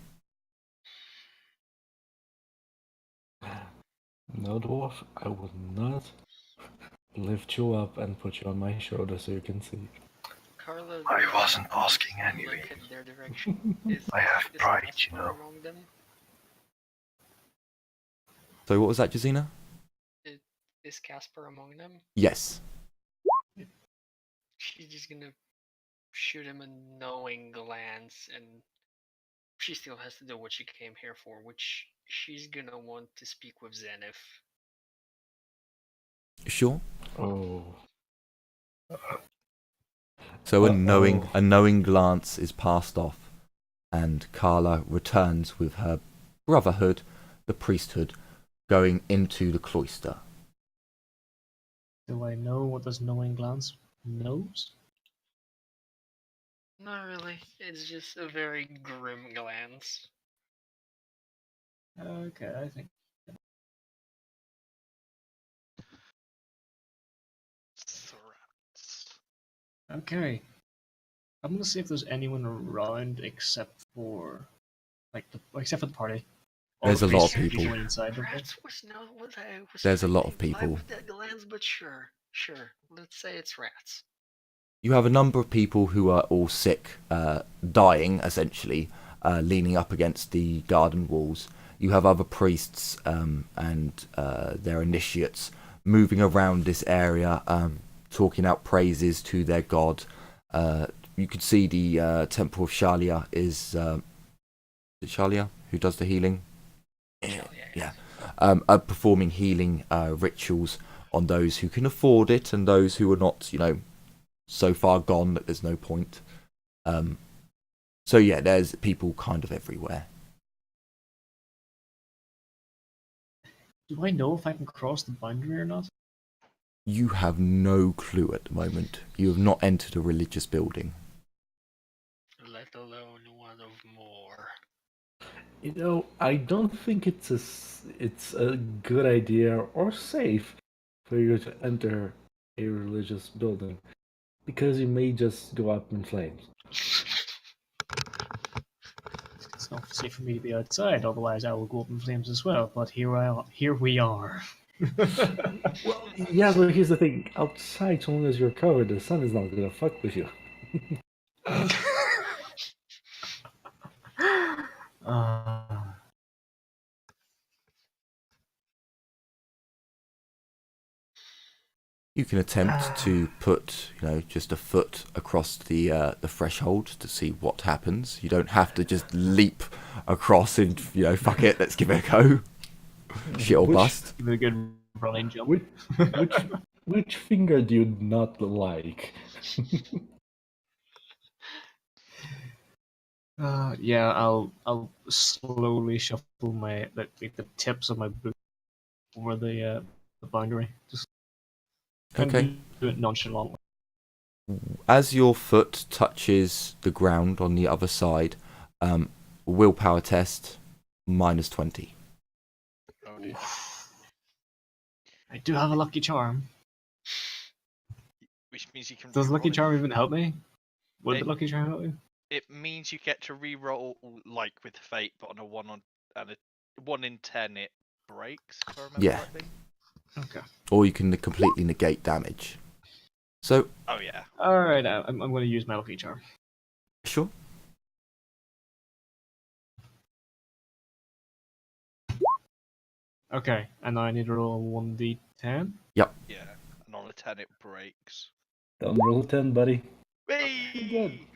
No, dwarf, I would not lift you up and put you on my shoulder so you can see. Carla, I wasn't asking look anyway. at their direction. I have Is pride, Casper you know. among them? So what was that, Jazina? Is Casper among them? Yes. She's just gonna shoot him a knowing glance, and she still has to do what she came here for, which she's gonna want to speak with Zenith. Sure. Oh. So a knowing glance is passed off, and Carla returns with her brotherhood, the priesthood, going into the cloister. Do I know what this knowing glance knows? Not really. It's just a very grim glance. Okay, I think. Threats. Okay. I'm gonna see if there's anyone around except for the party. All There's the a lot of priests are people. usually inside, don't they? Rats was not what I was. There's a lot of trying to imply people. with that glance, but sure. Let's say it's rats. You have a number of people who are all sick, dying, essentially, leaning up against the garden walls. You have other priests and their initiates moving around this area, talking out praises to their god. You could see the Temple of Shalia is it Shalia who does the healing? Yeah. Performing healing rituals on those who can afford it and those who are not, so far gone that there's no point. So yeah, there's people kind of everywhere. Do I know if I can cross the boundary or not? You have no clue at the moment. You have not entered a religious building. Let alone one of more. I don't think it's a good idea or safe for you to enter a religious building because you may just go up in flames. It's not safe for me to be outside, otherwise I will go up in flames as well. But here we are. Well, yeah, but here's the thing: outside, so long as you're covered, the sun is not gonna fuck with you. You can attempt to put, just a foot across the threshold to see what happens. You don't have to just leap across and, fuck it, let's give it a go. Shit or bust. Give it a good running jump. Which finger do you not like? Yeah, I'll slowly shuffle my like the tips of my boot over the boundary. Just kind Okay. of do it nonchalantly. As your foot touches the ground on the other side, willpower test -20. Oh dear. I do have a lucky charm. Which means you can Does lucky reroll it. charm even help me? Would It- the lucky charm help me? It means you get to reroll like with fate, but on a 1 in 10 it breaks. If I remember Yeah. correctly. Okay. Or you can completely negate damage. So, Oh yeah. All right, I'm going to use my lucky charm. sure. Okay, and now I need to roll 1d10. Yeah. And on a 10 it breaks. Don't roll 10, buddy. Whee!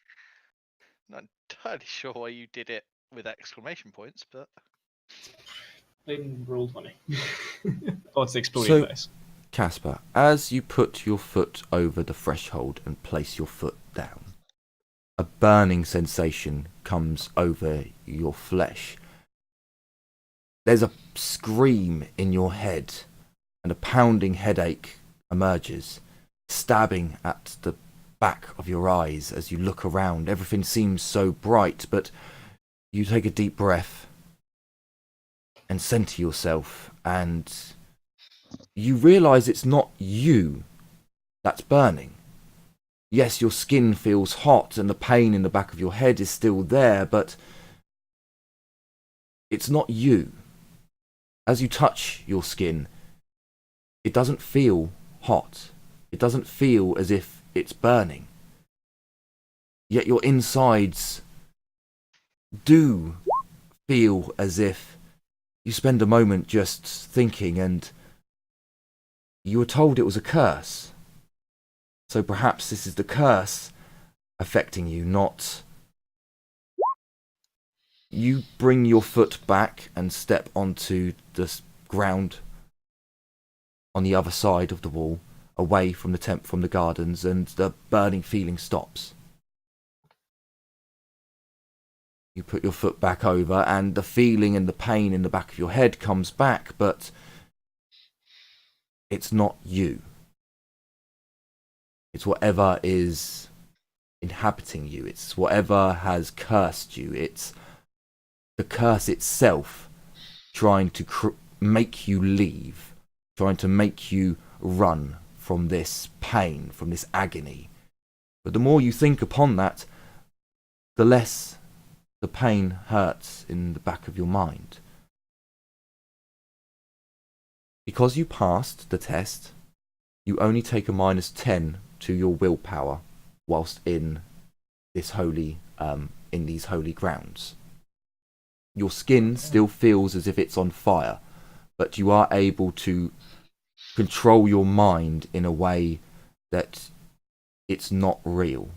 Not entirely sure why you did it with exclamation points, but I didn't roll 20. Oh, it's the exploding So- dice. Casper, as you put your foot over the threshold and place your foot down, a burning sensation comes over your flesh. There's a scream in your head, and a pounding headache emerges, stabbing at the back of your eyes as you look around. Everything seems so bright, but you take a deep breath and center yourself, and you realize it's not you that's burning. Yes, your skin feels hot and the pain in the back of your head is still there, but it's not you. As you touch your skin, it doesn't feel hot. It doesn't feel as if it's burning. Yet your insides do feel as if you spend a moment just thinking, and you were told it was a curse. So perhaps this is the curse affecting you, not... You bring your foot back and step onto the ground on the other side of the wall, away from the gardens, and the burning feeling stops. You put your foot back over, and the feeling and the pain in the back of your head comes back, but it's not you. It's whatever is inhabiting you. It's whatever has cursed you. It's the curse itself trying to make you leave, trying to make you run from this pain, from this agony. But the more you think upon that, the less the pain hurts in the back of your mind. Because you passed the test, you only take a -10 to your willpower whilst in this in these holy grounds. Your skin still feels as if it's on fire, but you are able to control your mind in a way that it's not real.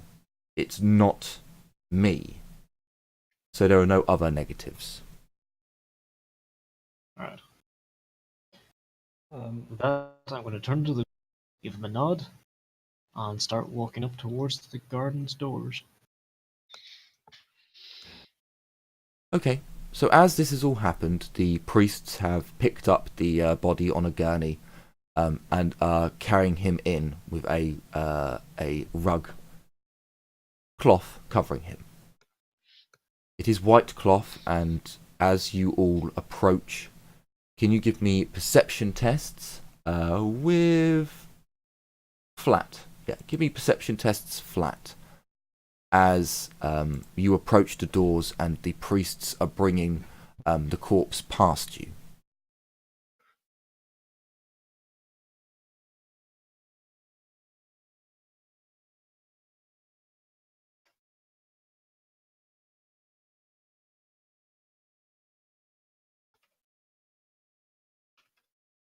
It's not me. So there are no other negatives. Alright. With that, I'm going to turn to the... give him a nod, and start walking up towards the garden's doors. Okay, so as this has all happened, the priests have picked up the body on a gurney and are carrying him in with a rug cloth covering him. It is white cloth, and as you all approach, can you give me perception tests with flat? Yeah, give me perception tests flat. As you approach the doors and the priests are bringing the corpse past you.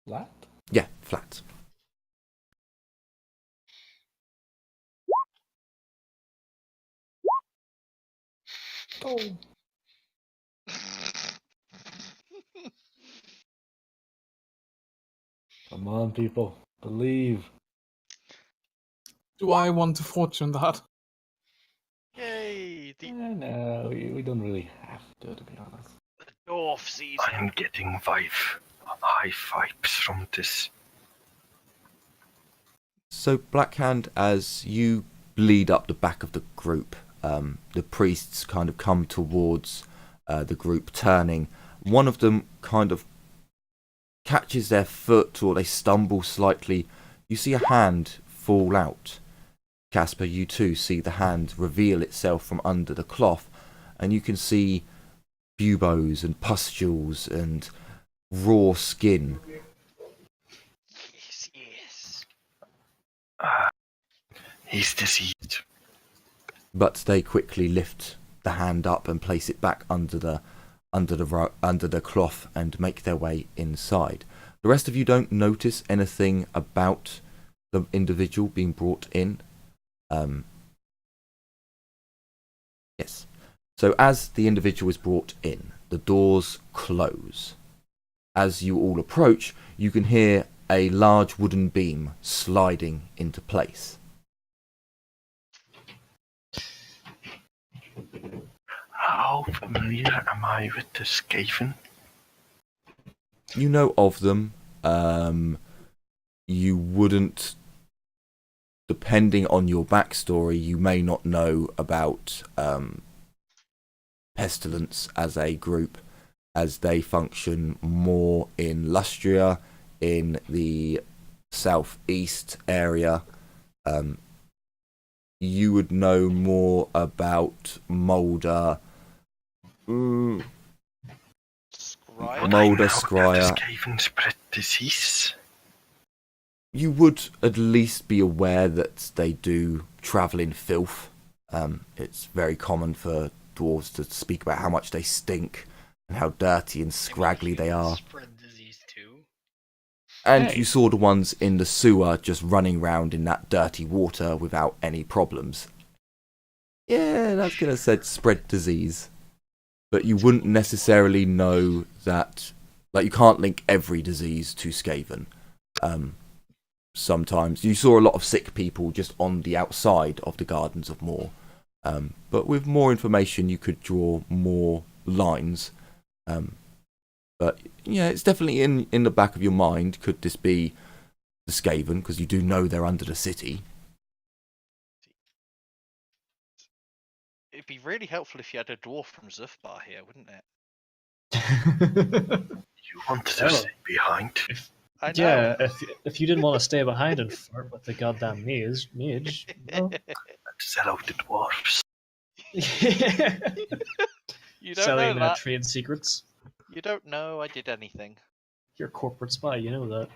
Flat? Yeah, flat. Oh. Come on, people. Believe. Do I want to fortune that? Yay! The No, we don't really have to be honest. dwarf sees I'm him. getting high vibes from this. So, Blackhand, as you lead up the back of the group, the priests kind of come towards the group, turning. One of them kind of catches their foot, or they stumble slightly. You see a hand fall out. Casper, you too see the hand reveal itself from under the cloth, and you can see buboes and pustules and raw skin. Yes, yes. He's deceased. But they quickly lift the hand up and place it back under the cloth and make their way inside. The rest of you don't notice anything about the individual being brought in. Yes. So as the individual is brought in, the doors close. As you all approach, you can hear a large wooden beam sliding into place. How familiar am I with the Skaven? You know of them. You wouldn't, depending on your backstory, you may not know about Pestilence as a group, as they function more in Lustria, in the southeast area. You would know more about Mulder. Scryer? Would I Mulder, know Scryer. that the Skaven spread disease? You would at least be aware that they do travel in filth. It's very common for dwarves to speak about how much they stink and how dirty and scraggly they are. Spread disease too. And Hey. you saw the ones in the sewer just running around in that dirty water without any problems. Yeah, that's going to say spread disease. But you wouldn't necessarily know that, like, you can't link every disease to Skaven. Sometimes you saw a lot of sick people just on the outside of the Gardens of Moor. But with more information, you could draw more lines. But yeah, it's definitely in the back of your mind. Could this be the Skaven? Because you do know they're under the city. It'd be really helpful if you had a dwarf from Zufbar here, wouldn't it? You wanted to Oh. stay behind. I know. Yeah, if you didn't want to stay behind and flirt with the goddamn mage, well, Sell out the dwarfs. You don't selling know that. trade secrets. You don't know I did anything. You're a corporate spy, you know that.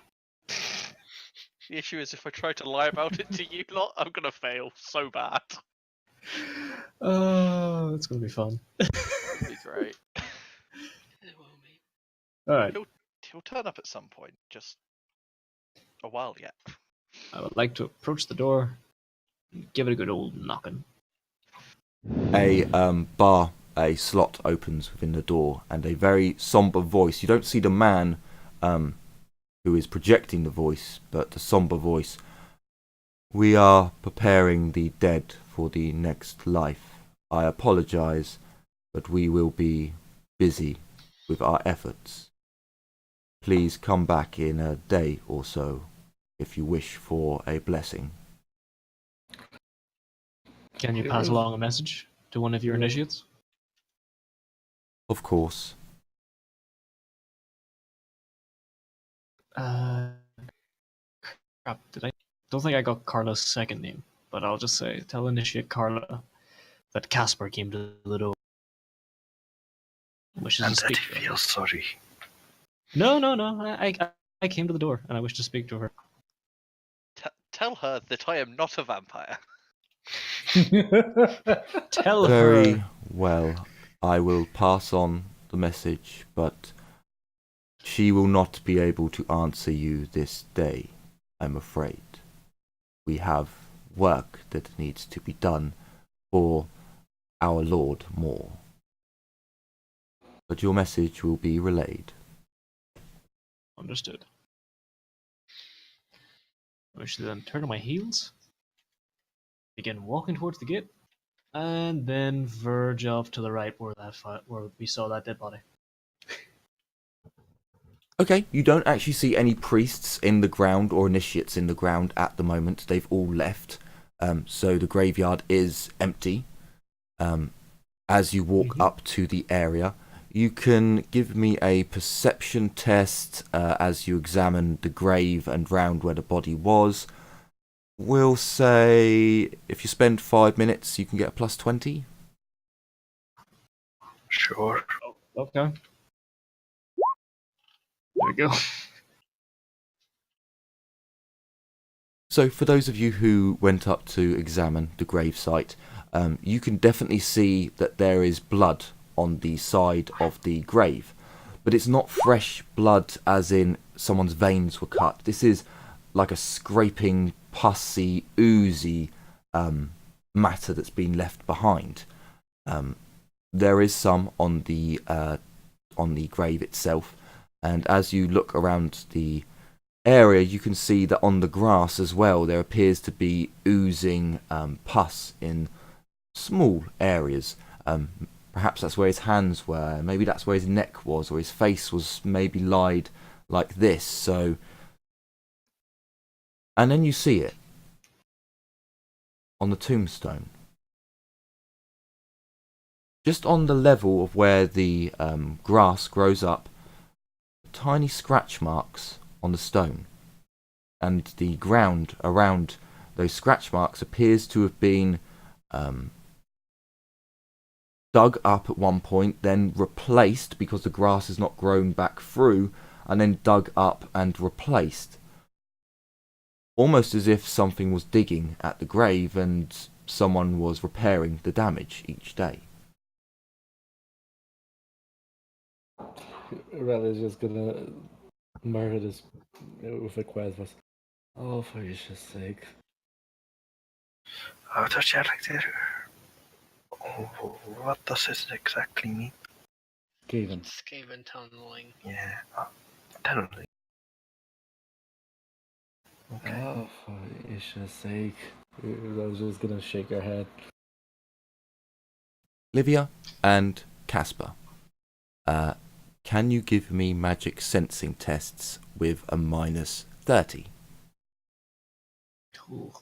The issue is if I try to lie about it to you lot, I'm gonna fail so bad. Oh, it's gonna be fun. It'd be great. It will be. All right, He'll turn up at some point, just a while yet. I would like to approach the door, and give it a good old knocking. A slot opens within the door, and a very somber voice. You don't see the man who is projecting the voice, but the somber voice. We are preparing the dead for the next life. I apologize, but we will be busy with our efforts. Please come back in a day or so if you wish for a blessing. Can you pass along a message to one of your initiates? Of course. Crap, I don't think I got Carla's second name, but I'll just say, tell Initiate Carla that Casper came to the door. Wishes And to that speak he to her. feels sorry. No. I came to the door and I wish to speak to her. Tell her that I am not a vampire. Tell Very her. well. I will pass on the message, but she will not be able to answer you this day, I'm afraid. We have work that needs to be done for our Lord Moore. But your message will be relayed. Understood. I should then turn on my heels begin walking towards the gate, and then verge off to the right where we saw that dead body. Okay, you don't actually see any priests in the ground or initiates in the ground at the moment. They've all left. So the graveyard is empty. As you walk up to the area, you can give me a perception test as you examine the grave and round where the body was. We'll say if you spend 5 minutes, you can get a plus 20. Sure. Oh, okay. There we go. So for those of you who went up to examine the gravesite, you can definitely see that there is blood on the side of the grave. But it's not fresh blood as in someone's veins were cut. This is like a scraping, pussy, oozy matter that's been left behind. There is some on the grave itself, and as you look around the area, you can see that on the grass as well there appears to be oozing pus in small areas. Perhaps that's where his hands were, maybe that's where his neck was, or his face was maybe lied like this. So, and then you see it on the tombstone, just on the level of where the grass grows up, tiny scratch marks on the stone, and the ground around those scratch marks appears to have been dug up at one point, then replaced because the grass has not grown back through, and then dug up and replaced. Almost as if something was digging at the grave and someone was repairing the damage each day. Rel is just gonna murder this with a quiet voice. Oh, for your sake. Out of character. What does it exactly mean? Skaven. Skaven tunneling. Yeah, tunneling. Okay. Oh, for your sake. I was just gonna shake her head. Livia and Casper, can you give me magic sensing tests with a minus 30? Cool.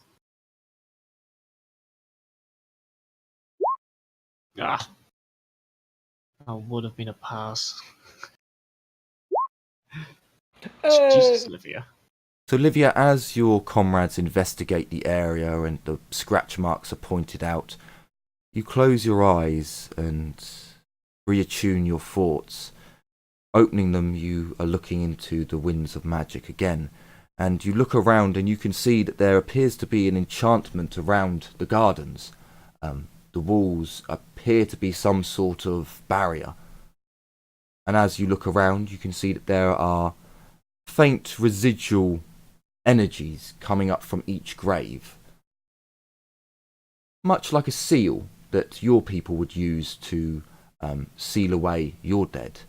Ah. That would have been a pass. Jesus, Livia. So Livia, as your comrades investigate the area and the scratch marks are pointed out, you close your eyes and reattune your thoughts. Opening them, you are looking into the winds of magic again, and you look around and you can see that there appears to be an enchantment around the gardens. The walls appear to be some sort of barrier, and as you look around you can see that there are faint residual energies coming up from each grave, much like a seal that your people would use to seal away your dead,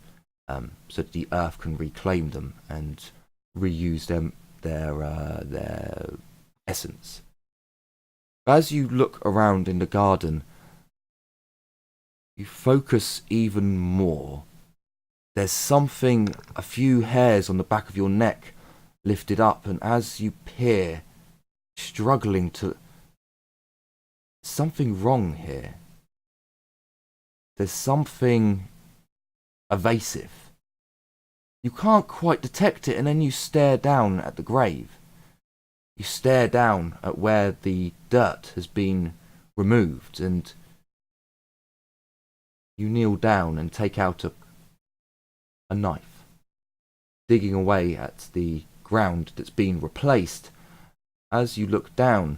so that the earth can reclaim them and reuse their essence. As you look around in the garden, you focus even more. There's something, a few hairs on the back of your neck lifted up, and as you peer, struggling to... Something wrong here. There's something evasive. You can't quite detect it, and then you stare down at the grave. You stare down at where the dirt has been removed, and you kneel down and take out a knife, digging away at the ground that's been replaced. As you look down,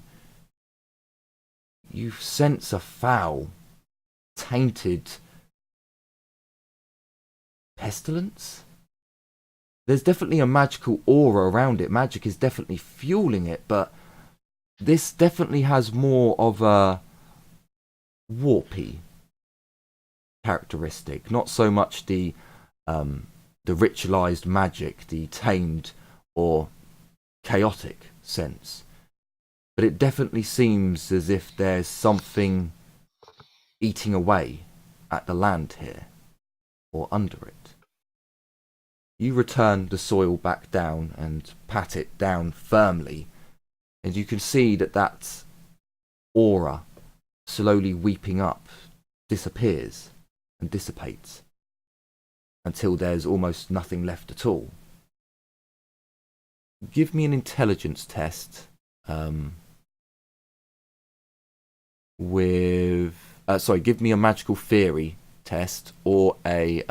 you sense a foul, tainted pestilence. There's definitely a magical aura around it. Magic is definitely fueling it, but this definitely has more of a warpy characteristic, not so much the ritualized magic, the tamed or chaotic sense. but it definitely seems as if there's something eating away at the land here, or under it. You return the soil back down and pat it down firmly, and you can see that aura slowly weeping up disappears and dissipates until there's almost nothing left at all. Give me an intelligence test give me a magical theory test or a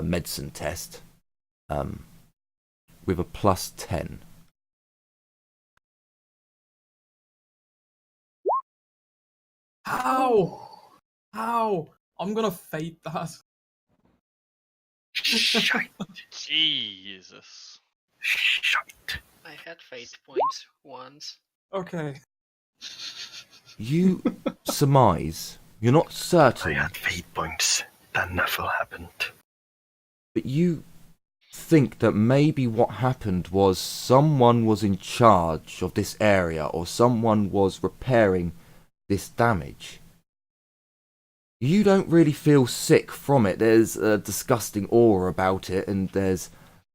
medicine test with a +10. How? How? I'm gonna fate that. Shite. Jesus. Shite. I had fate points once. Okay. You surmise, you're not I certain, had fate points. That never happened. but you think that maybe what happened was someone was in charge of this area or someone was repairing this damage. You don't really feel sick from it. There's a disgusting aura about it,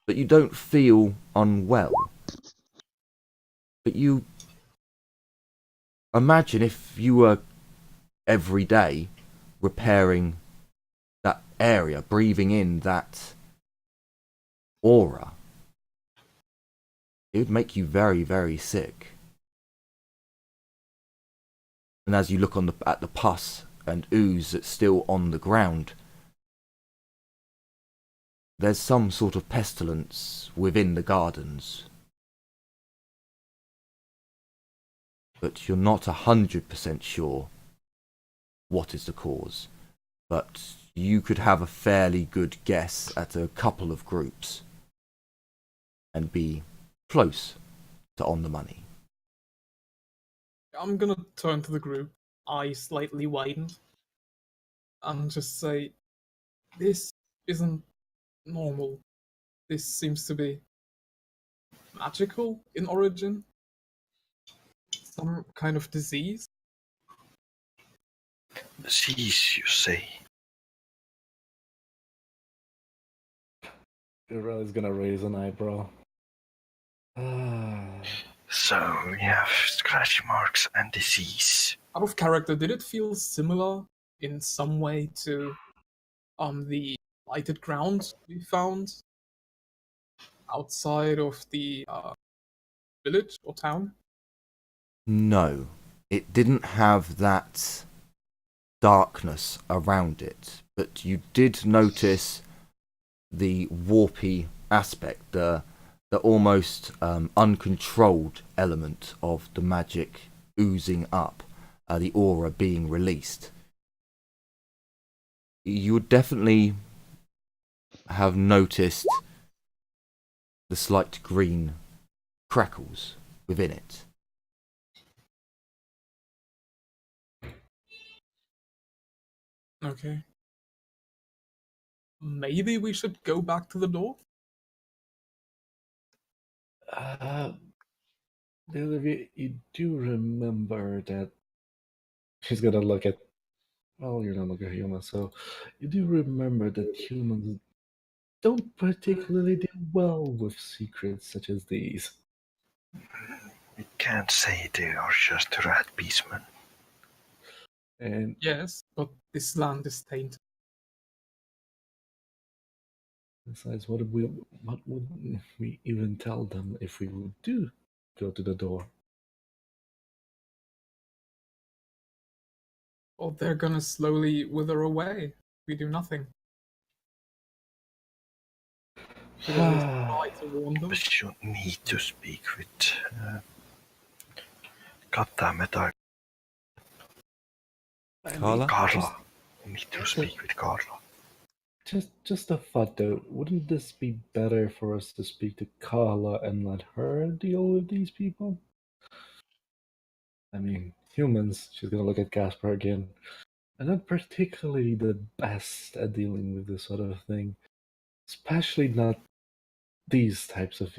but you don't feel unwell. But you imagine if you were every day repairing that area, breathing in that aura, it would make you very, very sick. And as you look at the pus and ooze that's still on the ground, there's some sort of pestilence within the gardens. But you're not 100% sure what is the cause. But you could have a fairly good guess at a couple of groups and be close to on the money. I'm gonna turn to the group, eyes slightly widened, and just say, this isn't normal. This seems to be magical in origin. Some kind of disease. Disease, you say? Ura is gonna raise an eyebrow. So we have scratch marks and disease. Out of character, did it feel similar in some way to the lighted ground we found outside of the village or town? No, it didn't have that darkness around it, but you did notice the warpy aspect, the almost uncontrolled element of the magic oozing up, the aura being released. You would definitely have noticed the slight green crackles within it. Okay. Maybe we should go back to the door? Olivia, you do remember that she's gonna look at. Well, you're not looking at humans, so you do remember that humans don't particularly do well with secrets such as these. We can't say they are just rat beastmen. And Yes, but this land is tainted. besides, what would we even tell them if we do go to the door? Or they're gonna slowly wither away. We do nothing. Should at least try to warn them. But you need to speak with. God damn it, Carla? Carla. You need to speak with Carla. Just a thought though, wouldn't this be better for us to speak to Carla and let her deal with these people? I mean, humans, she's gonna look at Casper again, are not particularly the best at dealing with this sort of thing. Especially not these types of...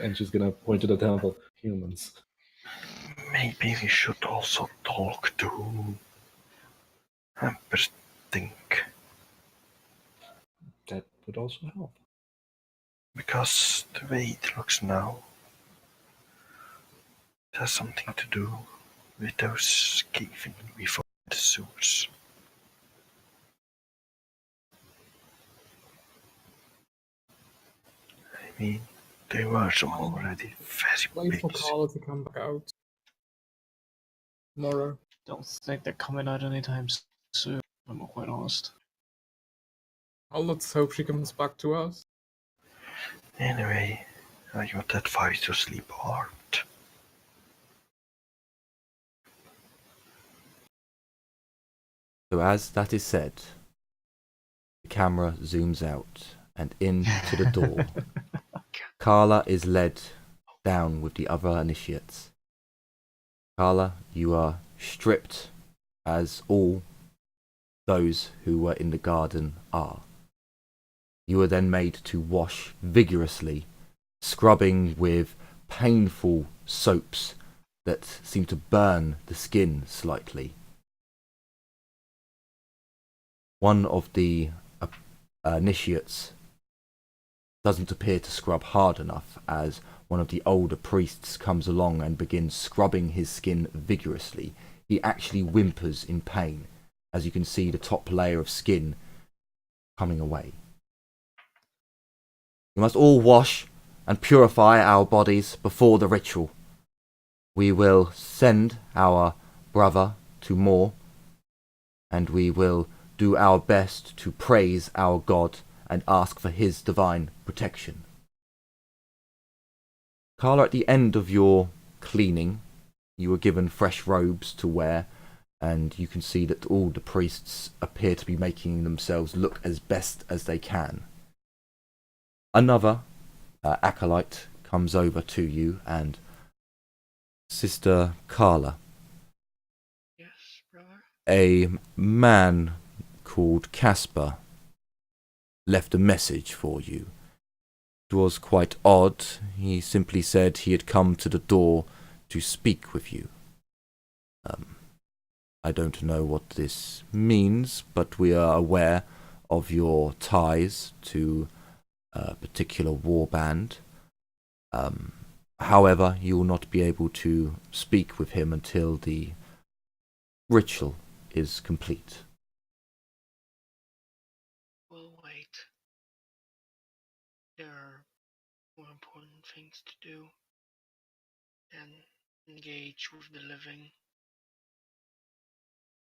And she's gonna point to the temple. Humans. Maybe we should also talk to Hamperstink, That would also help. because the way it looks now, it has something to do with those caving we found in the sewers. I mean, they were some already very Wait for big. Carla to come back out. Tomorrow. Don't think they're coming out anytime soon, I'm quite honest. Well, let's hope she comes back to us. Anyway, I would advise to sleep armed. So as that is said, the camera zooms out and into the door. Carla is led down with the other initiates. Carla, you are stripped as all those who were in the garden are. You are then made to wash vigorously, scrubbing with painful soaps that seem to burn the skin slightly. One of the initiates doesn't appear to scrub hard enough, as one of the older priests comes along and begins scrubbing his skin vigorously. He actually whimpers in pain, as you can see the top layer of skin coming away. We must all wash and purify our bodies before the ritual. We will send our brother to Mor, and we will do our best to praise our God and ask for his divine protection. Carla, at the end of your cleaning, you were given fresh robes to wear, and you can see that all the priests appear to be making themselves look as best as they can. Another acolyte comes over to you, and Sister Carla, Yes, brother? a man called Casper left a message for you. It was quite odd. He simply said he had come to the door to speak with you. I don't know what this means, but we are aware of your ties to a particular warband. However, you will not be able to speak with him until the ritual is complete. We'll wait. There are more important things to do than engage with the living.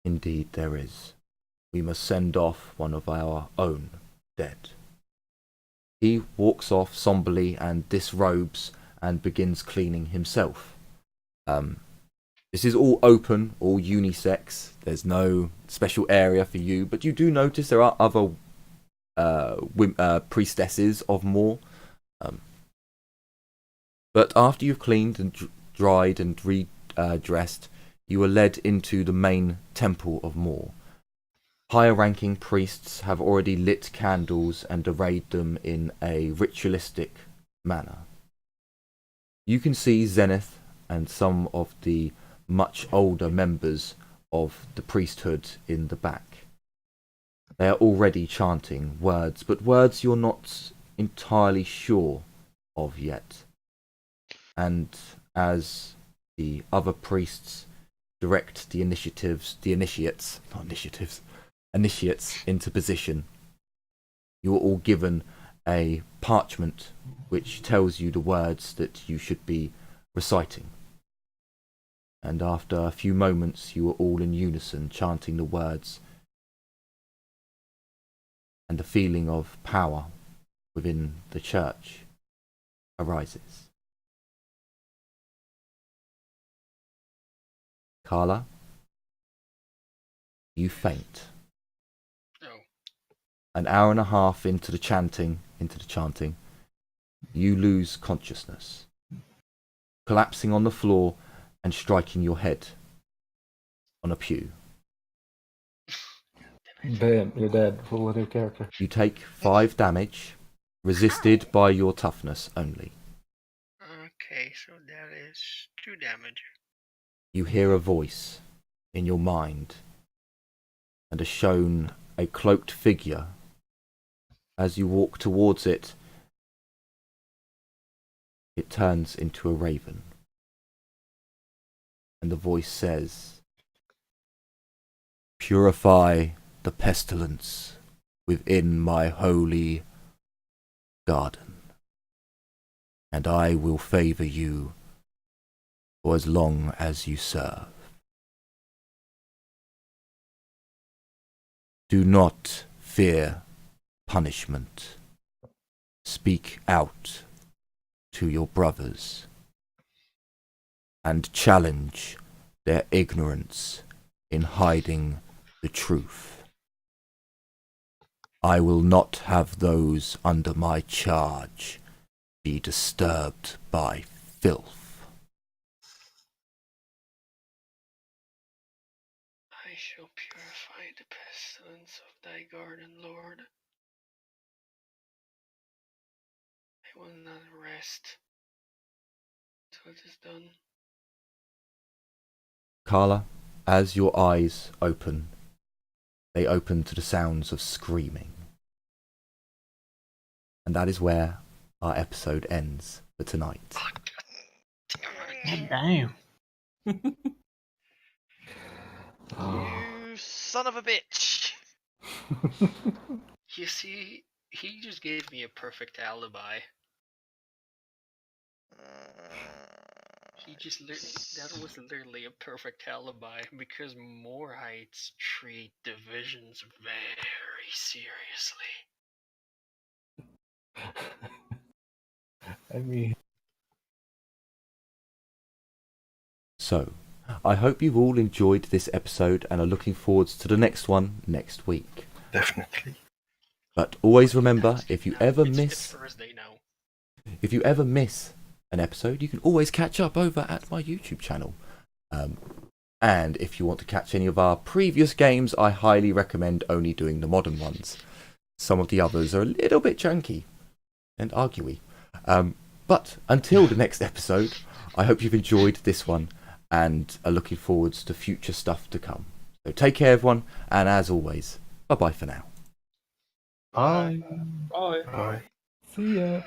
Indeed there is. We must send off one of our own dead. He walks off somberly and disrobes and begins cleaning himself. This is all open, all unisex. There's no special area for you, but you do notice there are other priestesses of Mor. But after you've cleaned and dried and redressed, you are led into the main temple of Mor. Higher ranking priests have already lit candles and arrayed them in a ritualistic manner. You can see Zenith and some of the much older members of the priesthood in the back. They are already chanting words, but words you're not entirely sure of yet. And as the other priests direct the initiates into position, you are all given a parchment which tells you the words that you should be reciting. And after a few moments, you are all in unison chanting the words, and the feeling of power within the church arises. Carla, you faint. Oh. An hour and a half into the chanting, you lose consciousness, collapsing on the floor and striking your head on a pew. Bam, you're dead. Full of new character. You take 5 damage, resisted by your toughness only. Okay, so that is 2 damage. You hear a voice in your mind and are shown a cloaked figure. As you walk towards it, it turns into a raven. And the voice says, "Purify the pestilence within my holy garden, and I will favour you for as long as you serve. Do not fear punishment. Speak out to your brothers and challenge their ignorance in hiding the truth. I will not have those under my charge be disturbed by filth." I shall purify the pestilence of thy garden, Lord. I will not rest till it is done. Carla, as your eyes open, they open to the sounds of screaming. And that is where our episode ends for tonight. Damn. You son of a bitch! You see, he just gave me a perfect alibi. That was literally a perfect alibi because Morhites treat divisions very seriously. I mean, So, I hope you've all enjoyed this episode and are looking forward to the next one next week. Definitely. But always remember, if you Now, ever it's miss Thursday now. an episode, you can always catch up over at my YouTube channel. And if you want to catch any of our previous games, I highly recommend only doing the modern ones. Some of the others are a little bit junky and arguey. But until the next episode, I hope you've enjoyed this one and are looking forward to future stuff to come. So take care, everyone, and as always, bye-bye for now. Bye. Bye. Bye. see ya.